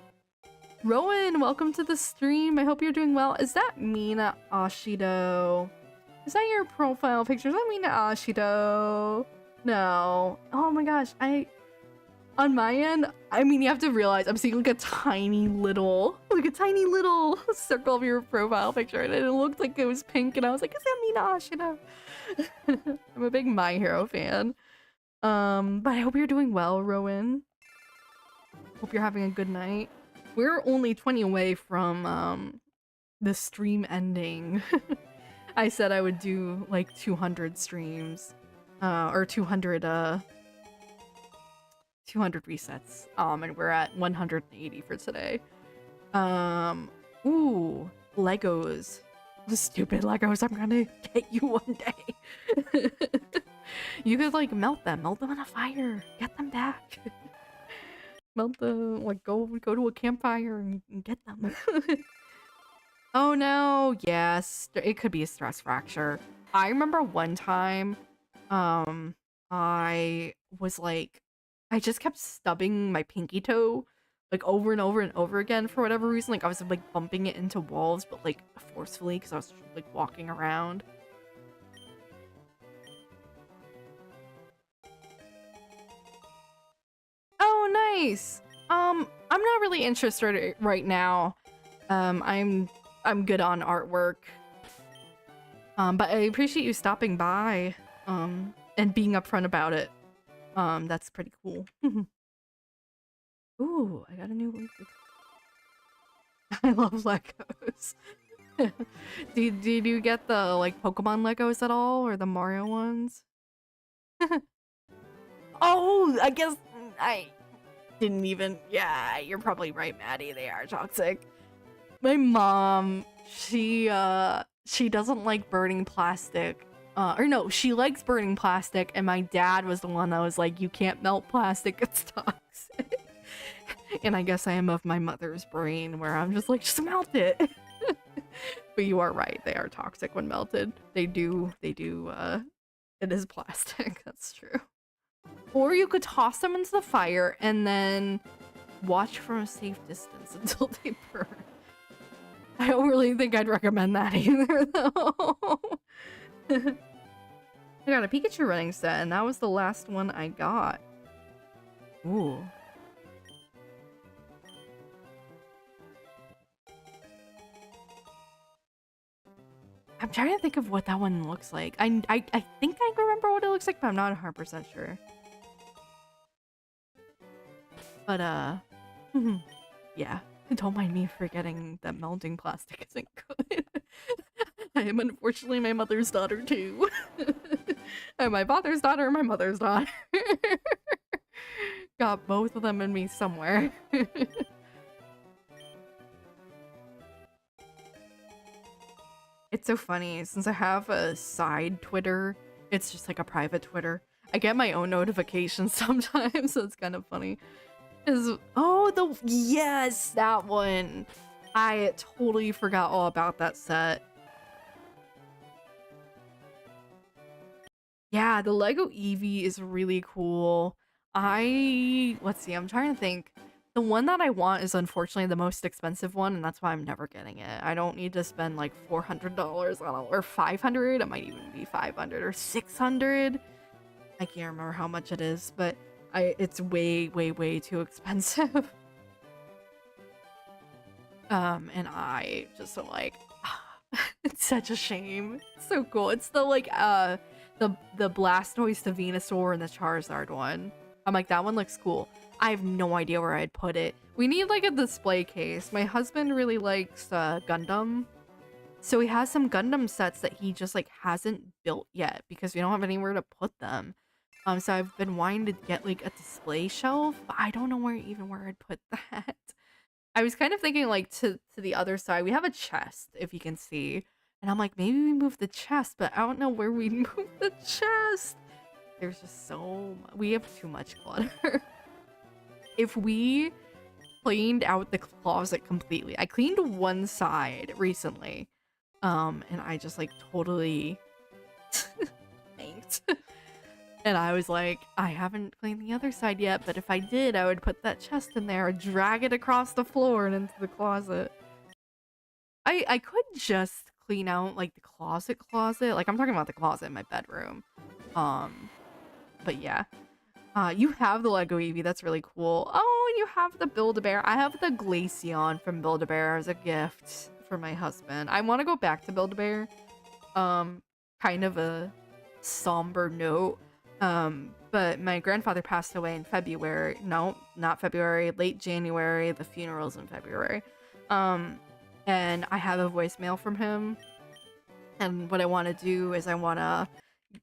Rowan, welcome to the stream. I hope you're doing well. Is that Mina Ashido? Is that your profile picture? Is that Mina Ashido? No. Oh my gosh. On my end, I mean, you have to realize I'm seeing like a tiny little circle of your profile picture, and it looked like it was pink, and I was like, is that Mina Ashido? I'm a big My Hero fan. But I hope you're doing well, Rowan. Hope you're having a good night. We're only 20 away from the stream ending. I said I would do like 200 streams, or 200 resets. And we're at 180 for today. Ooh, Legos. The stupid Legos. I'm gonna get you one day. You could like melt them in a fire, get them back. Melt them, like go to a campfire and get them. Oh no, yes, it could be a stress fracture. I remember one time, I was like, I just kept stubbing my pinky toe, like over and over and over again for whatever reason. Like I was like bumping it into walls, but like forcefully because I was like walking around. Oh, nice. I'm not really interested right now. I'm good on artwork. But I appreciate you stopping by, and being upfront about it. That's pretty cool. Ooh, I got a new one. I love Legos. Did you get the like Pokemon Legos at all, or the Mario ones? Oh, I guess I didn't even. Yeah, you're probably right, Maddie. They are toxic. My mom, she doesn't like burning plastic. Or no, she likes burning plastic, and my dad was the one that was like, you can't melt plastic, it's toxic. And I guess I am of my mother's brain, where I'm just like, just melt it. But you are right, they are toxic when melted. They do, it is plastic, that's true. Or you could toss them into the fire and then watch from a safe distance until they burn. I don't really think I'd recommend that either, though. I got a Pikachu running set, and that was the last one I got. Ooh. I'm trying to think of what that one looks like. I think I remember what it looks like, but I'm not 100% sure. But yeah, don't mind me forgetting that melting plastic isn't good. I am unfortunately my mother's daughter too. And my father's daughter and my mother's daughter. Got both of them in me somewhere. It's so funny, since I have a side Twitter, it's just like a private Twitter. I get my own notifications sometimes, so it's kind of funny. Yes, that one. I totally forgot all about that set. Yeah, the Lego Eevee is really cool. Let's see, I'm trying to think. The one that I want is unfortunately the most expensive one, and that's why I'm never getting it. I don't need to spend like $400 on it, or 500. It might even be 500 or 600. I can't remember how much it is, but it's way, way, way too expensive. And I just am like, it's such a shame. It's so cool. It's the like the Blastoise, the Venusaur, and the Charizard one. I'm like, that one looks cool. I have no idea where I'd put it. We need like a display case. My husband really likes Gundam. So he has some Gundam sets that he just like hasn't built yet because we don't have anywhere to put them. So I've been wanting to get like a display shelf, but I don't know where I'd put that. I was kind of thinking like to the other side. We have a chest, if you can see. And I'm like, maybe we move the chest, but I don't know where we'd move the chest. There's just we have too much clutter. If we cleaned out the closet completely, I cleaned one side recently, and I just like totally tanked. And I was like, I haven't cleaned the other side yet, but if I did, I would put that chest in there, drag it across the floor and into the closet. I could just clean out like the closet, like I'm talking about the closet in my bedroom. But yeah. You have the Lego Eevee, that's really cool. Oh, and you have the Build-A-Bear. I have the Glaceon from Build-A-Bear as a gift for my husband. I want to go back to Build-A-Bear. Kind of a somber note. But my grandfather passed away in February. No, not February, late January. The funeral's in February. And I have a voicemail from him. And what I want to do is I want to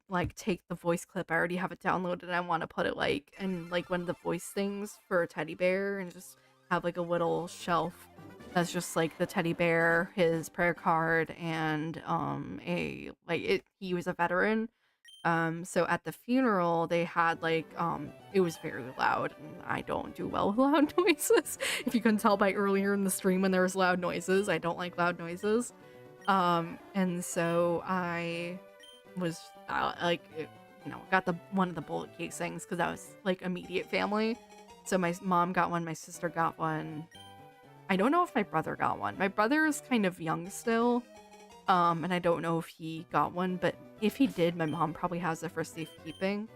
like take the voice clip. I already have it downloaded and I want to put it like in like one of the voice things for a teddy bear and just have like a little shelf that's just like the teddy bear, his prayer card, and he was a veteran. So at the funeral they had like it was very loud and I don't do well with loud noises. If you couldn't tell by earlier in the stream when there was loud noises, I don't like loud noises. And so I was got one of the bullet casings because that was like immediate family. So my mom got one, my sister got one. I don't know if my brother got one. My brother is kind of young still, and I don't know if he got one, but if he did, my mom probably has it for safekeeping.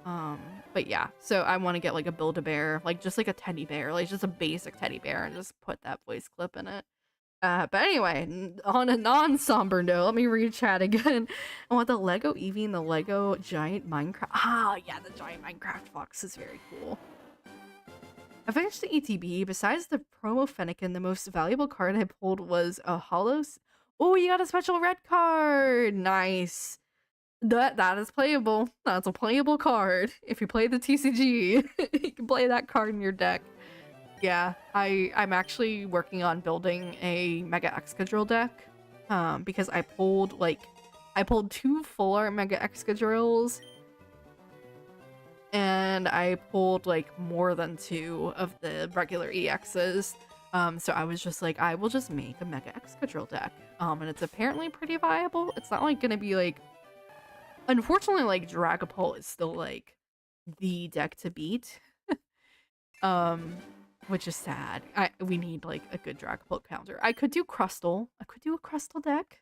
But yeah, so I want to get like a Build-A-Bear, like just like a teddy bear, like just a basic teddy bear, and just put that voice clip in it. But anyway, on a non-somber note, let me read chat again. I want the Lego Eevee and the Lego Giant Minecraft. Ah, yeah, the Giant Minecraft box is very cool. I finished the ETB. Besides the promo Fennekin, the most valuable card I pulled was a holo. Oh, you got a special red card. Nice. That is playable. That's a playable card. If you play the TCG, you can play that card in your deck. Yeah, I'm actually working on building a Mega Excadrill deck, because I pulled 2 full art Mega Excadrills, and I pulled like more than 2 of the regular EXs. So I was just like, I will just make a Mega Excadrill deck, and it's apparently pretty viable. It's not like gonna be like, unfortunately, like Dragapult is still like the deck to beat. Which is sad. We need like a good Dragapult counter. I could do Crustle. I could do a Crustle deck.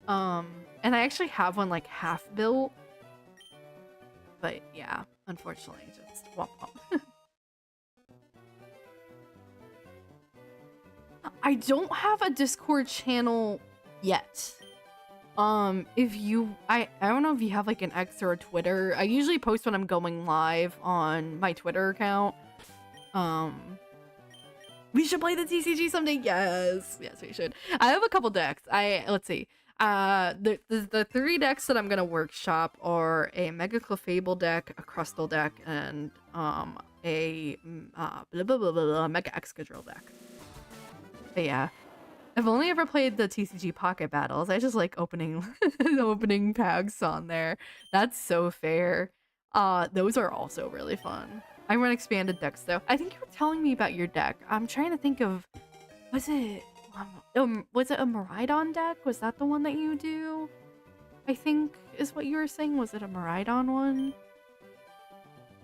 And I actually have one like half built. But yeah, unfortunately, just womp womp. I don't have a Discord channel yet. I don't know if you have like an X or a Twitter. I usually post when I'm going live on my Twitter account. We should play the TCG someday. Yes, yes, we should. I have a couple decks. Let's see. The 3 decks that I'm gonna workshop are a Mega Clefable deck, a Crustal deck, and a Mega Excadrill deck. But yeah, I've only ever played the TCG Pocket Battles. I just like opening opening packs on there. That's so fair. Those are also really fun. I run expanded decks though. I think you were telling me about your deck. I'm trying to think of, was it a Miraidon deck? Was that the one that you do? I think is what you were saying. Was it a Miraidon one?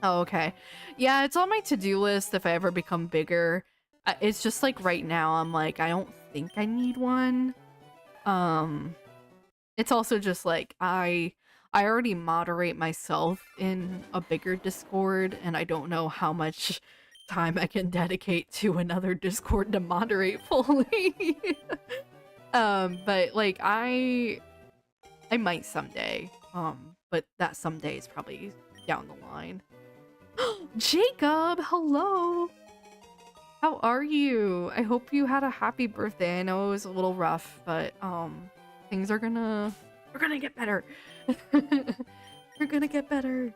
Oh, okay. Yeah, it's on my to-do list if I ever become bigger. It's just like right now I'm like, I don't think I need one. It's also just like I already moderate myself in a bigger Discord, and I don't know how much time I can dedicate to another Discord to moderate fully. But like I might someday. But that someday is probably down the line. Jacob, hello. How are you? I hope you had a happy birthday. I know it was a little rough, but things are gonna get better. You're gonna get better.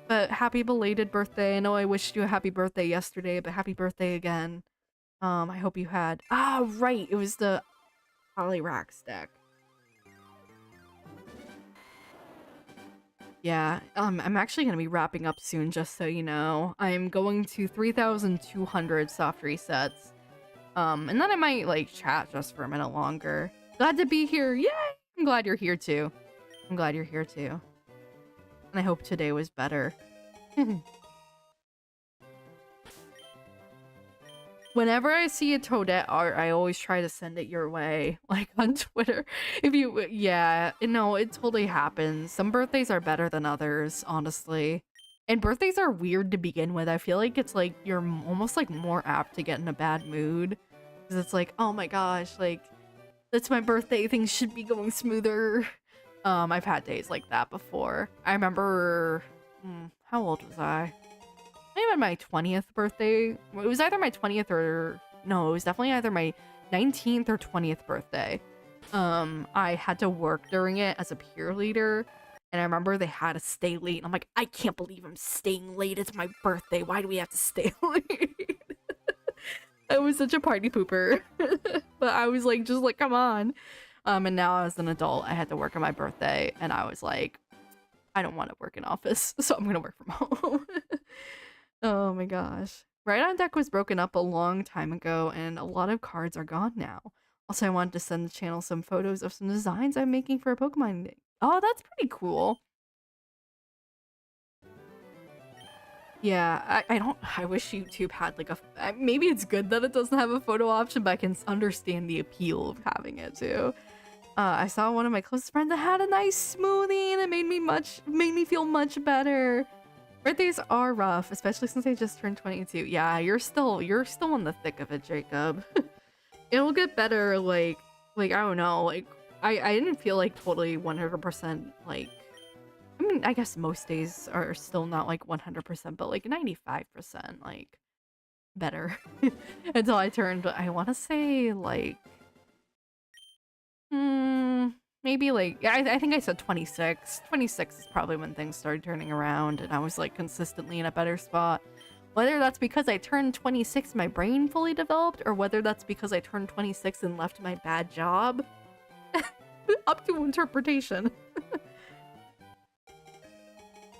But happy belated birthday. I know I wished you a happy birthday yesterday, but happy birthday again. I hope you had... Ah, right. It was the Polyrax deck. Yeah, I'm actually gonna be wrapping up soon, just so you know. I'm going to 3,200 soft resets. And then I might, like, chat just for a minute longer. Glad to be here. Yay! I'm glad you're here, too. I'm glad you're here, too. And I hope today was better. Whenever I see a Toadette art, I always try to send it your way, like on Twitter. If you, yeah, no, it totally happens. Some birthdays are better than others, honestly. And birthdays are weird to begin with. I feel like it's like you're almost like more apt to get in a bad mood. Because it's like, oh my gosh, like, it's my birthday, things should be going smoother. I've had days like that before. I remember, how old was I? I had my 20th birthday. It was either my 20th or... No, it was definitely either my 19th or 20th birthday. I had to work during it as a peer leader. And I remember they had to stay late. And I'm like, I can't believe I'm staying late. It's my birthday. Why do we have to stay late? I was such a party pooper. But I was like, just like, come on. And now as an adult, I had to work on my birthday. And I was like, I don't want to work in office. So I'm going to work from home. Oh my gosh. Ride-on deck was broken up a long time ago, and a lot of cards are gone now. Also, I wanted to send the channel some photos of some designs I'm making for a Pokemon day. Oh, that's pretty cool. Yeah, I wish YouTube had like a... Maybe it's good that it doesn't have a photo option, but I can understand the appeal of having it too. I saw one of my closest friends that had a nice smoothie, and it made me feel much better. Birthdays are rough, especially since I just turned 22. Yeah, you're still in the thick of it, Jacob. It'll get better, like I don't know, like I didn't feel like totally 100% like, I mean, I guess most days are still not like 100%, but like 95% like better until I turned, I want to say like maybe like, I think I said 26. 26 is probably when things started turning around and I was like consistently in a better spot. Whether that's because I turned 26, my brain fully developed, or whether that's because I turned 26 and left my bad job. Up to interpretation.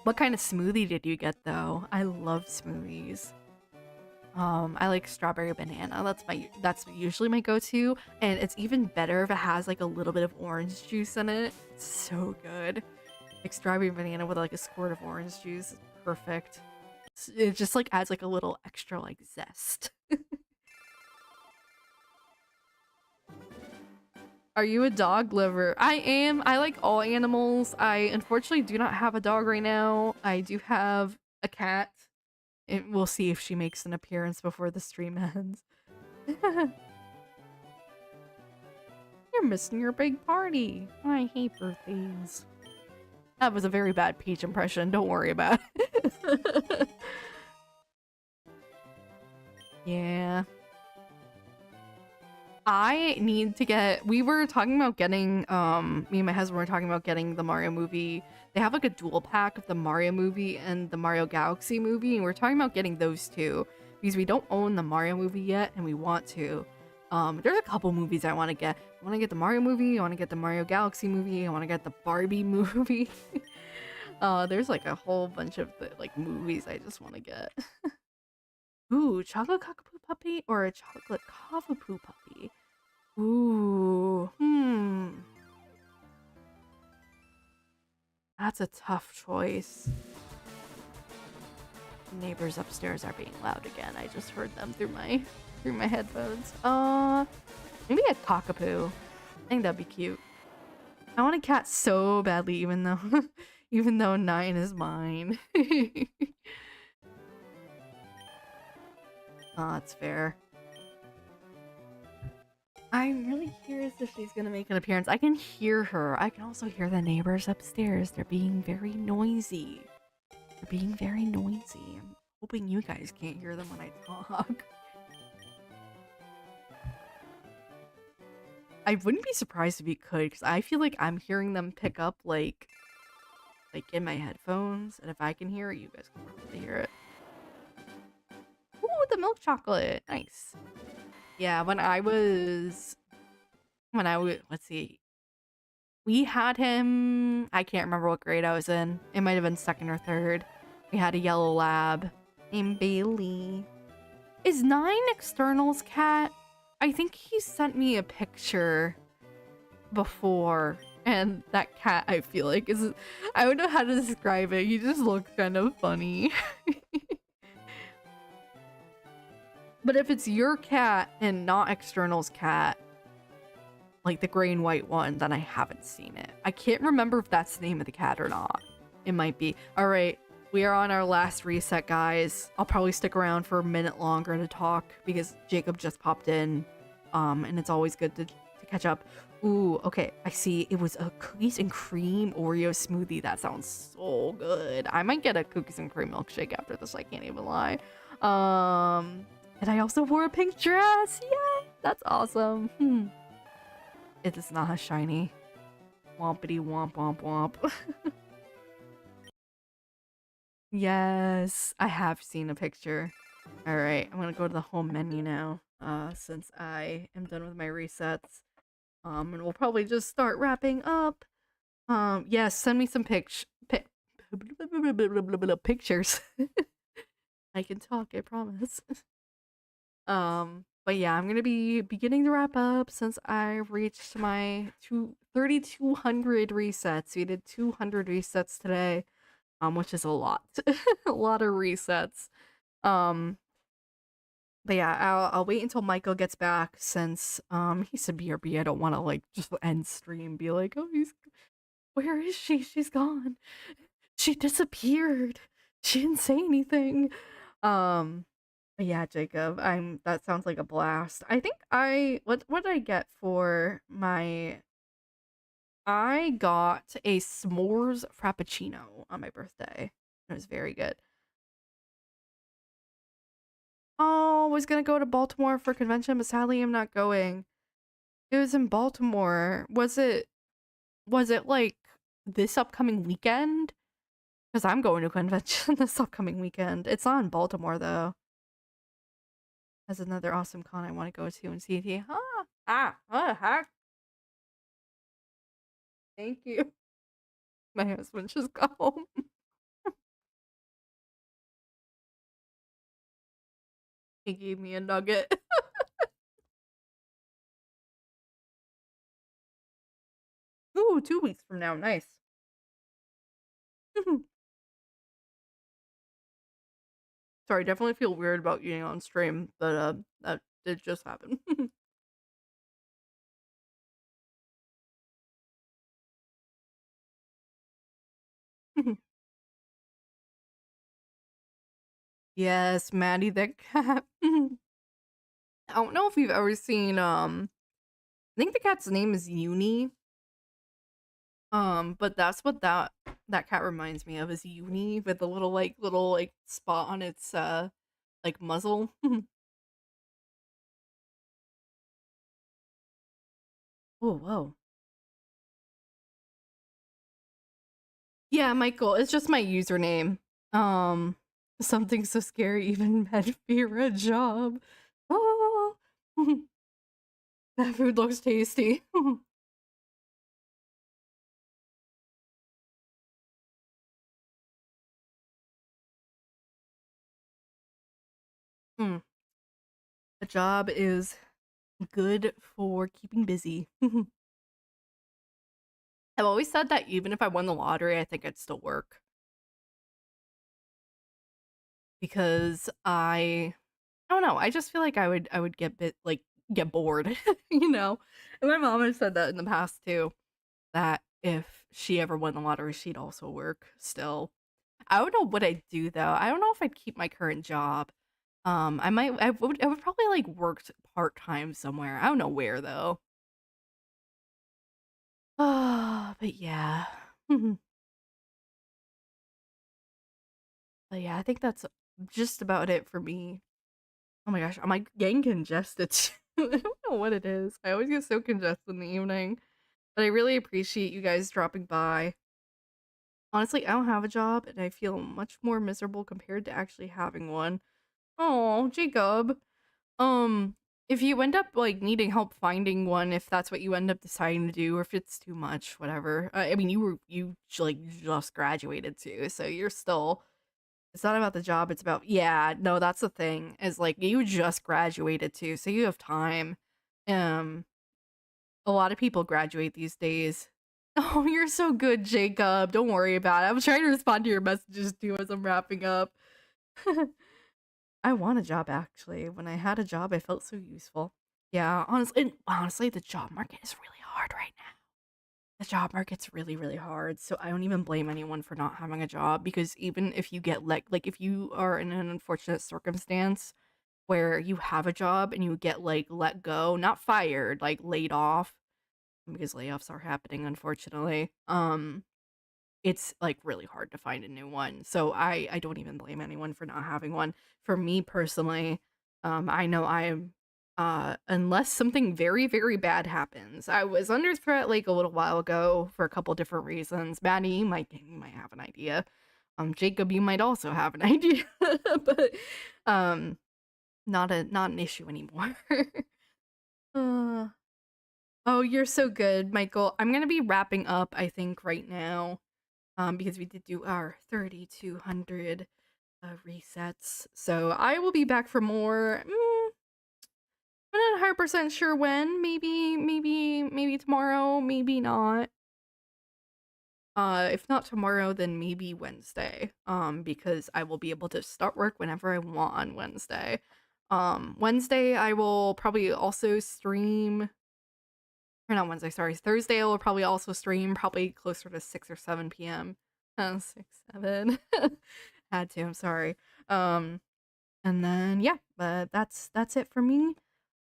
What kind of smoothie did you get though? I love smoothies. I like strawberry banana. That's usually my go-to, and it's even better if it has like a little bit of orange juice in it. It's so good. Like strawberry banana with like a squirt of orange juice is perfect. It just like adds like a little extra like zest. Are you a dog lover? I am. I like all animals. I unfortunately do not have a dog right now. I do have a cat. We'll see if she makes an appearance before the stream ends. You're missing your big party. I hate birthdays. That was a very bad Peach impression. Don't worry about it. Yeah. I need to get, we were talking about getting, me and my husband were talking about getting the Mario movie. They have like a dual pack of the Mario movie and the Mario Galaxy movie, and we're talking about getting those two because we don't own the Mario movie yet and we want to. There's a couple movies I want to get. I want to get the Mario movie, I want to get the Mario Galaxy movie, I want to get the Barbie movie. There's like a whole bunch of like movies I just want to get. Ooh, chocolate cockapoo puppy or a chocolate cockapoo puppy? Ooh, that's a tough choice. Neighbors upstairs are being loud again. I just heard them through my headphones. Maybe a cockapoo. I think that'd be cute. I want a cat so badly, even though even though 9 is mine. Oh, that's fair. I'm really curious if she's gonna make an appearance. I can hear her. I can also hear the neighbors upstairs. They're being very noisy. They're being very noisy. I'm hoping you guys can't hear them when I talk. I wouldn't be surprised if you could, because I feel like I'm hearing them pick up like in my headphones, and if I can hear it, you guys can probably hear it. Ooh, the milk chocolate. Nice. Yeah, let's see. We had him, I can't remember what grade I was in. It might have been 2nd or 3rd. We had a yellow lab named Bailey. Is 9 External's cat? I think he sent me a picture before, and that cat, I feel like, is, I don't know how to describe it. He just looks kind of funny. But if it's your cat and not External's cat, like the gray and white one, then I haven't seen it. I can't remember if that's the name of the cat or not. It might be. All right, we are on our last reset, guys. I'll probably stick around for a minute longer to talk because Jacob just popped in, and it's always good to catch up. Ooh, okay, I see. It was a cookies and cream Oreo smoothie. That sounds so good. I might get a cookies and cream milkshake after this. I can't even lie. And I also wore a pink dress. Yay! That's awesome. It is not shiny. Wompity womp womp womp. Yes, I have seen a picture. Alright, I'm gonna go to the home menu now, since I am done with my resets. And we'll probably just start wrapping up. Yes, send me some pictures. I can talk, I promise. But yeah, I'm gonna be beginning to wrap up since I reached my 3,200 resets. We did 200 resets today, which is a lot. A lot of resets. But yeah, I'll wait until Michael gets back since he's a BRB. I don't want to like just end stream be like, oh, where is she? She's gone. She disappeared. She didn't say anything. Yeah, Jacob, that sounds like a blast. I think what did I get for my, I got a s'mores frappuccino on my birthday. It was very good. Oh, I was gonna go to Baltimore for convention, but sadly I'm not going. It was in Baltimore. Was it like this upcoming weekend? Because I'm going to a convention this upcoming weekend. It's not in Baltimore though. That's another awesome con I want to go to in CT. Heck. Thank you. My husband just got home. He gave me a nugget. Ooh, 2 weeks from now. Nice. Sorry, definitely feel weird about eating on stream, but that did just happen. Yes, Maddie the cat. I don't know if you've ever seen I think the cat's name is Uni. But that's what that cat reminds me of, is Uni with the little spot on its like muzzle. Oh, whoa. Yeah, Michael, it's just my username. Something so scary even meant fear a job. Oh, that food looks tasty. Hmm. The job is good for keeping busy. I've always said that even if I won the lottery, I think I'd still work because I don't know. I just feel like I would get bored, you know. And my mom has said that in the past too. That if she ever won the lottery, she'd also work still. I don't know what I'd do though. I don't know if I'd keep my current job. I would probably like work part time somewhere. I don't know where though. But yeah. But yeah, I think that's just about it for me. Oh my gosh, I'm like getting congested. I don't know what it is. I always get so congested in the evening. But I really appreciate you guys dropping by. Honestly, I don't have a job and I feel much more miserable compared to actually having one. Oh, Jacob. Um, if you end up like needing help finding one, if that's what you end up deciding to do, or if it's too much, whatever. I mean, you just graduated too, so you're still. It's not about the job. It's about yeah. No, that's the thing. Is like you just graduated too, so you have time. Um, a lot of people graduate these days. Oh, you're so good, Jacob. Don't worry about it. I'm trying to respond to your messages too as I'm wrapping up. I want a job actually. When I had a job, I felt so useful. Yeah, honestly, the job market is really hard right now. The job market's really, really hard. So I don't even blame anyone for not having a job because even if you get like if you are in an unfortunate circumstance where you have a job and you get like let go, not fired, like laid off, because layoffs are happening unfortunately. It's like really hard to find a new one. So I don't even blame anyone for not having one. For me personally, I know I'm unless something very, very bad happens. I was under threat like a little while ago for a couple different reasons. Maddie, you might have an idea. Jacob, you might also have an idea. But um not an issue anymore. uh, oh, you're so good, Michael. I'm gonna be wrapping up, I think, right now. Because we did do our 3,200 resets. So I will be back for more. I'm not 100% sure when. Maybe tomorrow. Maybe not. If not tomorrow, then maybe Wednesday. Because I will be able to start work whenever I want on Wednesday. Wednesday I will probably also stream. Or not Wednesday, sorry. Thursday I will probably also stream, probably closer to 6 or 7 p.m. 6, 7. Had to, I'm sorry. Um, and then yeah, but that's it for me.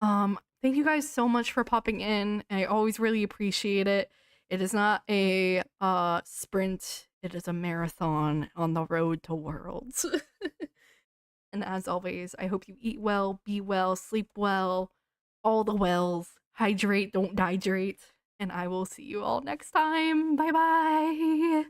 Thank you guys so much for popping in. I always really appreciate it. It is not a sprint, it is a marathon on the road to worlds. And as always, I hope you eat well, be well, sleep well, all the wells. Hydrate, don't dehydrate. And I will see you all next time. Bye bye.